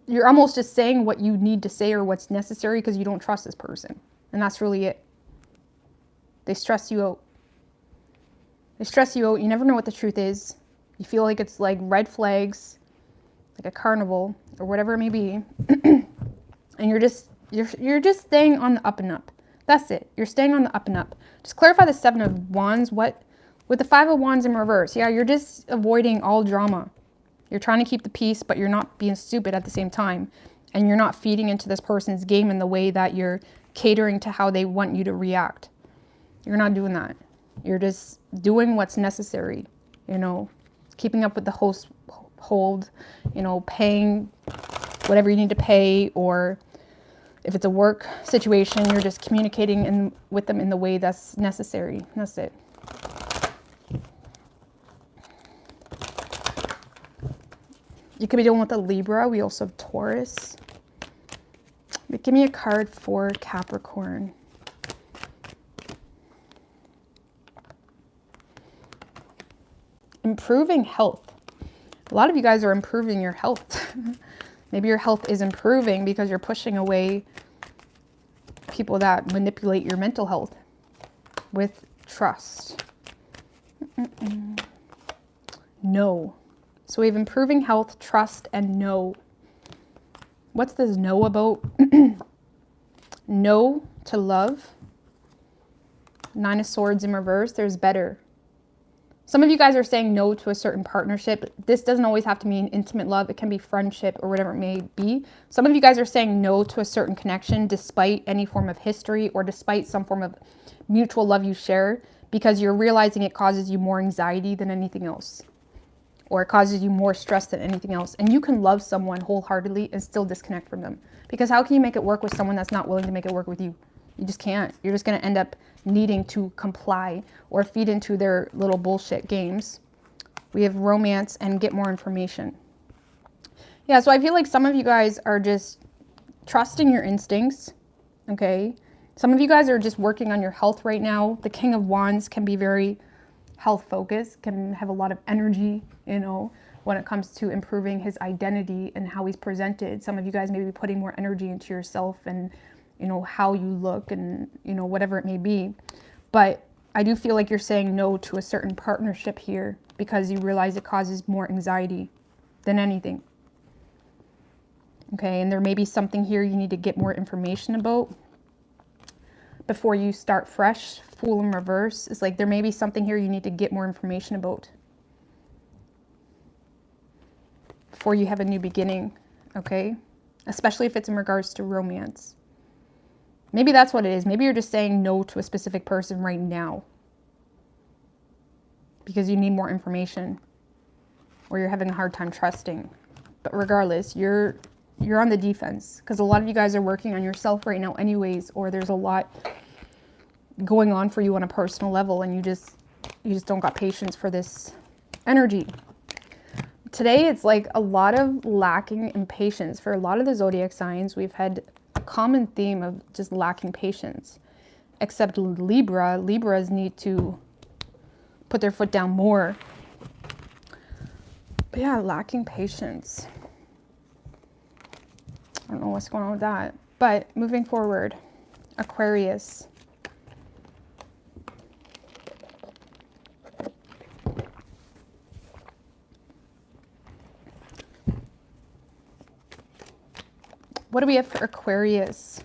just saying what you need to say or what's necessary because you don't trust this person. And that's really it. They stress you out. They stress you out. You never know what the truth is. You feel like it's like red flags, like a carnival or whatever it may be. And you're just staying on the up and up. That's it. You're staying on the up and up. Just clarify the Seven of Wands. What with the Five of Wands in reverse? Yeah, you're just avoiding all drama. You're trying to keep the peace, but you're not being stupid at the same time. And you're not feeding into this person's game in the way that you're catering to how they want you to react. You're not doing that. You're just doing what's necessary, you know, keeping up with the household, you know, paying whatever you need to pay, or if it's a work situation, you're just communicating with them in the way that's necessary. That's it. You could be dealing with a Libra. We also have Taurus. But give me a card for Capricorn. Improving health. A lot of you guys are improving your health. Maybe your health is improving because you're pushing away people that manipulate your mental health with trust. No. So we have improving health, trust, and no. What's this no about? No to love. Nine of Swords in reverse. There's better. Some of you guys are saying no to a certain partnership. This doesn't always have to mean intimate love. It can be friendship or whatever it may be. Some of you guys are saying no to a certain connection despite any form of history or despite some form of mutual love you share, because you're realizing it causes you more anxiety than anything else, or it causes you more stress than anything else. And you can love someone wholeheartedly and still disconnect from them, because how can you make it work with someone that's not willing to make it work with you? You just can't. You're just going to end up needing to comply or feed into their little bullshit games. We have romance and get more information. Yeah, so I feel like some of you guys are just trusting your instincts, okay? Some of you guys are just working on your health right now. The King of Wands can be very health focused, can have a lot of energy, you know, when it comes to improving his identity and how he's presented. Some of you guys may be putting more energy into yourself and, you know, how you look and, you know, whatever it may be. But I do feel like you're saying no to a certain partnership here because you realize it causes more anxiety than anything. Okay, and there may be something here you need to get more information about before you start fresh. Fool in reverse. It's like there may be something here you need to get more information about before you have a new beginning, okay? Especially if it's in regards to romance. Maybe that's what it is. Maybe you're just saying no to a specific person right now because you need more information, or you're having a hard time trusting. But regardless, you're on the defense because a lot of you guys are working on yourself right now anyways, or there's a lot going on for you on a personal level and you just don't got patience for this energy. Today, it's like a lot of lacking in patience. For a lot of the zodiac signs, we've had a common theme of just lacking patience. Except Libras need to put their foot down more. But yeah, lacking patience. I don't know what's going on with that. But moving forward, Aquarius. What do we have for Aquarius?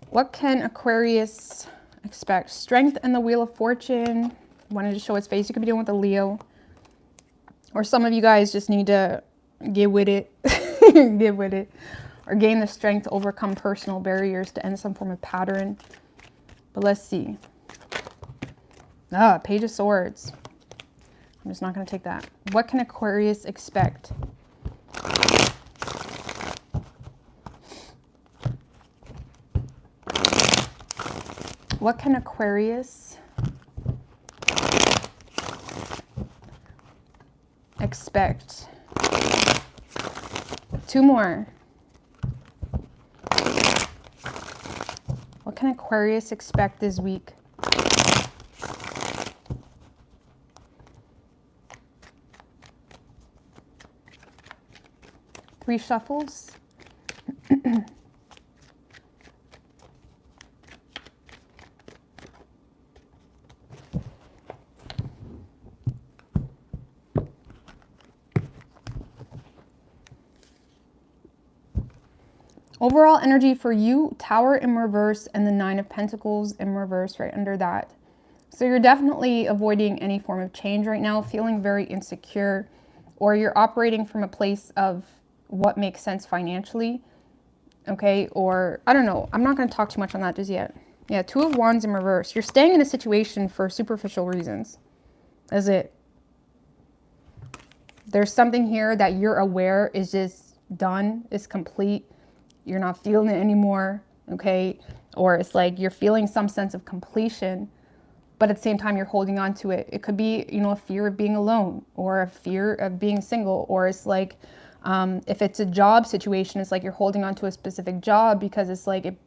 What can Aquarius expect? Strength and the Wheel of Fortune. Wanted to show its face. You could be dealing with a Leo. Or some of you guys just need to get with it. Get with it. Or gain the strength to overcome personal barriers to end some form of pattern. But let's see. Page of Swords. I'm just not going to take that. What can Aquarius expect? What can Aquarius expect? 2 more. What can Aquarius expect this week? Three shuffles. Overall energy for you, Tower in reverse and the 9 of Pentacles in reverse right under that. So you're definitely avoiding any form of change right now, feeling very insecure, or you're operating from a place of what makes sense financially, okay? Or, I don't know. I'm not going to talk too much on that just yet. Yeah, 2 of Wands in reverse. You're staying in a situation for superficial reasons. That's it. There's something here that you're aware is just done, is complete. You're not feeling it anymore, okay? Or it's like you're feeling some sense of completion, but at the same time, you're holding on to it. It could be, you know, a fear of being alone or a fear of being single, or it's like, if it's a job situation, it's like you're holding on to a specific job because it's like it,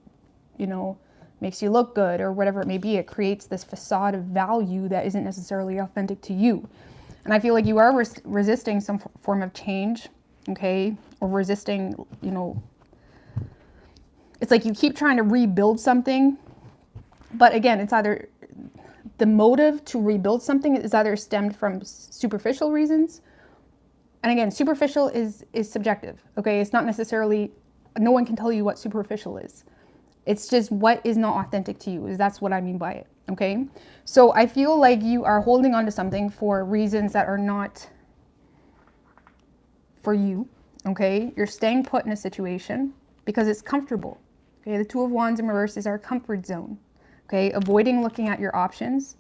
you know, makes you look good or whatever it may be. It creates this facade of value that isn't necessarily authentic to you. And I feel like you are resisting some form of change, okay? Or resisting, you know, it's like you keep trying to rebuild something. But again, it's either the motive to rebuild something is either stemmed from superficial reasons. And again, superficial is subjective, okay? It's not necessarily, no one can tell you what superficial is. It's just what is not authentic to you. That's what I mean by it, okay? So I feel like you are holding on to something for reasons that are not for you, okay? You're staying put in a situation because it's comfortable, okay? The 2 of Wands in reverse is our comfort zone, okay? Avoiding looking at your options.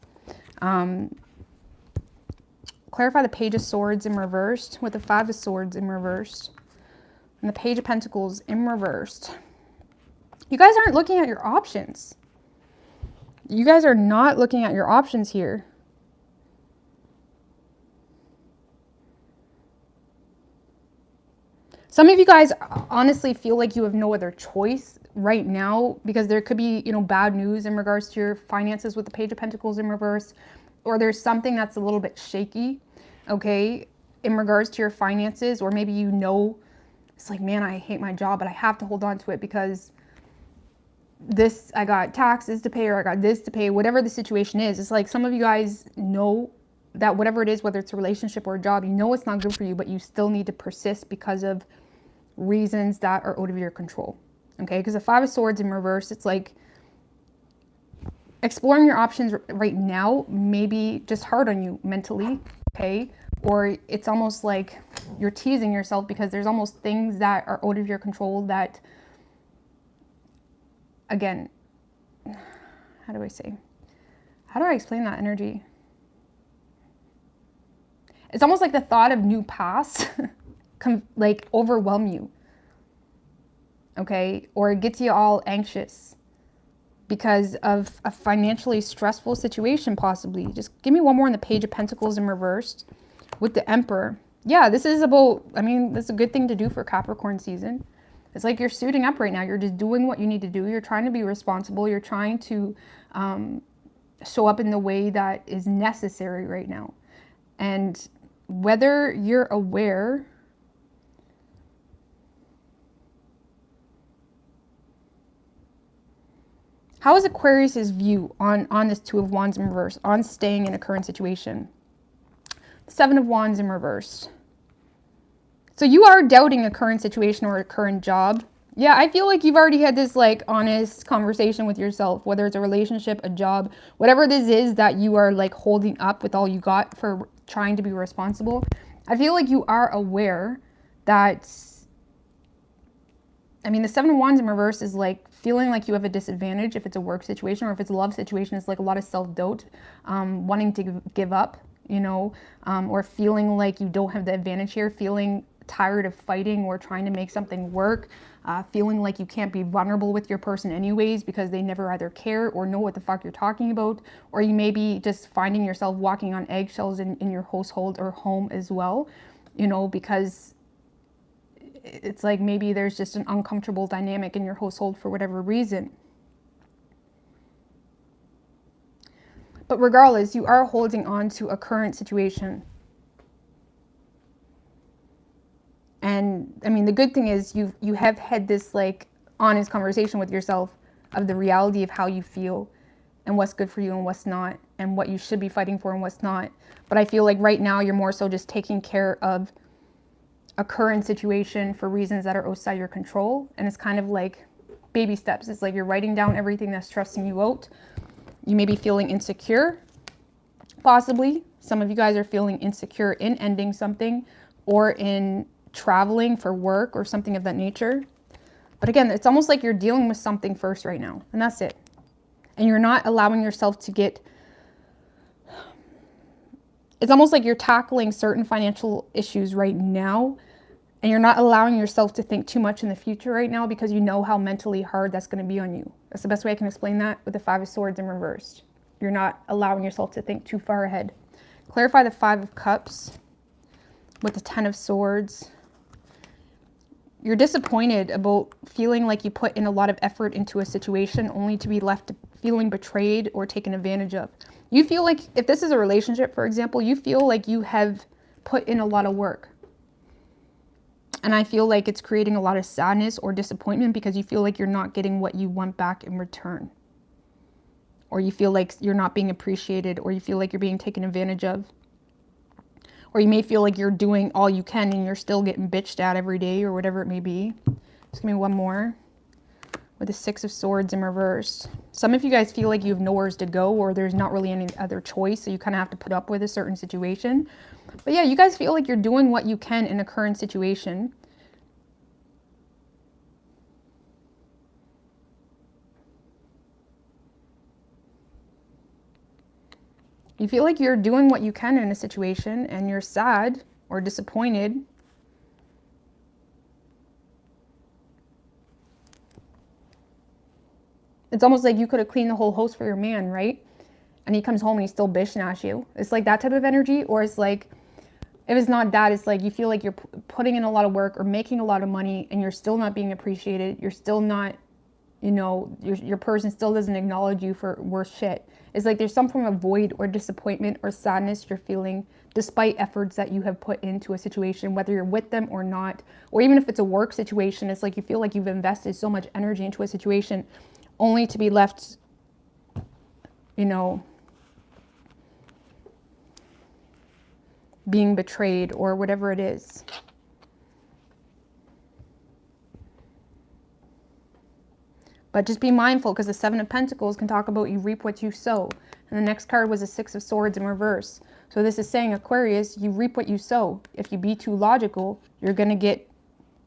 Clarify the Page of Swords in reversed with the 5 of Swords in reversed and the Page of Pentacles in reversed. You guys aren't looking at your options. You guys are not looking at your options here. Some of you guys honestly feel like you have no other choice right now because there could be, you know, bad news in regards to your finances with the Page of Pentacles in reverse, or there's something that's a little bit shaky, okay, in regards to your finances, or maybe you know, it's like, man, I hate my job, but I have to hold on to it because this, I got taxes to pay, or I got this to pay, whatever the situation is. It's like some of you guys know that whatever it is, whether it's a relationship or a job, you know it's not good for you, but you still need to persist because of reasons that are out of your control, okay? Because the 5 of Swords in reverse, it's like exploring your options right now may be just hard on you mentally, okay? Or it's almost like you're teasing yourself because there's almost things that are out of your control that, again, how do I explain that energy? It's almost like the thought of new paths like overwhelm you, okay? Or it gets you all anxious because of a financially stressful situation, possibly. Just give me one more on the Page of Pentacles in reversed with the Emperor. Yeah, this is about, I mean, this is a good thing to do for Capricorn season. It's like you're suiting up right now. You're just doing what you need to do. You're trying to be responsible. You're trying to show up in the way that is necessary right now. And whether you're aware, how is Aquarius's view on this 2 of Wands in reverse, on staying in a current situation? 7 of Wands in reverse. So you are doubting a current situation or a current job. Yeah, I feel like you've already had this like honest conversation with yourself, whether it's a relationship, a job, whatever this is that you are like holding up with all you got for trying to be responsible. I feel like you are aware that, I mean, the 7 of Wands in reverse is like feeling like you have a disadvantage if it's a work situation, or if it's a love situation, it's like a lot of self-doubt, wanting to give up, you know, or feeling like you don't have the advantage here, feeling tired of fighting or trying to make something work, feeling like you can't be vulnerable with your person anyways because they never either care or know what the fuck you're talking about, or you may be just finding yourself walking on eggshells in your household or home as well, you know, because it's like maybe there's just an uncomfortable dynamic in your household for whatever reason. But regardless, you are holding on to a current situation. And I mean, the good thing is you have had this like honest conversation with yourself of the reality of how you feel and what's good for you and what's not, and what you should be fighting for and what's not. But I feel like right now you're more so just taking care of a current situation for reasons that are outside your control. And it's kind of like baby steps. It's like you're writing down everything that's stressing you out. You may be feeling insecure, possibly. Some of you guys are feeling insecure in ending something or in traveling for work or something of that nature. But again, it's almost like you're dealing with something first right now, and that's it. And you're not allowing yourself to get, it's almost like you're tackling certain financial issues right now, and you're not allowing yourself to think too much in the future right now because you know how mentally hard that's going to be on you. That's the best way I can explain that with the Five of Swords in reverse. You're not allowing yourself to think too far ahead. Clarify the Five of Cups with the Ten of Swords. You're disappointed about feeling like you put in a lot of effort into a situation only to be left feeling betrayed or taken advantage of. You feel like, if this is a relationship, for example, you feel like you have put in a lot of work. And I feel like it's creating a lot of sadness or disappointment because you feel like you're not getting what you want back in return. Or you feel like you're not being appreciated, or you feel like you're being taken advantage of. Or you may feel like you're doing all you can and you're still getting bitched at every day or whatever it may be. Just give me one more. With the Six of Swords in reverse. Some of you guys feel like you have nowhere to go, or there's not really any other choice, so you kind of have to put up with a certain situation. But yeah, you guys feel like you're doing what you can in a current situation. You feel like you're doing what you can in a situation and you're sad or disappointed. It's almost like you could have cleaned the whole house for your man, right? And he comes home and he's still bitching at you. It's like that type of energy. Or it's like, if it's not that, it's like you feel like you're putting in a lot of work or making a lot of money and you're still not being appreciated. You're still not, you know, your person still doesn't acknowledge you for worth shit. It's like there's some form of void or disappointment or sadness you're feeling despite efforts that you have put into a situation, whether you're with them or not. Or even if it's a work situation, it's like you feel like you've invested so much energy into a situation only to be left, you know, being betrayed or whatever it is. But just be mindful, because the Seven of Pentacles can talk about you reap what you sow. And the next card was a Six of Swords in reverse. So this is saying, Aquarius, you reap what you sow. If you be too logical, you're going to get,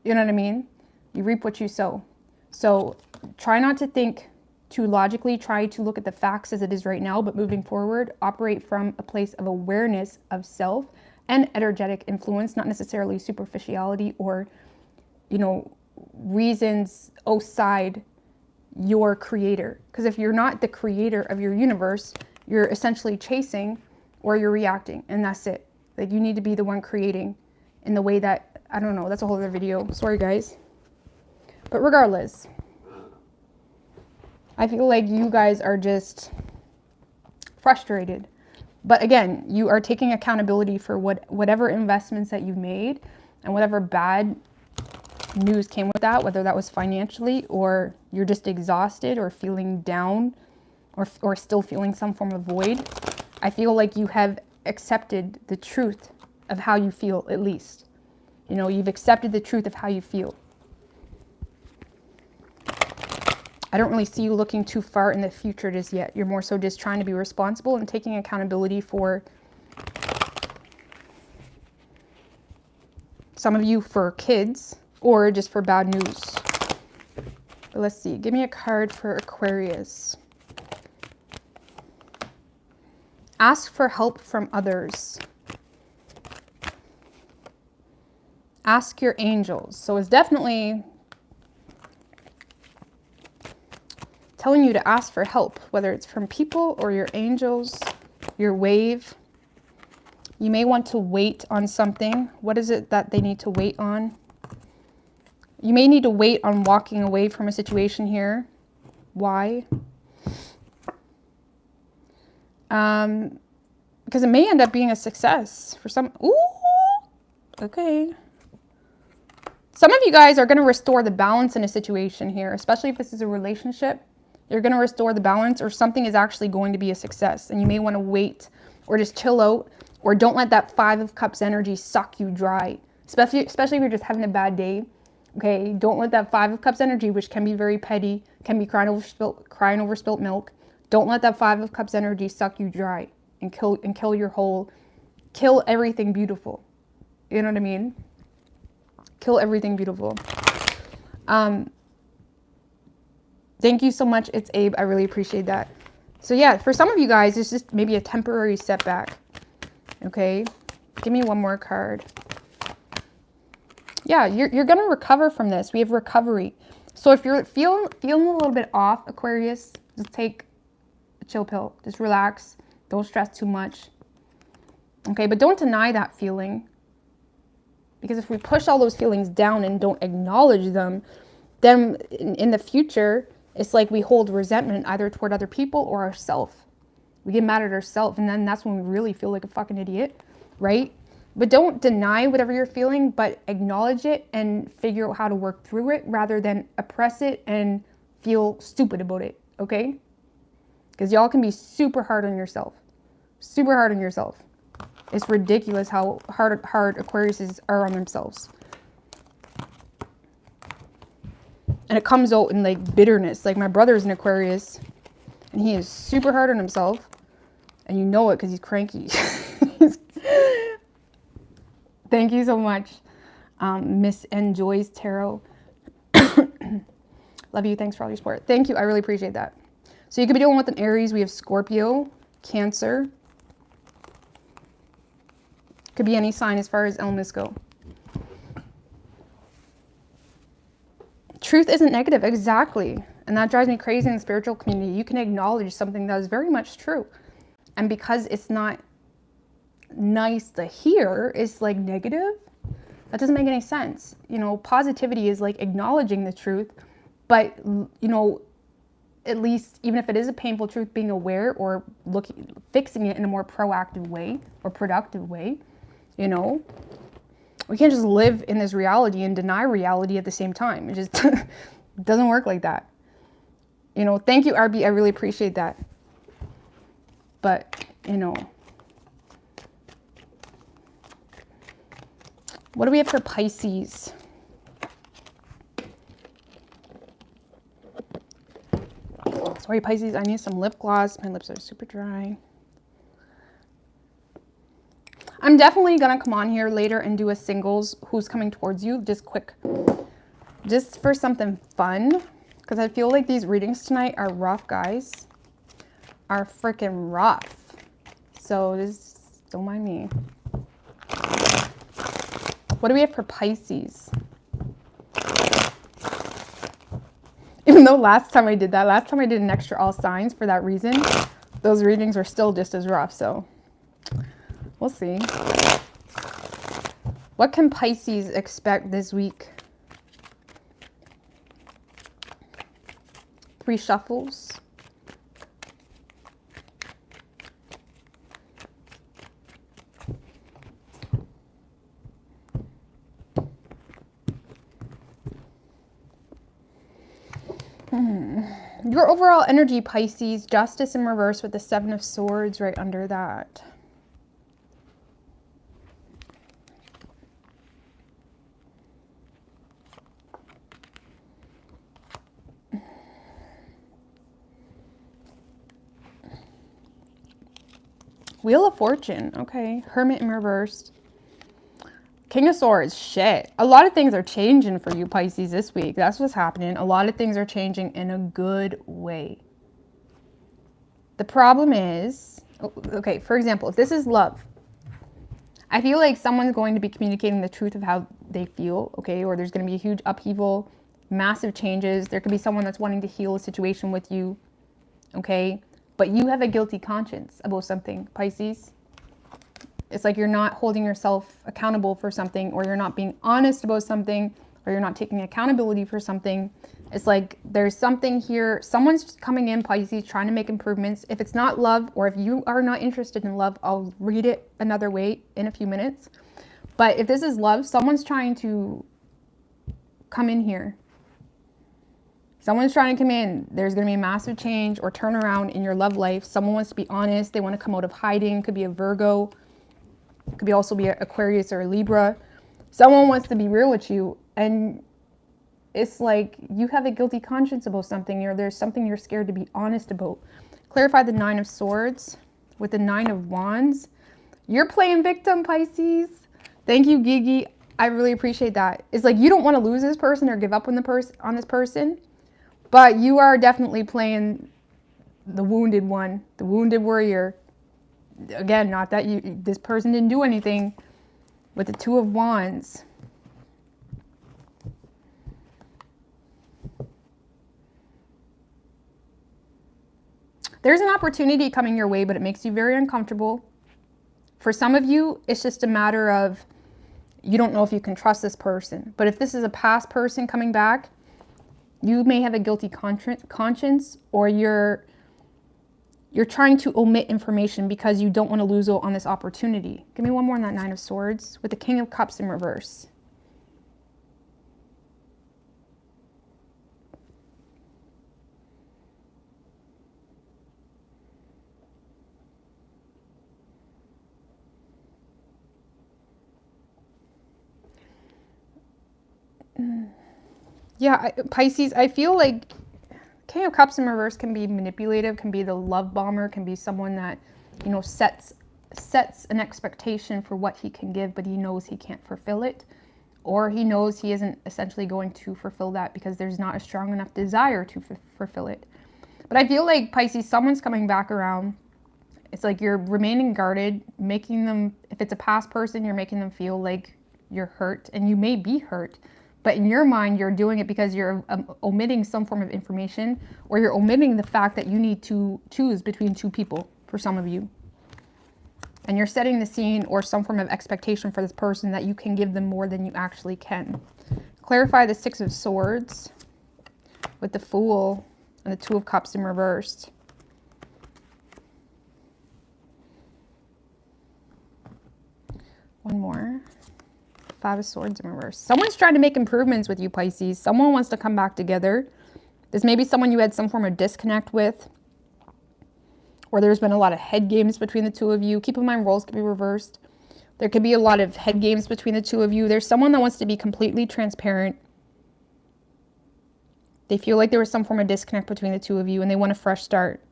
you know what I mean? You reap what you sow. So try not to think too logically. Try to look at the facts as it is right now, but moving forward, operate from a place of awareness of self and energetic influence, not necessarily superficiality or, you know, reasons outside your creator. Because if you're not the creator of your universe, you're essentially chasing or you're reacting, and that's it. Like, you need to be the one creating in the way that, I don't know, that's a whole other video. Sorry guys. But regardless, I feel like you guys are just frustrated. But again, you are taking accountability for whatever investments that you've made and whatever bad news came with that, whether that was financially or you're just exhausted or feeling down or still feeling some form of void. I feel like you have accepted the truth of how you feel, at least. You know, you've accepted the truth of how you feel. I don't really see you looking too far in the future just yet. You're more so just trying to be responsible and taking accountability for, some of you, for kids or just for bad news. But let's see. Give me a card for Aquarius. Ask for help from others. Ask your angels. So it's definitely telling you to ask for help, whether it's from people or your angels, your wave. You may want to wait on something. What is it that they need to wait on? You may need to wait on walking away from a situation here. Why? Because it may end up being a success for some. Ooh, okay. Some of you guys are going to restore the balance in a situation here, especially if this is a relationship. You're going to restore the balance, or something is actually going to be a success. And you may want to wait or just chill out, or don't let that 5 of Cups energy suck you dry, especially if you're just having a bad day. Okay, don't let that 5 of Cups energy, which can be very petty, can be crying over spilt milk. Don't let that 5 of Cups energy suck you dry and kill your whole, kill everything beautiful. You know what I mean? Kill everything beautiful. Thank you so much. It's Abe. I really appreciate that. So yeah, for some of you guys, it's just maybe a temporary setback. Okay, give me one more card. Yeah, you're going to recover from this. We have recovery. So if you're feeling a little bit off, Aquarius, just take a chill pill. Just relax. Don't stress too much. Okay, but don't deny that feeling. Because if we push all those feelings down and don't acknowledge them, then in the future, it's like we hold resentment either toward other people or ourselves. We get mad at ourselves, and then that's when we really feel like a fucking idiot, right? But don't deny whatever you're feeling, but acknowledge it and figure out how to work through it rather than oppress it and feel stupid about it, okay? Because y'all can be super hard on yourself. Super hard on yourself. It's ridiculous how hard Aquariuses are on themselves. And it comes out in like bitterness. Like my brother's an Aquarius and he is super hard on himself. And you know it because he's cranky. Thank you so much, Miss Enjoys Tarot. Love you. Thanks for all your support. Thank you. I really appreciate that. So you could be dealing with an Aries. We have Scorpio, Cancer. Could be any sign as far as elements go. Truth isn't negative. Exactly. And that drives me crazy in the spiritual community. You can acknowledge something that is very much true. And because it's not nice to hear, it's like negative. That doesn't make any sense. You know, positivity is like acknowledging the truth, but you know, at least even if it is a painful truth, being aware or fixing it in a more proactive way or productive way. You know, we can't just live in this reality and deny reality at the same time. It just doesn't work like that. You know, thank you, RB. I really appreciate that. But, you know, what do we have for Pisces? Sorry, Pisces, I need some lip gloss. My lips are super dry. I'm definitely going to come on here later and do a singles who's coming towards you. Just quick. Just for something fun. Because I feel like these readings tonight are rough, guys. Are freaking rough. So just don't mind me. What do we have for Pisces? Even though last time I did an extra all signs for that reason, those readings were still just as rough. So we'll see. What can Pisces expect this week? 3 shuffles. Your overall energy, Pisces, Justice in reverse with the 7 of Swords right under that. Wheel of Fortune, okay. Hermit in reverse. King of Swords, shit. A lot of things are changing for you, Pisces, this week. That's what's happening. A lot of things are changing in a good way. The problem is, Okay, for example, if this is love, I feel like someone's going to be communicating the truth of how they feel, okay? Or there's going to be a huge upheaval, massive changes. There could be someone that's wanting to heal a situation with you, okay? But you have a guilty conscience about something, Pisces. It's like you're not holding yourself accountable for something, or you're not being honest about something, or you're not taking accountability for something. It's like there's something here. Someone's coming in, Pisces, trying to make improvements. If it's not love, or if you are not interested in love, I'll read it another way in a few minutes. But if this is love, someone's trying to come in here. Someone's trying to come in. There's going to be a massive change or turnaround in your love life. Someone wants to be honest. They want to come out of hiding. Could be a Virgo. Could be also be an Aquarius or a Libra. Someone wants to be real with you, and it's like you have a guilty conscience about something, or there's something you're scared to be honest about. Clarify the 9 of Swords with the 9 of Wands. You're playing victim, Pisces. Thank you, Gigi. I really appreciate that. It's like you don't want to lose this person or give up on this person, but you are definitely playing the wounded one, the wounded warrior. Again, not that this person didn't do anything. With the 2 of Wands. There's an opportunity coming your way, but it makes you very uncomfortable. For some of you, it's just a matter of you don't know if you can trust this person. But if this is a past person coming back, you may have a guilty conscience, or you're trying to omit information because you don't want to lose out on this opportunity. Give me one more on that 9 of Swords with the King of Cups in reverse. Yeah, Pisces, I feel like King of Cups in reverse can be manipulative, can be the love bomber, can be someone that, you know, sets an expectation for what he can give, but he knows he can't fulfill it. Or he knows he isn't essentially going to fulfill that because there's not a strong enough desire to fulfill it. But I feel like, Pisces, someone's coming back around. It's like you're remaining guarded, making them, if it's a past person, you're making them feel like you're hurt, and you may be hurt. But in your mind, you're doing it because you're omitting some form of information, or you're omitting the fact that you need to choose between 2 people for some of you. And you're setting the scene or some form of expectation for this person that you can give them more than you actually can. Clarify the 6 of Swords with the Fool and the 2 of Cups in reverse. One more. 5 of Swords in reverse. Someone's trying to make improvements with you, Pisces. Someone wants to come back together. This may be someone you had some form of disconnect with, or there's been a lot of head games between the 2 of you. Keep in mind, roles could be reversed. There could be a lot of head games between the 2 of you. There's someone that wants to be completely transparent. They feel like there was some form of disconnect between the 2 of you, and they want a fresh start.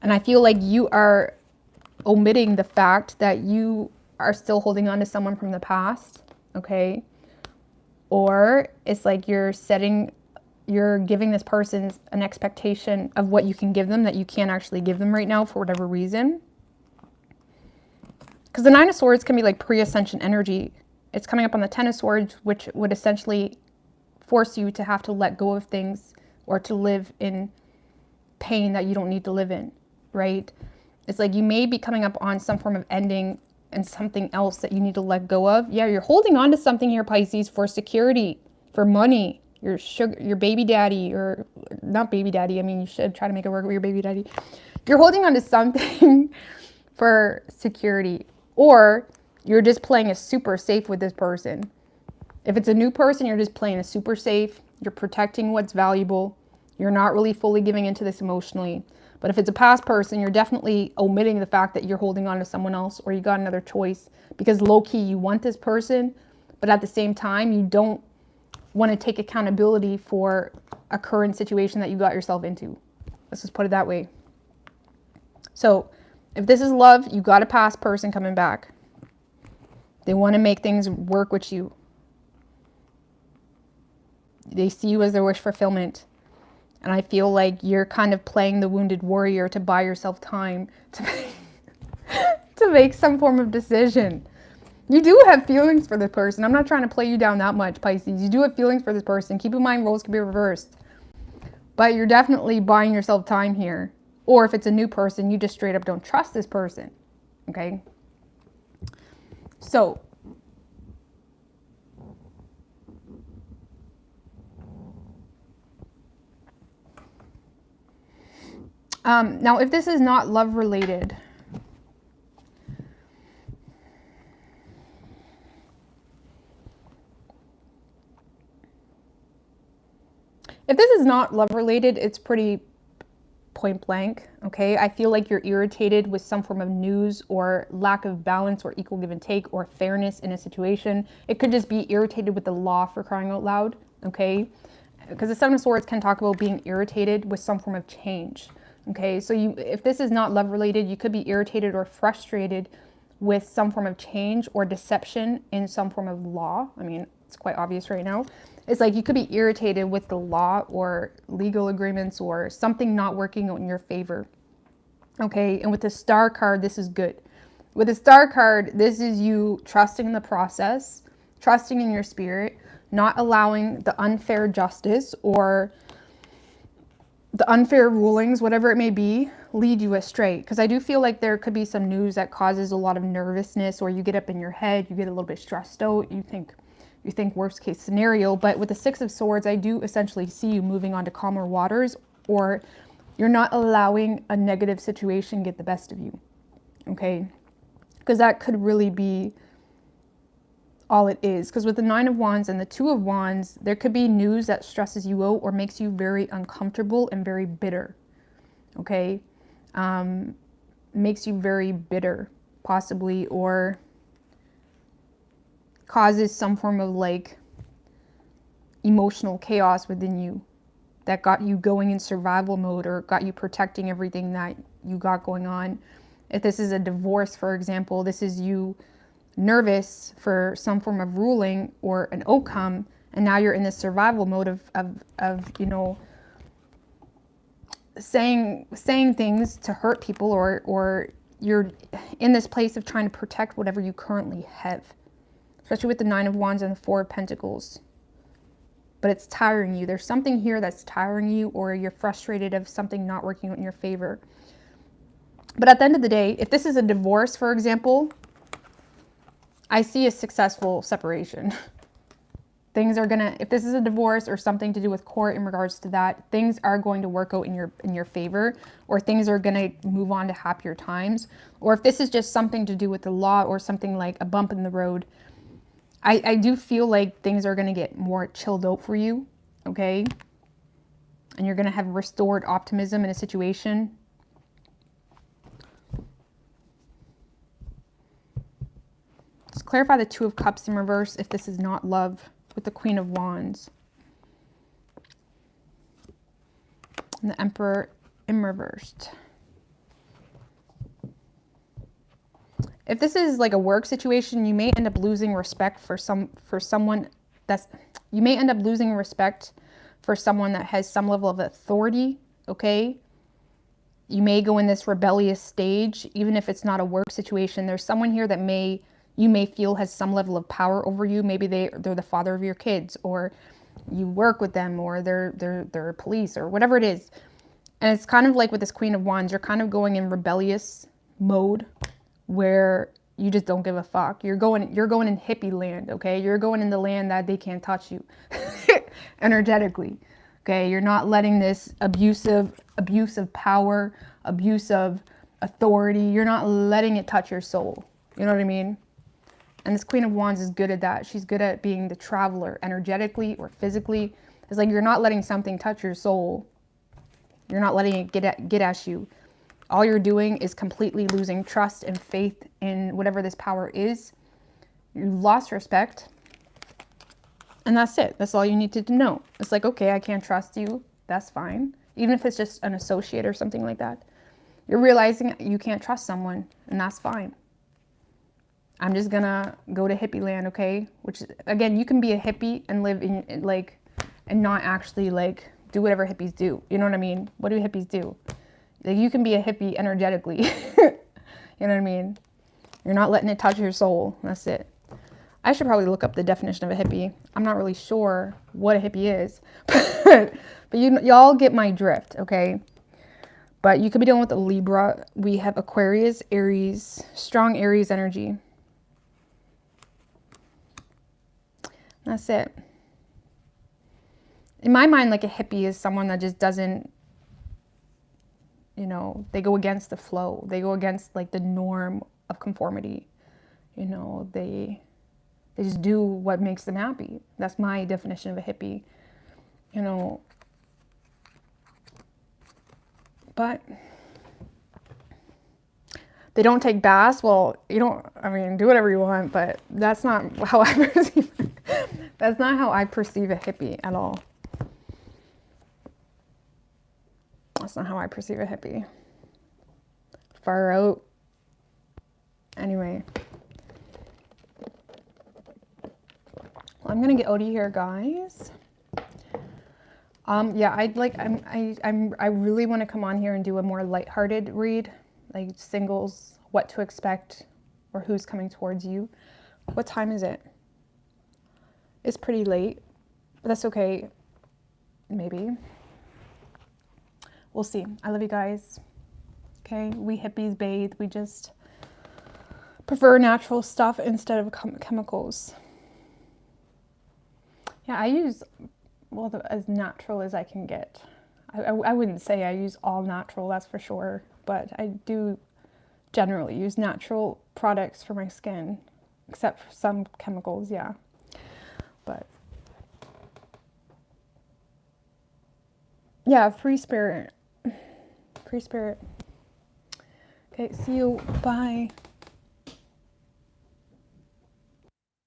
And I feel like you are omitting the fact that you are still holding on to someone from the past, okay? Or it's like you're giving this person an expectation of what you can give them that you can't actually give them right now for whatever reason. Because the 9 of Swords can be like pre-ascension energy. It's coming up on the 10 of Swords, which would essentially force you to have to let go of things or to live in pain that you don't need to live in, right? It's like you may be coming up on some form of ending and something else that you need to let go of. Yeah, you're holding on to something here, Pisces, for security, for money, your sugar, your baby daddy, or not baby daddy. I mean, you should try to make it work with your baby daddy. You're holding on to something for security, or you're just playing a super safe with this person. If it's a new person, you're just playing a super safe. You're protecting what's valuable. You're not really fully giving into this emotionally. But if it's a past person, you're definitely omitting the fact that you're holding on to someone else, or you got another choice, because low-key you want this person, but at the same time you don't want to take accountability for a current situation that you got yourself into. Let's just put it that way. So if this is love, you got a past person coming back. They want to make things work with you. They see you as their wish fulfillment. And I feel like you're kind of playing the wounded warrior to buy yourself time to to make some form of decision. You do have feelings for this person. I'm not trying to play you down that much, Pisces. You do have feelings for this person. Keep in mind, roles can be reversed. But you're definitely buying yourself time here. Or if it's a new person, you just straight up don't trust this person. Okay? So, now if this is not love related, if this is not love related, it's pretty point blank, okay? I feel like you're irritated with some form of news or lack of balance or equal give and take or fairness in a situation. It could just be irritated with the law, for crying out loud, okay? Because the Seven of Swords can talk about being irritated with some form of change, okay? So if this is not love related, you could be irritated or frustrated with some form of change or deception in some form of law. I mean, it's quite obvious right now. It's like you could be irritated with the law or legal agreements or something not working out in your favor. Okay, and with the Star card, this is good. With the Star card, this is you trusting in the process, trusting in your spirit, not allowing the unfair justice or the unfair rulings, whatever it may be, lead you astray. Because I do feel like there could be some news that causes a lot of nervousness, or you get up in your head, you get a little bit stressed out, you think worst case scenario. But with the Six of Swords, I do essentially see you moving on to calmer waters, or you're not allowing a negative situation get the best of you, okay? Because that could really be all it is. Because with the Nine of Wands and the Two of Wands, there could be news that stresses you out or makes you very uncomfortable and very bitter, okay? Makes you very bitter, possibly, or causes some form of like emotional chaos within you that got you going in survival mode or got you protecting everything that you got going on. If this is a divorce, for example, this is you nervous for some form of ruling or an outcome, and now you're in this survival mode of you know, saying things to hurt people, or you're in this place of trying to protect whatever you currently have. Especially with the Nine of Wands and the Four of Pentacles. But it's tiring you. There's something here that's tiring you, or you're frustrated of something not working out in your favor. But at the end of the day, if this is a divorce, for example, I see a successful separation. Things are gonna, if this is a divorce or something to do with court in regards to that, things are going to work out in your favor, or things are gonna move on to happier times. Or if this is just something to do with the law or something like a bump in the road, I do feel like things are going to get more chilled out for you, okay? And you're going to have restored optimism in a situation. Let's clarify the Two of Cups in reverse if this is not love with the Queen of Wands. And the Emperor in reversed. If this is like a work situation, you may end up losing respect for someone that's, you may end up losing respect for someone that has some level of authority, okay? You may go in this rebellious stage, even if it's not a work situation. There's someone here that you may feel has some level of power over you. Maybe they're the father of your kids, or you work with them, or they're police, or whatever it is. And it's kind of like with this Queen of Wands, you're kind of going in rebellious mode, where you just don't give a fuck. You're going in hippie land, okay? You're going in the land that they can't touch you energetically, okay? You're not letting this abuse of power, abuse of authority, you're not letting it touch your soul. You know what I mean? And this Queen of Wands is good at that. She's good at being the traveler, energetically or physically. It's like you're not letting something touch your soul. You're not letting it get at you. All you're doing is completely losing trust and faith in whatever this power is. You lost respect. And that's it. That's all you needed to know. It's like, okay, I can't trust you. That's fine. Even if it's just an associate or something like that. You're realizing you can't trust someone, and that's fine. I'm just gonna go to hippie land, okay? Which, again, you can be a hippie and live in like, and not actually like do whatever hippies do. You know what I mean? What do hippies do? Like, you can be a hippie energetically. You know what I mean? You're not letting it touch your soul. That's it. I should probably look up the definition of a hippie. I'm not really sure what a hippie is. But y'all get my drift, okay? But you could be dealing with a Libra. We have Aquarius, Aries, strong Aries energy. That's it. In my mind, like, a hippie is someone that just doesn't, you know, they go against the flow. They go against, like, the norm of conformity. You know, they just do what makes them happy. That's my definition of a hippie. You know, but they don't take baths. Well, you don't, I mean, do whatever you want, but that's not how I perceive it. That's not how I perceive a hippie at all. That's not how I perceive a hippie. Far out. Anyway. Well, I'm gonna get out of here, guys. Yeah, I really want to come on here and do a more lighthearted read, like singles, what to expect, or who's coming towards you. What time is it? It's pretty late, but that's okay. Maybe. We'll see. I love you guys. Okay, we hippies bathe. We just prefer natural stuff instead of chemicals. Yeah, I use, well, as natural as I can get. I wouldn't say I use all natural, that's for sure, but I do generally use natural products for my skin, except for some chemicals, yeah. But yeah, free spirit. Free spirit. Okay, see you. Bye.